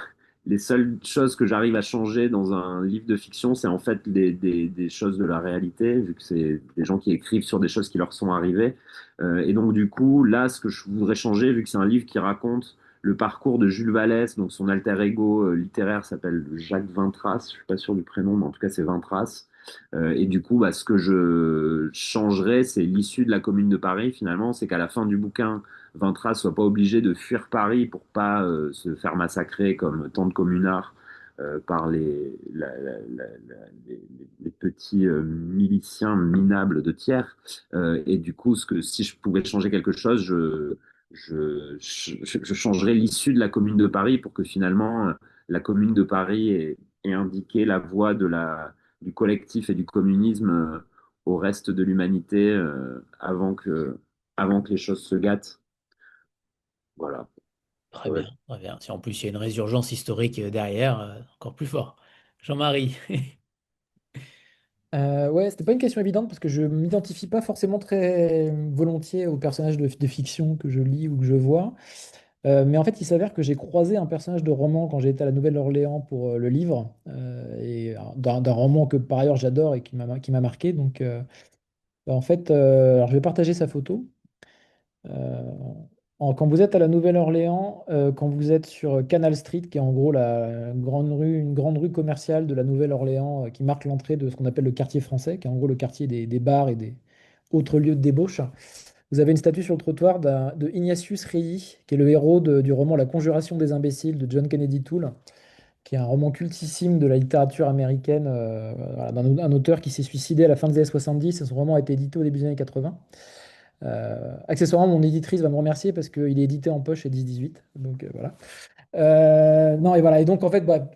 les seules choses que j'arrive à changer dans un livre de fiction, c'est en fait des choses de la réalité, vu que c'est des gens qui écrivent sur des choses qui leur sont arrivées. Et donc du coup, là, ce que je voudrais changer, vu que c'est un livre qui raconte le parcours de Jules Vallès, donc son alter ego littéraire s'appelle Jacques Vintras, je suis pas sûr du prénom, mais en tout cas c'est Vintras. Et du coup, bah, ce que je changerais, c'est l'issue de la Commune de Paris, finalement. C'est qu'à la fin du bouquin, Vintras soit pas obligé de fuir Paris pour pas se faire massacrer comme tant de communards par les petits miliciens minables de Thiers. Et du coup, si je pouvais changer quelque chose, je changerais l'issue de la Commune de Paris pour que finalement, la Commune de Paris ait indiqué la voie du collectif et du communisme au reste de l'humanité avant que les choses se gâtent. Voilà. Très Ouais. bien, très bien. Si en plus il y a une résurgence historique derrière, encore plus fort. Jean-Marie. Ouais, c'était pas une question évidente parce que je m'identifie pas forcément très volontiers aux personnages de fiction que je lis ou que je vois. Mais en fait, il s'avère que j'ai croisé un personnage de roman quand j'étais à la Nouvelle-Orléans pour le livre, et d'un roman que par ailleurs j'adore et qui m'a marqué. Donc, en fait, alors je vais partager sa photo. Euh, Quand vous êtes à la Nouvelle-Orléans, quand vous êtes sur Canal Street, qui est en gros une grande rue commerciale de la Nouvelle-Orléans, qui marque l'entrée de ce qu'on appelle le quartier français, qui est en gros le quartier des bars et des autres lieux de débauche. Vous avez une statue sur le trottoir de Ignatius Reilly, qui est le héros du roman La Conjuration des imbéciles de John Kennedy Toole, qui est un roman cultissime de la littérature américaine, voilà, un auteur qui s'est suicidé à la fin des années 70, et son roman a été édité au début des années 80. Accessoirement, mon éditrice va me remercier parce qu'il est édité en poche chez 10-18. Donc voilà. Non, et voilà. Et donc, en fait, bah,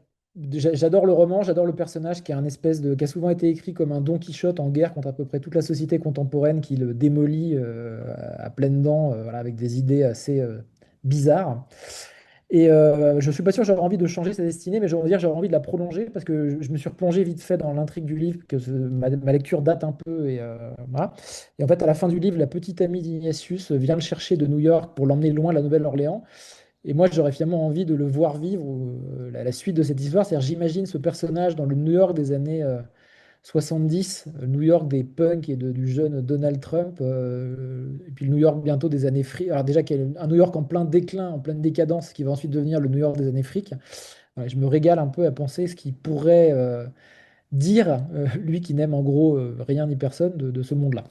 j'adore le roman, j'adore le personnage qui a souvent été écrit comme un Don Quichotte en guerre contre à peu près toute la société contemporaine qui le démolit à pleines dents, voilà, avec des idées assez bizarres. Et je suis pas sûr que j'aurais envie de changer sa destinée, mais j'aurais envie de la prolonger parce que je me suis replongé vite fait dans l'intrigue du livre, que ma lecture date un peu. Et, voilà. Et en fait, à la fin du livre, la petite amie d'Ignatius vient le chercher de New York pour l'emmener loin de la Nouvelle-Orléans. Et moi, j'aurais finalement envie de le voir vivre la suite de cette histoire. C'est-à-dire, j'imagine ce personnage dans le New York des années 70, New York des punks et du jeune Donald Trump, et puis le New York bientôt des années fric. Alors déjà, qu'il y a un New York en plein déclin, en pleine décadence, qui va ensuite devenir le New York des années fric. Voilà, je me régale un peu à penser ce qu'il pourrait dire, lui qui n'aime en gros rien ni personne de ce monde-là.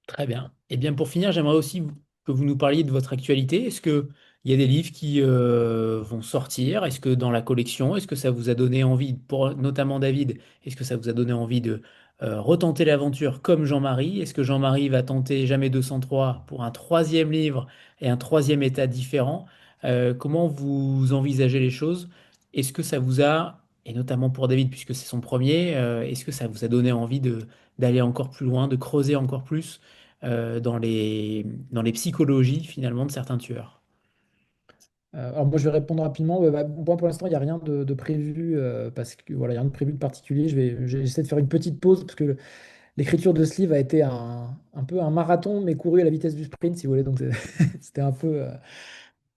Très bien. Et bien pour finir, j'aimerais aussi que vous nous parliez de votre actualité. Est-ce qu'il y a des livres qui vont sortir? Est-ce que dans la collection, est-ce que ça vous a donné envie, pour notamment David, est-ce que ça vous a donné envie de retenter l'aventure comme Jean-Marie? Est-ce que Jean-Marie va tenter Jamais 203 pour un troisième livre et un troisième état différent? Comment vous envisagez les choses? Est-ce que ça vous a, et notamment pour David, puisque c'est son premier, est-ce que ça vous a donné envie d'aller encore plus loin, de creuser encore plus? Dans les psychologies finalement de certains tueurs. Alors moi je vais répondre rapidement. Moi pour l'instant il n'y a rien de prévu parce que voilà, il y a rien de prévu de particulier. J'essaie de faire une petite pause parce que l'écriture de ce livre a été un peu un marathon, mais couru à la vitesse du sprint, si vous voulez. Donc, c'était un peu.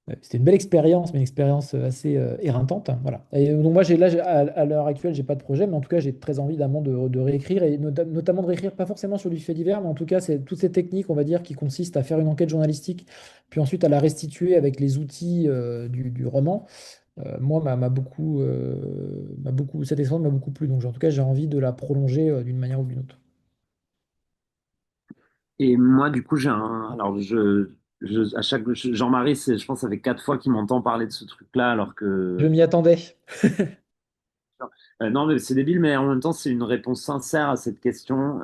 Ouais, c'était une belle expérience, mais une expérience assez éreintante, hein, voilà. Et donc moi, à l'heure actuelle, j'ai pas de projet, mais en tout cas, j'ai très envie d'amment de réécrire, et notamment de réécrire, pas forcément sur du fait divers, mais en tout cas, c'est toutes ces techniques, on va dire, qui consistent à faire une enquête journalistique, puis ensuite à la restituer avec les outils du roman. Moi, cette expérience m'a beaucoup plu. Donc, en tout cas, j'ai envie de la prolonger d'une manière ou d'une autre. Et moi, du coup, alors, Jean-Marie, je pense, ça fait 4 fois qu'il m'entend parler de ce truc-là, alors Je que. m'y attendais. Non, mais c'est débile, mais en même temps, c'est une réponse sincère à cette question.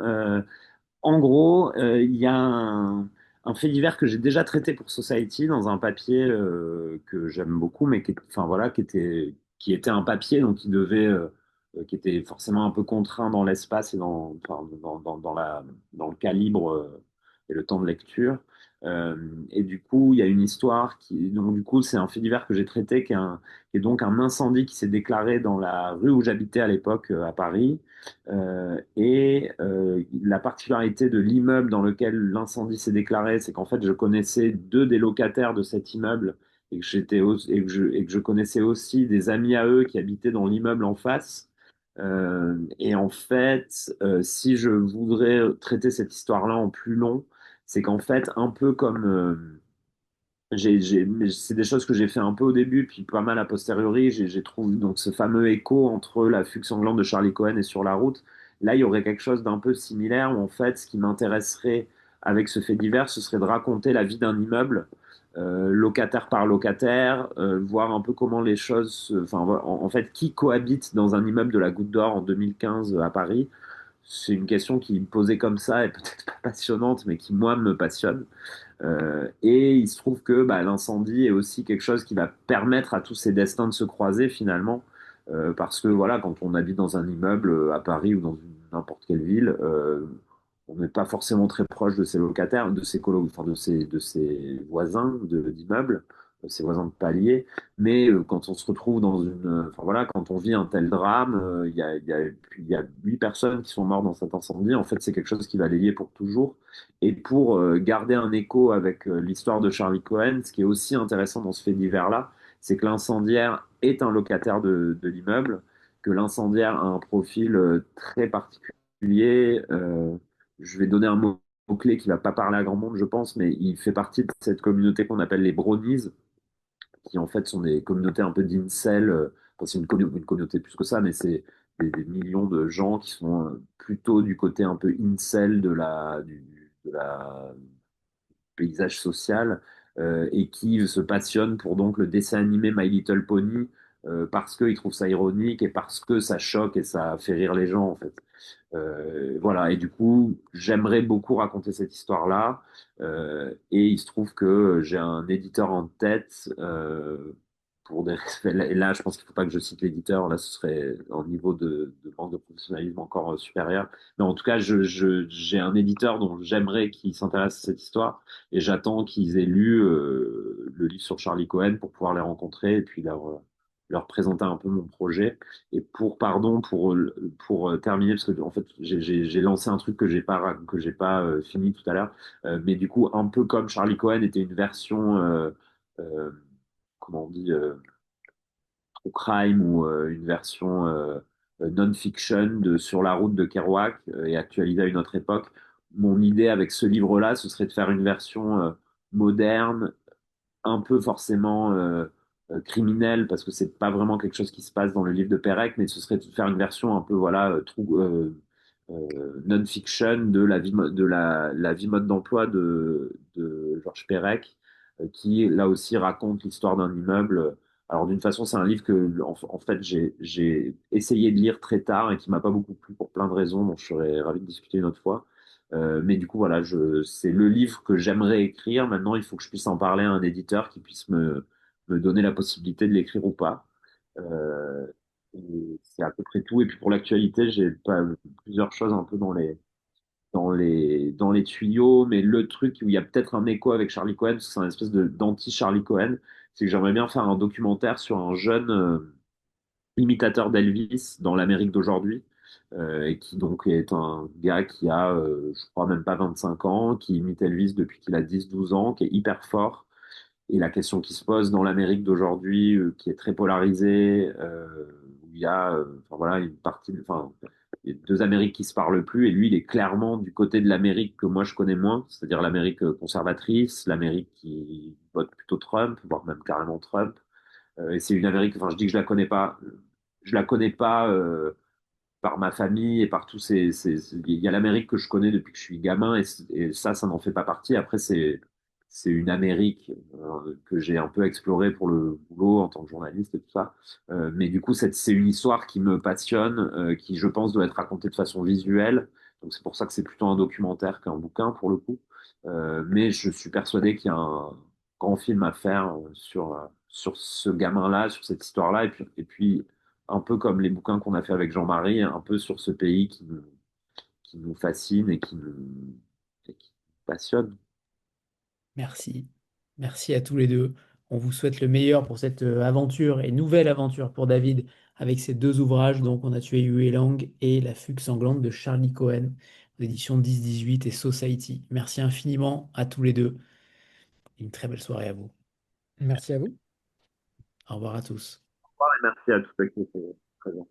En gros, il y a un fait divers que j'ai déjà traité pour Society dans un papier que j'aime beaucoup, mais enfin voilà, qui était un papier, donc qui était forcément un peu contraint dans l'espace et enfin, dans le calibre et le temps de lecture. Euh, et du coup, il y a une histoire donc du coup, c'est un fait divers que j'ai traité, qui est donc un incendie qui s'est déclaré dans la rue où j'habitais à l'époque à Paris. La particularité de l'immeuble dans lequel l'incendie s'est déclaré, c'est qu'en fait, je connaissais deux des locataires de cet immeuble et que je connaissais aussi des amis à eux qui habitaient dans l'immeuble en face. Et en fait, si je voudrais traiter cette histoire-là en plus long, c'est qu'en fait, un peu comme mais c'est des choses que j'ai fait un peu au début, puis pas mal a posteriori. J'ai trouvé donc ce fameux écho entre La Fugue sanglante de Charlie Cohen et Sur la route. Là, il y aurait quelque chose d'un peu similaire où en fait, ce qui m'intéresserait avec ce fait divers, ce serait de raconter la vie d'un immeuble, locataire par locataire, voir un peu comment les choses, enfin, en fait, qui cohabite dans un immeuble de la Goutte d'Or en 2015 à Paris. C'est une question qui me posait comme ça est peut-être pas passionnante, mais qui moi me passionne. Et il se trouve que bah, l'incendie est aussi quelque chose qui va permettre à tous ces destins de se croiser finalement. Parce que voilà, quand on habite dans un immeuble à Paris ou dans n'importe quelle ville, on n'est pas forcément très proche de ses locataires, de ses enfin de ses voisins d'immeubles, ses voisins de palier. Mais quand on se retrouve enfin voilà, quand on vit un tel drame, il y a 8 personnes qui sont mortes dans cet incendie. En fait, c'est quelque chose qui va les lier pour toujours. Et pour garder un écho avec l'histoire de Charlie Cohen, ce qui est aussi intéressant dans ce fait divers-là, c'est que l'incendiaire est un locataire de l'immeuble, que l'incendiaire a un profil très particulier. Je vais donner un mot-clé qui va pas parler à grand monde, je pense, mais il fait partie de cette communauté qu'on appelle les bronies, qui en fait sont des communautés un peu d'incel. Enfin, c'est une communauté plus que ça, mais c'est des millions de gens qui sont plutôt du côté un peu incel de la paysage social et qui se passionnent pour donc le dessin animé My Little Pony parce qu'ils trouvent ça ironique et parce que ça choque et ça fait rire les gens en fait. Voilà, et du coup, j'aimerais beaucoup raconter cette histoire-là. Et il se trouve que j'ai un éditeur en tête pour des respects. Et là, je pense qu'il ne faut pas que je cite l'éditeur. Là, ce serait un niveau de manque de professionnalisme encore supérieur. Mais en tout cas, j'ai un éditeur dont j'aimerais qu'il s'intéresse à cette histoire. Et j'attends qu'ils aient lu le livre sur Charlie Cohen pour pouvoir les rencontrer et puis leur présenter un peu mon projet. Et pardon, pour terminer, parce que en fait, j'ai lancé un truc que j'ai pas fini tout à l'heure, mais du coup, un peu comme Charlie Cohen était une version, euh, comment on dit, true crime ou une version non-fiction de Sur la route de Kerouac et actualisée à une autre époque. Mon idée avec ce livre-là, ce serait de faire une version moderne, un peu forcément criminel parce que c'est pas vraiment quelque chose qui se passe dans le livre de Perec, mais ce serait de faire une version un peu voilà non-fiction de la vie mode d'emploi de Georges Perec, qui là aussi raconte l'histoire d'un immeuble. Alors d'une façon, c'est un livre que en fait j'ai essayé de lire très tard et qui m'a pas beaucoup plu pour plein de raisons dont je serais ravi de discuter une autre fois. Mais du coup, voilà, c'est le livre que j'aimerais écrire. Maintenant, il faut que je puisse en parler à un éditeur qui puisse me donner la possibilité de l'écrire ou pas. Euh, et c'est à peu près tout. Et puis pour l'actualité, j'ai pas plusieurs choses un peu dans les tuyaux. Mais le truc où il y a peut-être un écho avec Charlie Cohen, parce que c'est un espèce d'anti-Charlie Cohen, c'est que j'aimerais bien faire un documentaire sur un jeune imitateur d'Elvis dans l'Amérique d'aujourd'hui. et qui donc est un gars qui a, je crois même pas 25 ans, qui imite Elvis depuis qu'il a 10-12 ans, qui est hyper fort. Et la question qui se pose dans l'Amérique d'aujourd'hui, qui est très polarisée, où il y a, enfin voilà, une partie, enfin, il y a deux Amériques qui se parlent plus, et lui, il est clairement du côté de l'Amérique que moi je connais moins, c'est-à-dire l'Amérique conservatrice, l'Amérique qui vote plutôt Trump, voire même carrément Trump. Et c'est une Amérique, enfin, je dis que je la connais pas. Par ma famille et par tous il y a l'Amérique que je connais depuis que je suis gamin et ça n'en fait pas partie. Après, c'est une Amérique que j'ai un peu explorée pour le boulot en tant que journaliste et tout ça. Mais du coup, c'est une histoire qui me passionne, qui, je pense, doit être racontée de façon visuelle. Donc, c'est pour ça que c'est plutôt un documentaire qu'un bouquin pour le coup. Mais je suis persuadé qu'il y a un grand film à faire sur ce gamin-là, sur cette histoire-là. Et puis un peu comme les bouquins qu'on a fait avec Jean-Marie, un peu sur ce pays qui nous fascine et qui nous passionne. Merci. Merci à tous les deux. On vous souhaite le meilleur pour cette aventure et nouvelle aventure pour David avec ces deux ouvrages. Donc, on a tué Yue Lang et La fugue sanglante de Charlie Cohen, aux éditions 10-18 et Society. Merci infiniment à tous les deux. Une très belle soirée à vous. Merci à vous. Au revoir à tous. Et merci à tous ceux qui étaient présents.